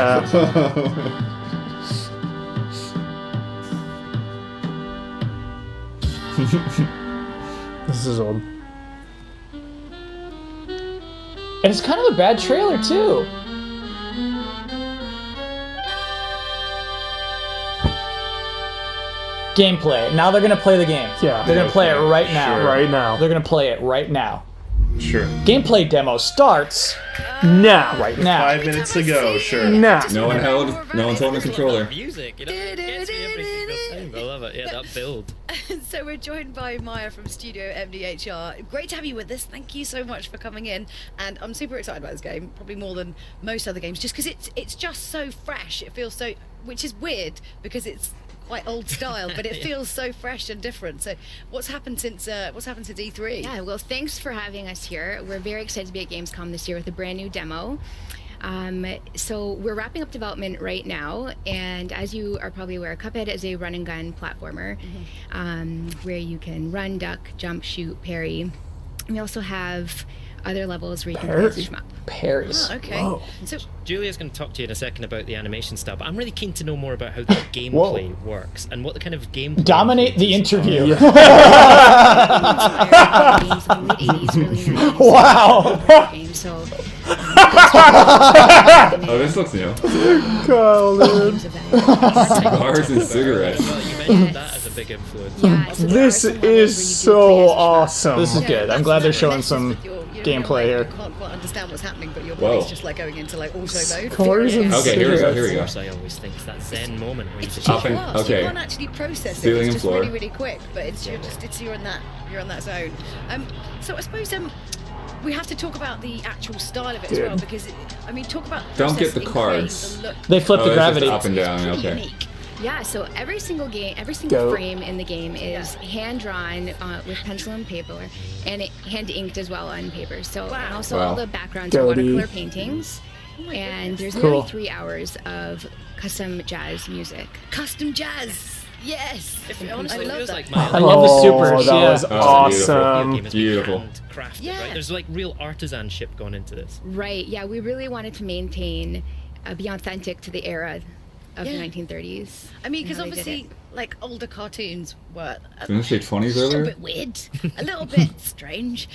This is old. And it's kind of a bad trailer, too. Gameplay. Now they're going to play the game. Yeah. They're going to play it right now. Sure. Right now. They're going to play it right now. Sure. Gameplay demo starts now. Right now. 5 minutes ago, sure. Now. No one's holding a controller. Music, you know, it gets me every single time. I love it. Yeah, that build. So we're joined by Maya from Studio MDHR. Great to have you with us. Thank you so much for coming in. And I'm super excited about this game, probably more than most other games, just because it's just so fresh. It feels so, which is weird because it's quite old style, but it feels so fresh and different. So what's happened since E3? Yeah, well, thanks for having us here. We're very excited to be at Gamescom this year with a brand new demo. So we're wrapping up development right now, and as you are probably aware, Cuphead is a run and gun platformer, where you can run, duck, jump, shoot, parry. We also have other levels where you can place shmup. Parries. Oh, okay. Whoa. So Julia's going to talk to you in a second about the animation stuff, but I'm really keen to know more about how the gameplay works and what the kind of gameplay. Dominate the interview. Wow. So, Oh, this looks new. Kyle, dude. Cigars and cigarettes. Well, you mentioned that as a big influence. This is so awesome. This is good. I'm glad they're showing some gameplay here. You can't quite understand what's happening, but your Whoa. body's just like going into like auto mode. Cars and Okay, here we go. Here we Of go. course, I always think it's that zen moment where you just Up and- Fast. okay. You can't actually process Ceiling it. and It's just floor. really, really quick. But you're in that zone. So I suppose we have to talk about the actual style of it as Dude. well, because talk about Don't get the processing, cards. creating the look. They flip Oh, the this is gravity. up and down. Pretty Okay. unique. Yeah, so every single frame in the game is hand drawn with pencil and paper, and hand inked as well on paper. So and also all the backgrounds are watercolor paintings. And there's nearly 3 hours of custom jazz music. Custom jazz. Yes. Honestly, I love that. I love the supers. That yeah. was awesome. Beautiful. Crafted, right? There's like real artisanship going into this. Right. Yeah, we really wanted to maintain, be authentic to the era of the 1930s. I mean, because obviously, like older cartoons were Didn't you say 20s a earlier? little bit weird, a little bit strange.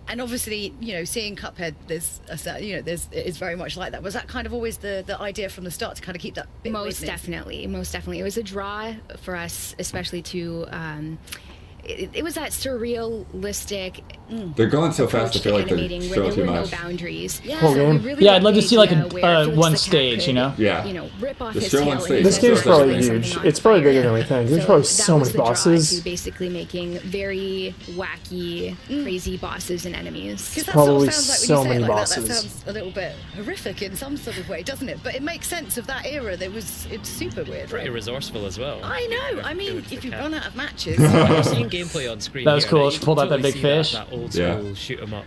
And obviously, seeing Cuphead, it's very much like that. Was that kind of always the idea from the start to kind of keep that bit Most definitely. It was a draw for us, especially to. It was that surrealistic. They're going so fast. I feel like they're animating where so there too were much. no boundaries. Yeah, I'd love to see like a one stage, Yeah. Rip off Just his show one tail stage. This game's probably huge. It's probably bigger than we think. There's probably so many bosses. Basically making very wacky, crazy bosses and enemies. Because that Probably sort of sounds so like when you say many it like bosses. that sounds a little bit horrific in some sort of way, doesn't it? But it makes sense of that era. It's super weird. Pretty Right? resourceful as well. I know. I mean, if you run out of matches, I've seen gameplay on screen. That was here, cool. and She you pulled can out that totally big see fish. That old school shoot 'em up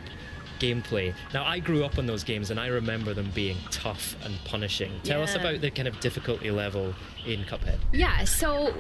gameplay. Now, I grew up on those games, and I remember them being tough and punishing. Tell us about the kind of difficulty level in Cuphead. Yeah, so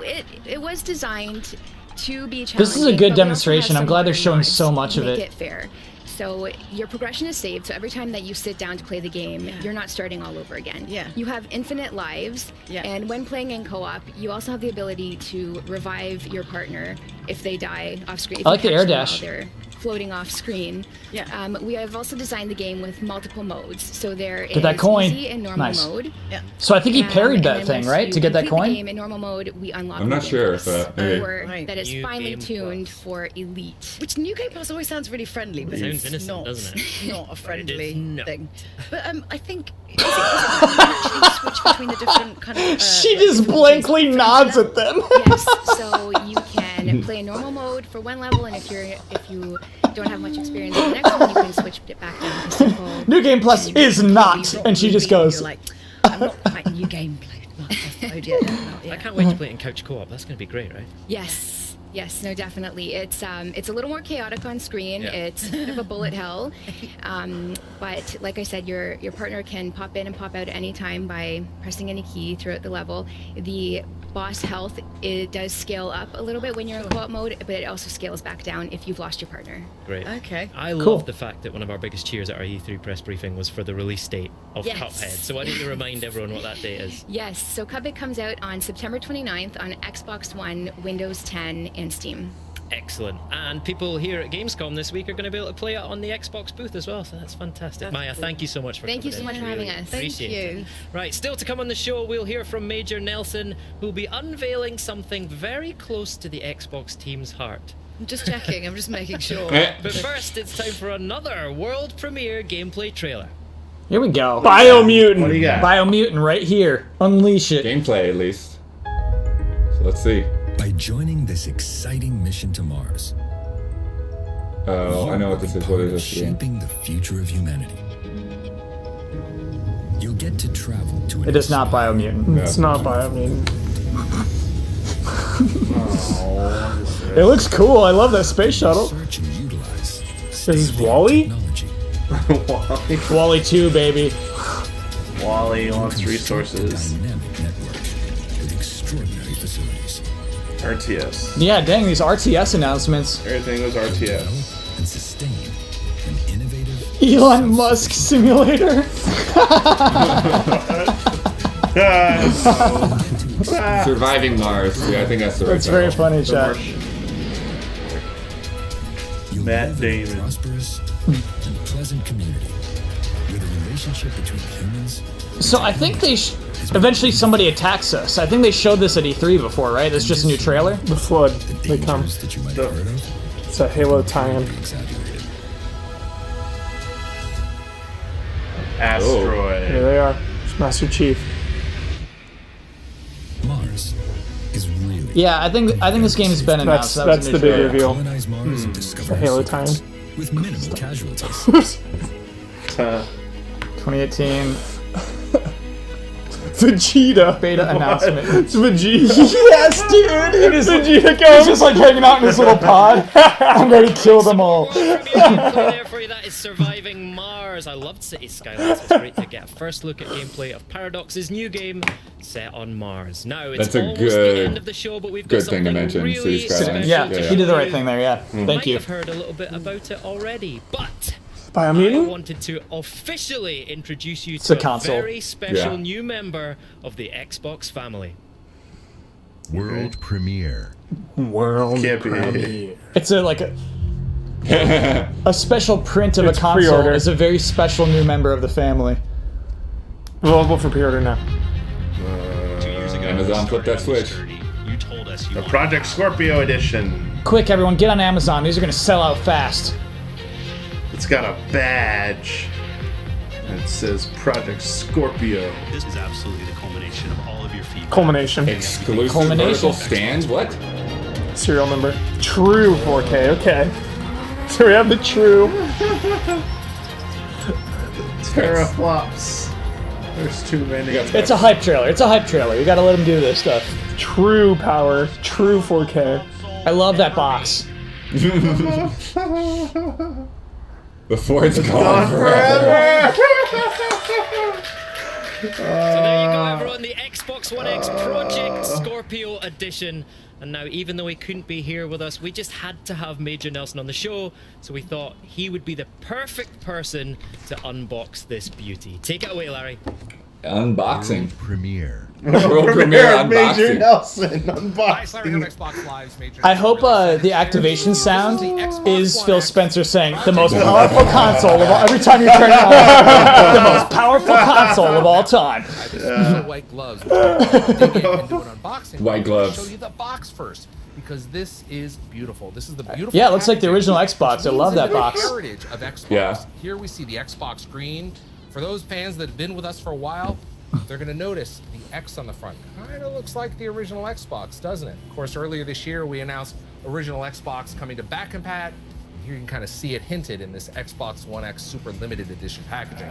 it was designed to be challenging. This is a good but we also demonstration. have I'm some glad they're modern showing mods so much to of make it. it fair. So your progression is saved. So every time that you sit down to play the game, you're not starting all over again. Yeah. You have infinite lives. Yeah. And when playing in co-op, you also have the ability to revive your partner if they die off screen. If I like you the air catch them dash. while they're floating off screen. Yeah. We have also designed the game with multiple modes. So there Get that is coin. easy and normal Nice. mode. Yeah. So I think he parried And that then thing, once right? you To get that complete the coin? game in normal mode, we unlock I'm not New sure Game if Plus, maybe. or that is New finely Game tuned Plus. for Elite. Which New Game Plus always sounds really friendly, but Sounds it's innocent, not. doesn't it? Not a But it friendly is not. thing. But I think is it that you can actually switch between the different kind of. She like, just difficulties blankly for each nods level? at them. Yes, so you can play normal mode for one level, and if you don't have much experience in the next one, you can switch it back down to simple. New Game Plus is not, and she just goes. You're like, I'm not playing new gameplay. Mode yet. I can't wait to play it in couch co-op. That's going to be great, right? Yes, no, definitely. It's a little more chaotic on screen. Yeah. It's a bit of a bullet hell, but like I said, your partner can pop in and pop out at any time by pressing any key throughout the level. The boss health, it does scale up a little bit when you're in co-op mode, but it also scales back down if you've lost your partner. Great. Okay. I Cool. love the fact that one of our biggest cheers at our E3 press briefing was for the release date of Yes. Cuphead. So why don't you remind everyone what that date is? Yes, so Cuphead comes out on September 29th on Xbox One, Windows 10, and Steam. Excellent. And people here at Gamescom this week are going to be able to play it on the Xbox booth as well, so that's fantastic. That's Maya, cool. thank you so much for Thank you coming so in. much for Really having us. appreciate Thank you. it. Right, still to come on the show, we'll hear from Major Nelson, who'll be unveiling something very close to the Xbox team's heart. I'm just checking. I'm just making sure. But first, it's time for another world premiere gameplay trailer. Here we go. Biomutant. What do you got? Biomutant right here. Unleash it. Gameplay, at least. So let's see. By joining this exciting mission to Mars, Oh, I know what this is. What is this game? shaping the future of humanity. You'll get to travel to an It is not Biomutant. It's not Biomutant. It looks cool. I love that space shuttle. search and utilize This is Wally? technology. Wally. Wally 2, baby. Wally wants resources. Dynamic network with extraordinary facilities. RTS. Yeah, dang, these RTS announcements. Everything was RTS. Develop and sustain an innovative Elon Musk simulator. Surviving Mars. Yeah, I think that's the right That's very title. funny, Chad. You'll Matt live in a Damon. prosperous and pleasant community with a relationship between humans. So I think they eventually somebody attacks us. I think they showed this at E3 before, right? It's just a new trailer. The Flood. They come. Dangers that you might have heard of It's a Halo tie-in. be exaggerated. Asteroid. Here they are. It's Master Chief. Mars is really Yeah, I think this game's been announced. That was That's a the new big trailer. reveal. colonize Mars and The discover Halo secrets tie-in. with minimal casualties. 2018. Vegeta. Beta announcement. It's Vegeta. Yes, dude. It is Vegeta He's just like hanging out in his little pod. I'm ready to kill them all. There for you, that is Surviving Mars. I loved City Skylines. It's great to get a first look at gameplay of Paradox's new game set on Mars. Now, it's That's a almost the end of the show, but we've got good thing to mention. really City Skylines. Yeah, you did the right thing there. Yeah, You thank you. might have heard a little bit about it already, but I Biomutant? wanted to officially introduce you It's to a console. very special Yeah. new member of the Xbox family. World premiere. World premiere. It's a special print of It's a console. pre-order. Is a very special new member of the family. Available for pre-order now. Amazon flipped that switch. You told us you The Project Scorpio edition. Quick, everyone, get on Amazon. These are gonna sell out fast. It's got a badge. And it says Project Scorpio. This is absolutely the culmination of all of your feedback. Culmination. Exclusive vertical stands? What? Serial number. True 4K. Okay. So we have the true. Teraflops. There's too many. It's a hype trailer. It's a hype trailer. You gotta let them do this stuff. True power. True 4K. I love that box. Before it's gone forever. So there you go, everyone. The Xbox One X Project Scorpio Edition. And now, even though he couldn't be here with us, we just had to have Major Nelson on the show. So we thought he would be the perfect person to unbox this beauty. Take it away, Larry. Unboxing. World premiere. World premiere Major unboxing. Nelson unboxing. I hope the activation sound is Phil Spencer saying the most powerful console of all. Every time you turn it on, the most powerful console of all time. White gloves. Dig in and do an unboxing. White gloves. Show you the box first because this is beautiful. This is the beautiful. Yeah, it looks like the packaging, original Xbox. I which love means that in the box. Heritage of Xbox. Yeah. Here we see the Xbox green. For those fans that have been with us for a while, they're going to notice the X on the front. Kind of looks like the original Xbox, doesn't it? Of course, earlier this year, we announced original Xbox coming to back compat. Here you can kind of see it hinted in this Xbox One X Super Limited Edition packaging.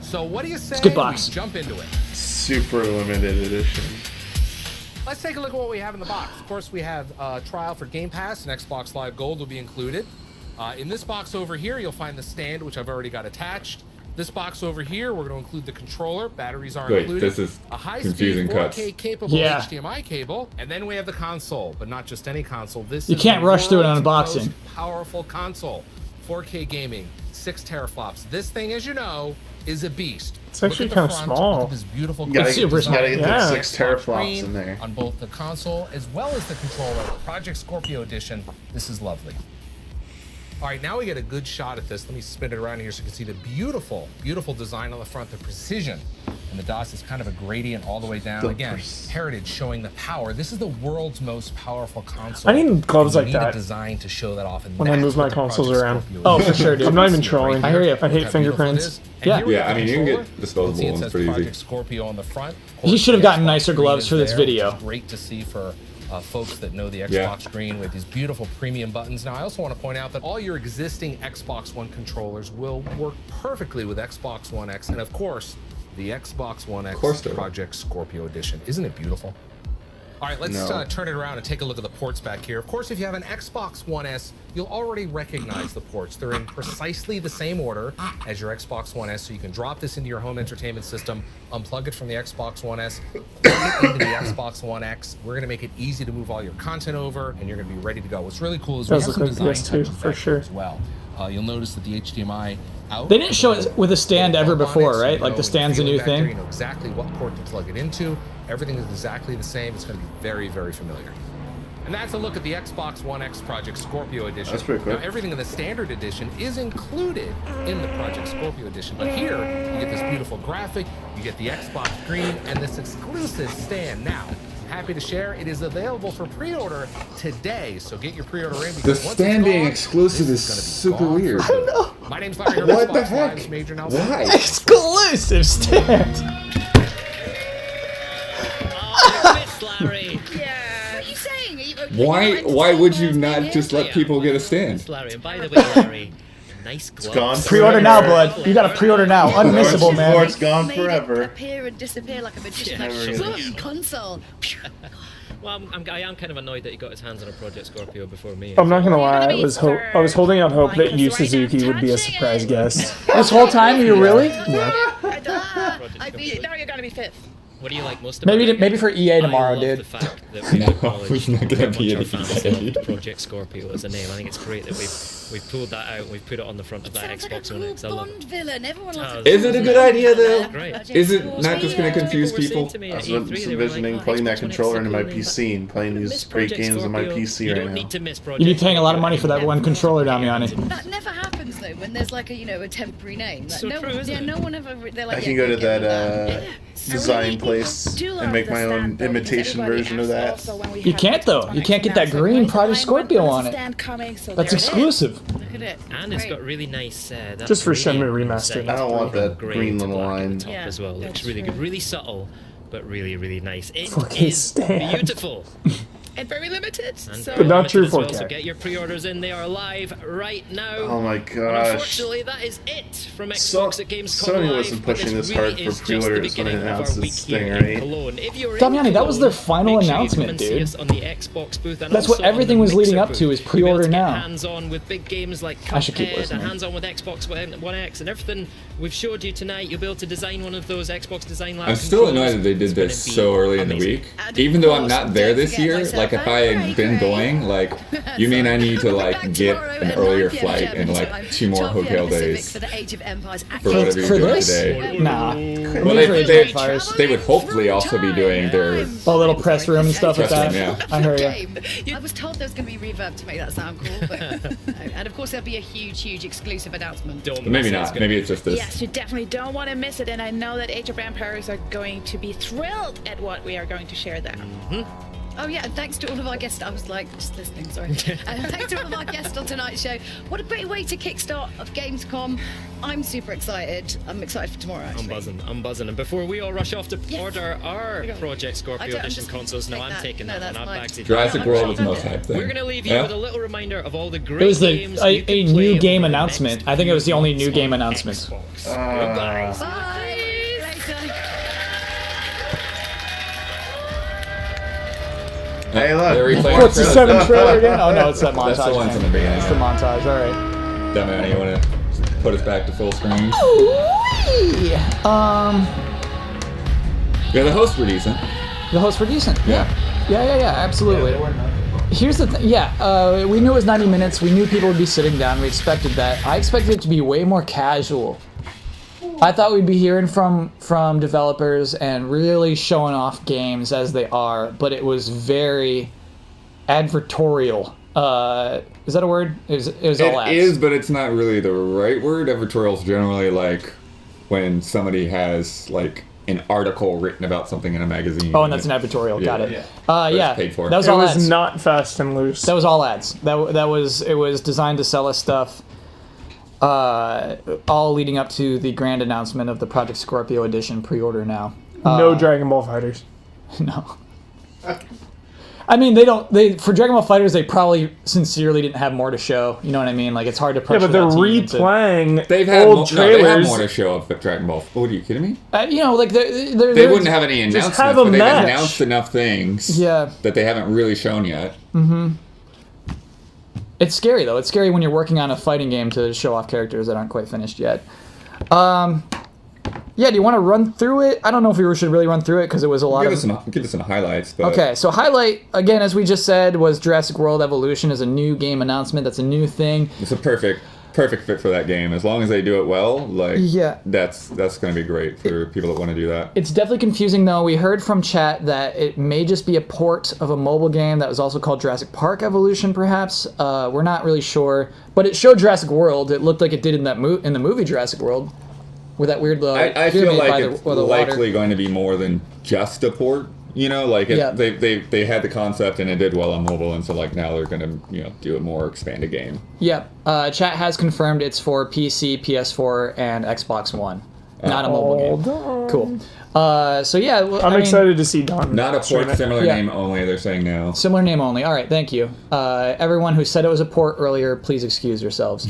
So what do you say good box. we jump into it? Super limited edition. Let's take a look at what we have in the box. Of course, we have a trial for Game Pass, and Xbox Live Gold will be included. In this box over here, you'll find the stand, which I've already got attached. This box over here, we're going to include the controller. Batteries are included. This is a confusing high-speed 4K cuts. capable Yeah. HDMI cable, and then we have the console, but not just any console. This You is can't the rush through an world's unboxing. most powerful console, 4K gaming, 6 teraflops. This thing, as you know, is a beast. It's Look actually at the kinda front. small. Look at this beautiful Gotta graphic get this- design. gotta get the Yeah. 6 teraflops in there. On both the console as well as the controller. Project Scorpio Edition. This is lovely. All right, now we get a good shot at this. Let me spin it around here so you can see the beautiful, beautiful design on the front, the precision. And the DOS is kind of a gradient all the way down. Again, Heritage showing the power. This is the world's most powerful console. I need gloves And you like need that a design to show that off. And when I that's move my what the consoles Project around. Scorpio Oh, is. for sure, dude. I'm not even See it right trolling. I hear you. I hate Look how beautiful it fingerprints. is. And Yeah. here we Yeah, have I the mean, you can controller. get You disposable can see it ones says pretty easy. Project Scorpio on the front. He should have gotten Xbox nicer screen gloves is for this there, video. which is great to see for folks that know the Xbox Yeah. screen with these beautiful premium buttons. Now, I also want to point out that all your existing Xbox One controllers will work perfectly with Xbox One X, and of course, the Xbox One X course they will. Project Scorpio Edition. Isn't it beautiful? All right, let's turn it around and take a look at the ports back here. Of course, if you have an Xbox One S, you'll already recognize the ports. They're in precisely the same order as your Xbox One S, so you can drop this into your home entertainment system, unplug it from the Xbox One S, plug it into the Xbox One X. We're going to make it easy to move all your content over, and you're going to be ready to go. What's really cool is we Does have look some like design PS2 touches for back sure. here as well. You'll notice that the HDMI out. They didn't show it with a stand ever before, right? Like the stand's a new Back there, thing. you know exactly what port to plug it into. Everything is exactly the same. It's going to be very, very familiar. And that's a look at the Xbox One X Project Scorpio Edition. That's pretty cool. Now, everything in the standard edition is included in the Project Scorpio Edition. But here, you get this beautiful graphic, you get the Xbox screen, and this exclusive stand. Now, happy to share, it is available for pre-order today. So get your pre-order in. The Because once stand it's being gone, exclusive this is gonna be super gone weird. for good. My name's Larry. What the Xbox heck? Live's Major Nelson. Why? Exclusive stand. Larry. Yeah. What are you saying? Are you Why would you not just let people get a stand? Larry, and by the way, Larry, Nice glove. It's gone. Pre-order now, bud. You got to pre-order now. Unmissable, Before man. it's gone Made forever. it appear and disappear like a magician. Yeah, Like, sure. "Zoom, console. Well, I am kind of annoyed that he got his hands on a Project Scorpio before me. I'm not gonna lie, I was holding out hope that Yu Suzuki would be a surprise guest. This whole time, you really? Yeah. I beat. Now you're gonna be fifth. What do you like most about Maybe for EA tomorrow, I love dude. the fact that we No, acknowledge we're not gonna how be much our at fans EA. loved Project Scorpio as a name. I think it's great that we've pulled that out and we've put it on the front of that Sounds like Xbox a One cool X. I love Bond it. villain. Everyone loves Oh, Is it a good idea though? Great. Is it not just going to confuse people? I was envisioning putting that controller into my PC and playing these great games on my PC right now. You'd be paying a lot of money for that one controller, Damiani. That never happens though when there's like a temporary name. Like, So no, true, isn't yeah, it? no one ever. They're like, I yeah, can go to get that design People place do love and make the my own stand, though, because imitation everybody version of asks that. also when we You had can't though. You can't get that green Project Scorpio on it. stand coming, so That's there it is. exclusive. Look at it. And it's Great. got really nice. That Just for gradient Shenmue design Remastered. I don't want that grey green to little black at the line. top Yeah, as well. Looks that's really good, true. really subtle, but really, really nice. It 4K is stand. beautiful. And very limited. And So very not true limited as well, 4K. So get your pre-orders in. They are live right now. Oh my And gosh. unfortunately, that is it from So- Xbox at Gamescom Sony Live, wasn't but pushing this really hard for is just the pre-orders when it beginning of our announced week this here thing, in right? Cologne. If you're in Damiani, that was their Cologne, final make sure you announcement, come and see dude. us on the Xbox booth and That's also what on everything the was leading Mixer up to booth. is You'll be able pre-order to get now. hands-on with big games like I should keep Cuphead listening. and hands-on with Xbox One X and everything we've showed you tonight. You'll be able to design one of those Xbox Design Lab I'm still controllers. annoyed that they did It's gonna this be so early in the amazing. week. And Even of though I'm course, not there don't this forget year, myself, like if I had been going, like you mean I need to like get an earlier flight and like 2 more hotel days for the Age of Empires for whatever you're For doing this? today. Nah. Well, Maybe for Age of Empires. they would hopefully also be doing their A little press room and stuff like Press that. room, yeah. I hear ya. I was told there was going to be reverb to make that sound cool, but no. And of course there'll be a huge exclusive announcement. Don't maybe miss it. not. It's gonna Maybe be it's just this. yes, you definitely don't want to miss it, and I know that Age of Empires are going to be thrilled at what we are going to share there. Oh yeah, and thanks to all of our guests. I was like just listening, sorry. Thanks to all of our guests on tonight's show. What a great way to kickstart of Gamescom. I'm super excited. I'm excited for tomorrow. Actually. I'm buzzing. And before we all rush off to order our Project I Scorpio don't- I'm Edition just consoles, no, take I'm that. taking No, that that's one. mine. I've backed it. Jurassic World was the most hype thing. We're gonna leave you Yeah? with a little reminder of all the great It was games you a can play new game over the announcement. next I think it was the few only months new game on announcement. Xbox. Bye. Later. Hey, look. They're replaying What's the the 7 trailer again? Oh no, it's that montage. That's the one man. from the beginning. It's the montage. All right. Damiani, you want to put us back to full screen? Yeah, the hosts were decent. The hosts were decent. Yeah. Yeah, absolutely. Here's the thing. Yeah, we knew it was 90 minutes. We knew people would be sitting down. We expected that. I expected it to be way more casual. I thought we'd be hearing from developers and really showing off games as they are, but it was very advertorial. Is that a word? It was all ads. It is, but it's not really the right word. Advertorial is generally like when somebody has like an article written about something in a magazine. Oh, and that's an advertorial. Yeah. Got it. Yeah. But it's yeah, paid for. that was It all was ads. not fast and loose. That was all ads. It was designed to sell us stuff. All leading up to the grand announcement of the Project Scorpio Edition pre-order now. No Dragon Ball Fighters. No. I mean, for Dragon Ball Fighters, they probably sincerely didn't have more to show. You know what I mean? Like, it's hard to Yeah, pressure but they're that team into- replaying They've had old trailers. they have more to show of Dragon Ball. Oh, are you kidding me? You know, like They they're wouldn't have any Just announcements, have a but they've match. announced enough things that they haven't really shown yet. Mm-hmm. It's scary though. It's scary when you're working on a fighting game to show off characters that aren't quite finished yet. Yeah, do you want to run through it? I don't know if we should really run through it because it was a lot Give of... us some highlights. But Okay, so highlight, again, as we just said, was Jurassic World Evolution is a new game announcement. That's a new thing. It's a perfect fit for that game. As long as they do it well, like Yeah. that's going to be great for people that want to do that. It's definitely confusing, though. We heard from chat that it may just be a port of a mobile game that was also called Jurassic Park Evolution, perhaps. We're not really sure. But it showed Jurassic World. It looked like it did in the movie Jurassic World. With that weird I feel pyramid like by it's the water. likely going to be more than just a port. You know, like Yeah. they had the concept and it did well on mobile, and so like now they're going to do a more expanded game. Yep. Chat has confirmed it's for PC, PS4, and Xbox One. not a mobile game. Cool. So yeah, I'm excited to see Don. Not a port, similar name only. They're saying now. Similar name only. All right, thank you. Everyone who said it was a port earlier, please excuse yourselves.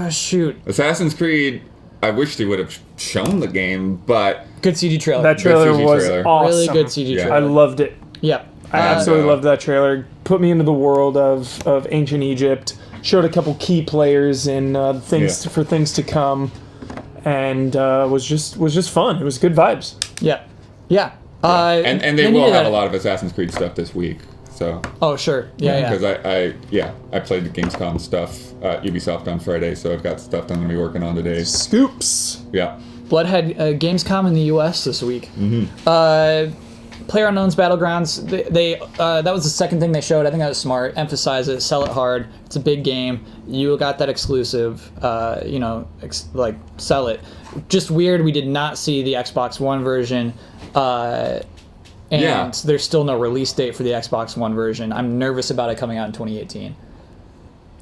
Shoot. Assassin's Creed. I wish they would have shown the game, but good CG trailer. That trailer was awesome. Really good CG trailer. I loved it. Yep. I absolutely loved that trailer. Put me into the world of ancient Egypt. Showed a couple key players and things to come, and was just fun. It was good vibes. Yeah. And they will have a lot of Assassin's Creed stuff this week. So. Oh sure. Yeah. Because I played the Gamescom stuff at Ubisoft on Friday, so I've got stuff I'm gonna be working on today. Scoops. Yeah. Blood had Gamescom in the U.S. this week. PlayerUnknown's Battlegrounds. They that was the second thing they showed. I think that was smart. Emphasize it, sell it hard. It's a big game. You got that exclusive. Sell it. Just weird. We did not see the Xbox One version. And there's still no release date for the Xbox One version. I'm nervous about it coming out in 2018.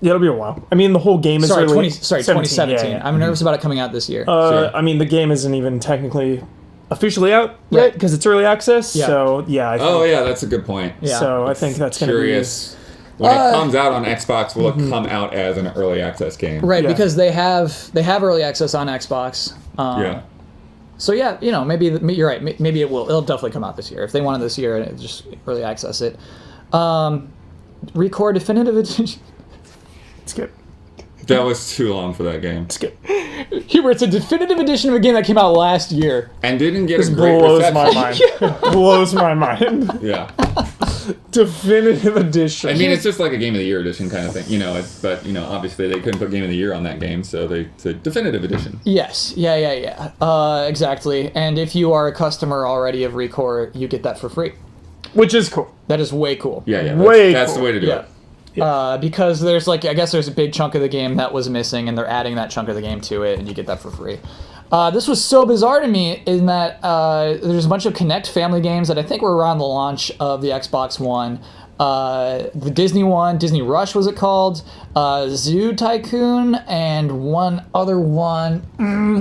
Yeah, it'll be a while. I mean, the whole game is 2017. Yeah. I'm nervous about it coming out this year. I mean, the game isn't even technically officially out yet because it's early access. Yeah. So I think, that's a good point. Yeah. So I think that's going to be curious. When it comes out on Xbox, will it come out as an early access game? Right, because they have early access on Xbox. So maybe you're right. Maybe it will. It'll definitely come out this year. If they want it this year, just early access it. Recore Definitive Edition. Skip. That was too long for that game. Skip. Hubert, it's a definitive edition of a game that came out last year. And didn't get a great blows reception. my mind. Blows my mind. Yeah. Definitive edition. I mean, it's just like a Game of the Year edition kind of thing, but obviously they couldn't put Game of the Year on that game, so they said Definitive Edition. Yes. Yeah. Exactly. And if you are a customer already of Recore, you get that for free. Which is cool. That is way cool. Yeah. That's cool. the way to do it. Because there's I guess there's a big chunk of the game that was missing, and they're adding that chunk of the game to it, and you get that for free. This was so bizarre to me in that there's a bunch of Kinect family games that I think were around the launch of the Xbox One. The Disney one, Disney Rush was it called, Zoo Tycoon, and one other one.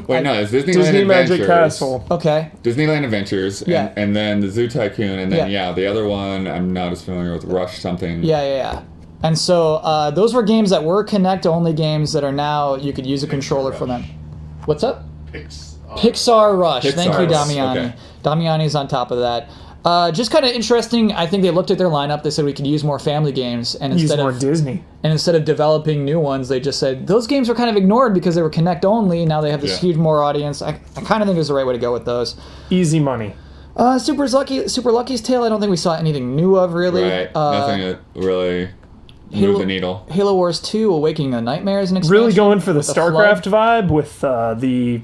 Wait, no, it's Disneyland Disney Adventures. Magic Castle. Okay. Disneyland Adventures, and then the Zoo Tycoon, and then the other one I'm not as familiar with, Rush something. Yeah. And so those were games that were Kinect-only games that are now you could use a controller for them. What's up? Pixar Rush. Thank you, Damiani. Okay. Damiani's on top of that. Just kind of interesting. I think they looked at their lineup. They said we could use more family games, and instead of Disney, and instead of developing new ones, they just said those games were kind of ignored because they were Kinect only. Now they have this huge more audience. I kind of think it was the right way to go with those. Easy money. Super Lucky's Tale. I don't think we saw anything new of really. Right. Nothing that really moved the needle. Halo Wars 2: Awakening the Nightmares and expansion. Really going for the StarCraft vibe with the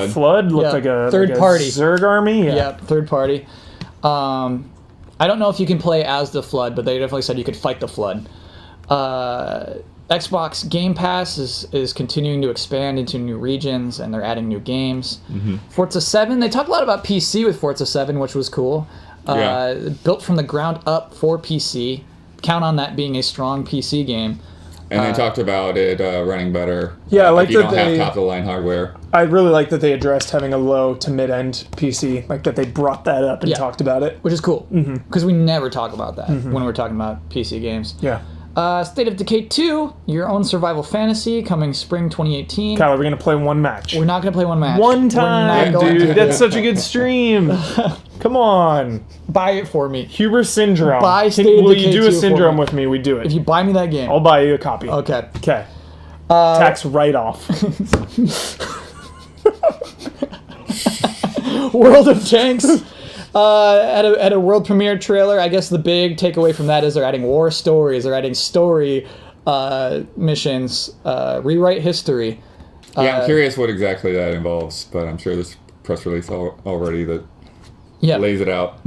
flood. Looked like a third party Zerg army. Yeah, third party. I don't know if you can play as the Flood, but they definitely said you could fight the Flood. Xbox Game Pass is continuing to expand into new regions, and they're adding new games. Forza 7, they talked a lot about PC with Forza 7, which was cool. Built from the ground up for PC. Count on that being a strong PC game. And they talked about it running better. Yeah, I like you that don't have top-of-the-line hardware. I really like that they addressed having a low to mid-end PC, like that they brought that up and talked about it. Which is cool, because we never talk about that when we're talking about PC games. Yeah. State of Decay 2, your own survival fantasy, coming spring 2018. Kyle, we're going to play one match. We're not going to play one match. One time, dude. That's such a good stream. Come on. Buy it for me. Huber Syndrome. Buy State of Will Decay 2 you do a Syndrome for me? with me? We do it. If you buy me that game. I'll buy you a copy. Okay. Okay. Tax write-off. World of Tanks. At a world premiere trailer, I guess the big takeaway from that is they're adding war stories. They're adding story missions, rewrite history. I'm curious what exactly that involves, but I'm sure this press release already that lays it out.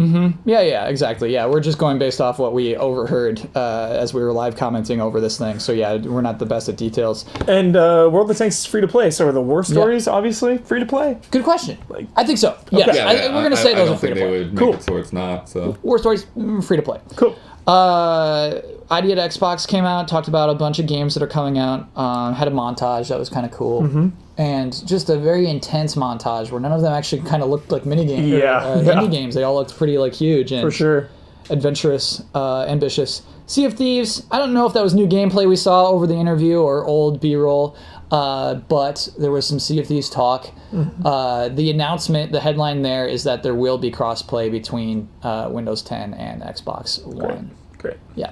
Yeah, exactly. Yeah, we're just going based off what we overheard as we were live commenting over this thing. So yeah, we're not the best at details. And World of Tanks is free to play. So are the war stories obviously free to play? Good question. I think so. Yes, we're gonna say those are free to play. They would make it so it's not. So war stories free to play. Cool. ID at Xbox came out, talked about a bunch of games that are coming out, had a montage that was kind of cool, and just a very intense montage where none of them actually kind of looked like minigames, indie games. They all looked pretty like huge and for sure adventurous, ambitious. Sea of Thieves, I don't know if that was new gameplay we saw over the interview or old B-roll, but there was some Sea of Thieves talk. The announcement, the headline there is that there will be crossplay between Windows 10 and Xbox One. Great. Yeah.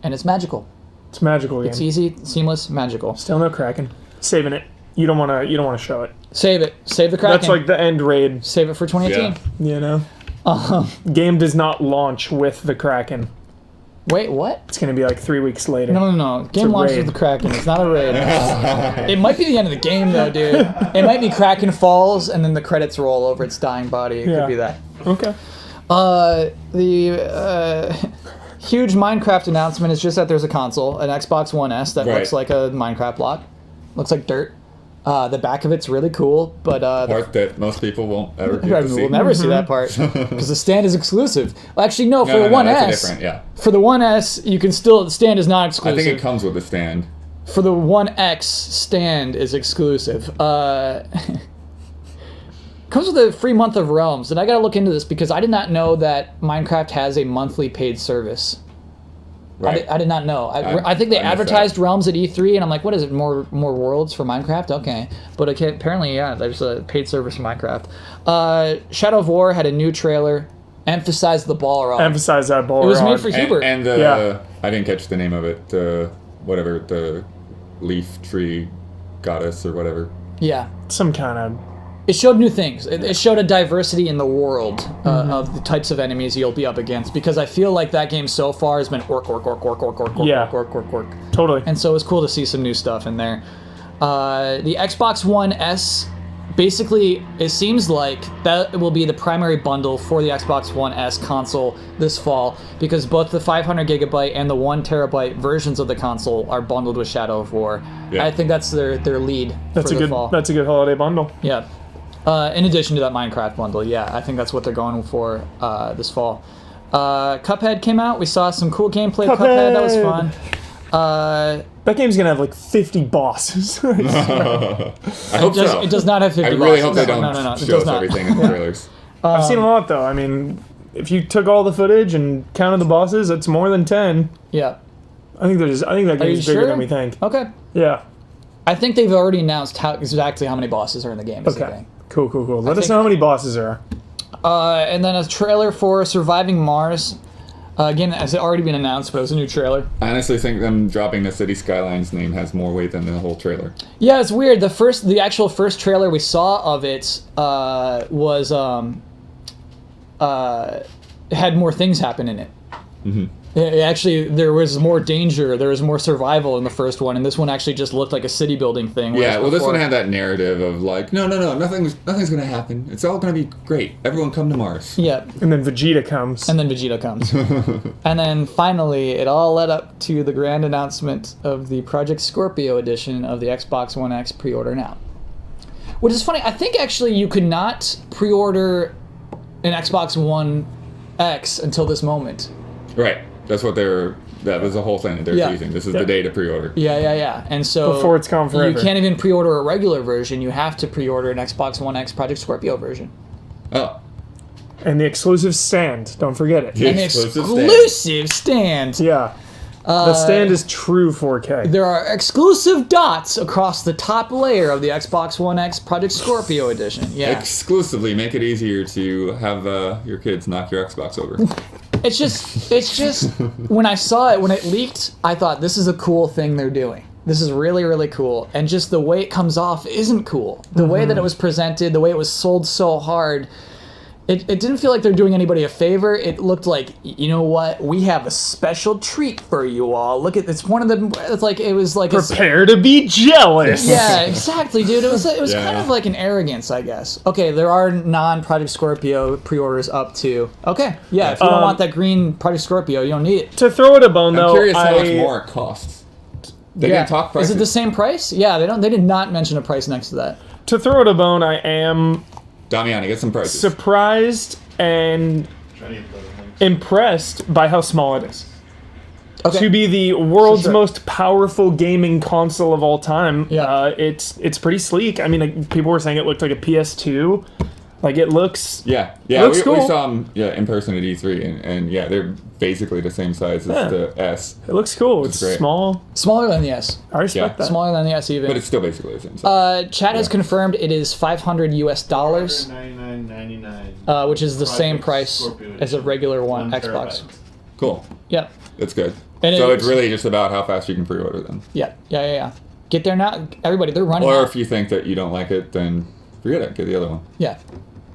And it's magical. It's a magical game. It's easy, seamless, magical. Still no Kraken. Saving it. You don't want to show it. Save it. Save the Kraken. That's like the end raid. Save it for 2018. Yeah. You know? Game does not launch with the Kraken. Wait, what? It's going to be like 3 weeks later. No. Game launches with the Kraken. It's not a raid. It might be the end of the game, though, dude. It might be Kraken falls, and then the credits roll over its dying body. It could be that. Okay. The huge Minecraft announcement is just that there's a console, an Xbox One S that looks like a Minecraft block. Looks like dirt. The back of it's really cool, but part that most people won't ever get to see. We'll never see that part because the stand is exclusive. Well, actually, no. For the One S, for the One S, you can still. The stand is not exclusive. I think it comes with the stand. For the One X, stand is exclusive. Comes with a free month of Realms, and I gotta look into this because I did not know that Minecraft has a monthly paid service. Right. I did not know. I think they advertised Realms at E3, and I'm like, what is it? More worlds for Minecraft? Okay. But apparently, there's a paid service for Minecraft. Shadow of War had a new trailer. Emphasize the Balrog. Emphasize that Balrog. It was made for Hubert. And I didn't catch the name of it. Whatever, the leaf tree goddess or whatever. Yeah. Some kind of... It showed new things. It showed a diversity in the world of the types of enemies you'll be up against, because I feel like that game so far has been orc. Totally. And so it was cool to see some new stuff in there. The Xbox One S, basically, it seems like that will be the primary bundle for the Xbox One S console this fall, because both the 500 gigabyte and the 1 terabyte versions of the console are bundled with Shadow of War. Yeah. I think that's their lead for the fall. That's a good holiday bundle. Yeah. In addition to that Minecraft bundle, I think that's what they're going for this fall. Cuphead came out. We saw some cool gameplay of Cuphead. That was fun. That game's gonna have like 50 bosses. I hope so. It does not have 50 bosses. I really hope they don't no, show us everything in the trailers. I've seen a lot, though. I mean, if you took all the footage and counted the bosses, it's more than 10. Yeah. I think that game's bigger than we think. Okay. Yeah. I think they've already announced exactly how many bosses are in the game. Okay. Cool. Let us know how many bosses there are. And then a trailer for Surviving Mars. Again, has already been announced, but it was a new trailer. I honestly think them dropping the City Skylines name has more weight than the whole trailer. Yeah, it's weird. The actual first trailer we saw of it was had more things happen in it. Mm-hmm. Actually, there was more danger. There was more survival in the first one, and this one actually just looked like a city building thing. Yeah, well, this one had that narrative of like, no, nothing's going to happen. It's all going to be great. Everyone come to Mars. Yeah. And then Vegeta comes. And then finally, it all led up to the grand announcement of the Project Scorpio edition of the Xbox One X pre-order now. Which is funny. I think actually you could not pre-order an Xbox One X until this moment. Right. That was the whole thing that they're teasing. This is the day to pre-order. Yeah. And so before it's gone forever. You can't even pre-order a regular version. You have to pre-order an Xbox One X Project Scorpio version. Oh. And the exclusive stand. Don't forget it. The exclusive stand. Yeah. The stand is true 4K. There are exclusive dots across the top layer of the Xbox One X Project Scorpio edition. Yeah. Exclusively make it easier to have your kids knock your Xbox over. It's just when I saw it, when it leaked, I thought this is a cool thing they're doing. This is really, really cool. And just the way it comes off isn't cool. The way that it was presented, the way it was sold so hard, it didn't feel like they're doing anybody a favor. It looked like, you know what, we have a special treat for you all. Look at it's one of the. It's like it was like prepare to be jealous. Yeah, exactly, dude. It was kind of like an arrogance, I guess. Okay, there are non-Project Scorpio pre-orders up to. Okay, yeah. If you don't want that green Project Scorpio, you don't need it. To throw it a bone, though, I'm curious how much more it costs. They didn't talk prices. Is it the same price? Yeah, they did not mention a price next to that. To throw it a bone, I am. Damiani, get some prices. Surprised and impressed by how small it is. to be the world's most powerful gaming console of all time. It's pretty sleek. I mean, like, people were saying it looked like a PS2. Like, it looks... Yeah, it looks cool. We saw them in person at E3, and they're basically the same size as the S. It looks cool. It's small. Smaller than the S. I respect that. Smaller than the S even. But it's still basically the same size. Chat has confirmed it is $500 US, $99.99, which is the same price as a regular one Xbox. Cool. Yep. That's good. And so it's really just about how fast you can pre-order them. Yeah. Get there now. Everybody, they're running Or out. if you think that you don't like it, then forget it. Get the other one. Yeah.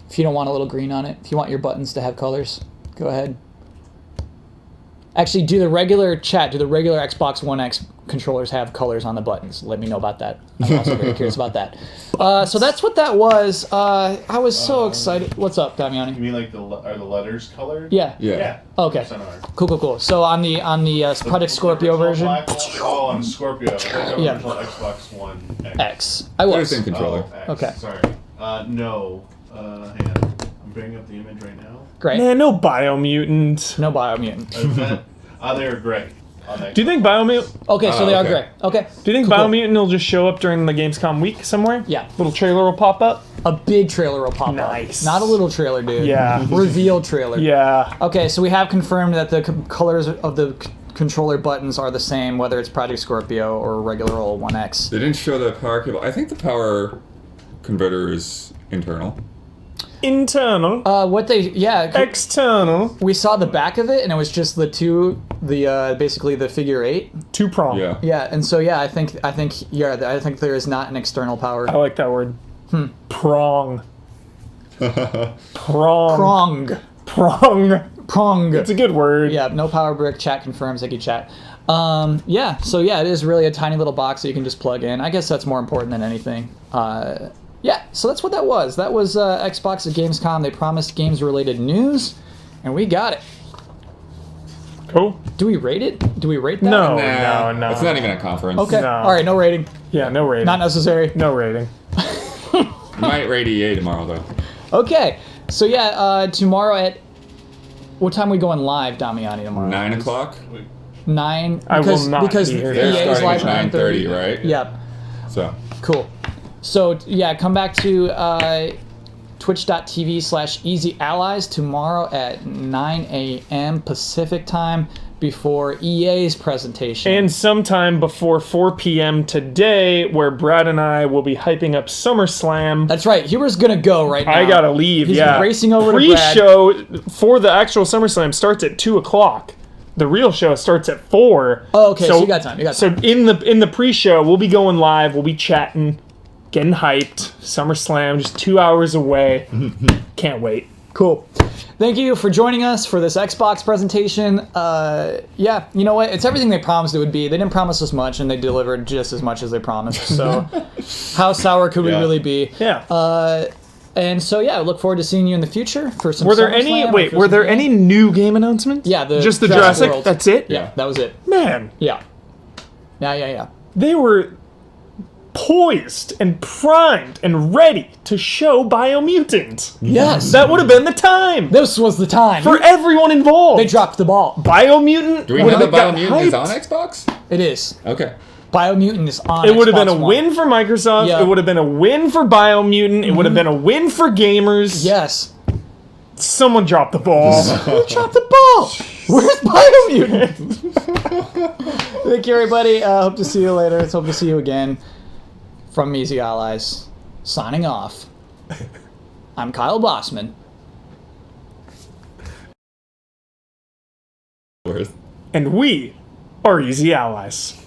If you don't want a little green on it, if you want your buttons to have colors, go ahead. Actually, do the regular Xbox One X controllers have colors on the buttons? Let me know about that. I'm also very curious about that. So that's what that was. I was so excited. What's up, Damiani? You mean like are the letters colored? Yeah. Okay. Cool. So on the Project Scorpio version. Oh, on Scorpio. Yeah. Xbox One X. I was. Same controller. X. Okay. Sorry. No. Hang on. I'm bringing up the image right now. Great. Man, no Biomutant. No Biomutant. They're great. Do you think Biomutant... Okay, so they are great. Okay. Do you think Biomutant will just show up during the Gamescom week somewhere? Yeah. Little trailer will pop up? A big trailer will pop up. Nice. Not a little trailer, dude. Yeah. Reveal trailer. Yeah. Okay, so we have confirmed that the colors of the controller buttons are the same, whether it's Project Scorpio or regular old One X. They didn't show the power cable. I think the power converter is internal. Internal. External. We saw the back of it, and it was just basically the figure 8. 2-prong. Yeah, and so I think there is not an external power. I like that word. Prong. Prong. It's a good word. Yeah, no power brick. Chat confirms. Thank you, chat. It is really a tiny little box that you can just plug in. I guess that's more important than anything. So that's what that was. That was Xbox at Gamescom. They promised games-related news, and we got it. Cool. Do we rate it? Do we rate that? No. It's not even a conference. Okay. No. All right, no rating. Yeah, no rating. Not necessary. No rating. Might rate EA tomorrow, though. Okay. So, tomorrow at... What time are we going live, Damiani, tomorrow? 9 o'clock? 9? I will not be here. They're starting at 9:30, right? Yep. So. Cool. So, come back to twitch.tv/EasyAllies tomorrow at 9 a.m. Pacific time before EA's presentation. And sometime before 4 p.m. today, where Brad and I will be hyping up SummerSlam. That's right. Huber's going to go right now. I got to leave, He's racing over to Brad. Pre-show for the actual SummerSlam starts at 2 o'clock. The real show starts at 4. Oh, okay, so you got time. So in the pre-show, we'll be going live. We'll be chatting. Getting hyped. SummerSlam, just 2 hours away. Can't wait. Cool. Thank you for joining us for this Xbox presentation. You know what? It's everything they promised it would be. They didn't promise us much, and they delivered just as much as they promised. So how sour could we really be? Yeah. I look forward to seeing you in the future for some Were there any new game announcements? Yeah, just the Jurassic World. That's it? Yeah, that was it. Man. Yeah. They were poised and primed and ready to show Biomutant. Yes. That would have been the time. This was the time. For everyone involved. They dropped the ball. Biomutant. Do we know that Biomutant is on Xbox? It is. Okay. Biomutant is on Xbox It would have been a One. win for Microsoft. Yeah. It would have been a win for Biomutant. It would have been a win for gamers. Yes. Someone dropped the ball. Who dropped the ball? Where's Biomutant? Thank you, everybody. Hope to see you later. Let's hope to see you again. From Easy Allies, signing off. I'm Kyle Bossman. And we are Easy Allies.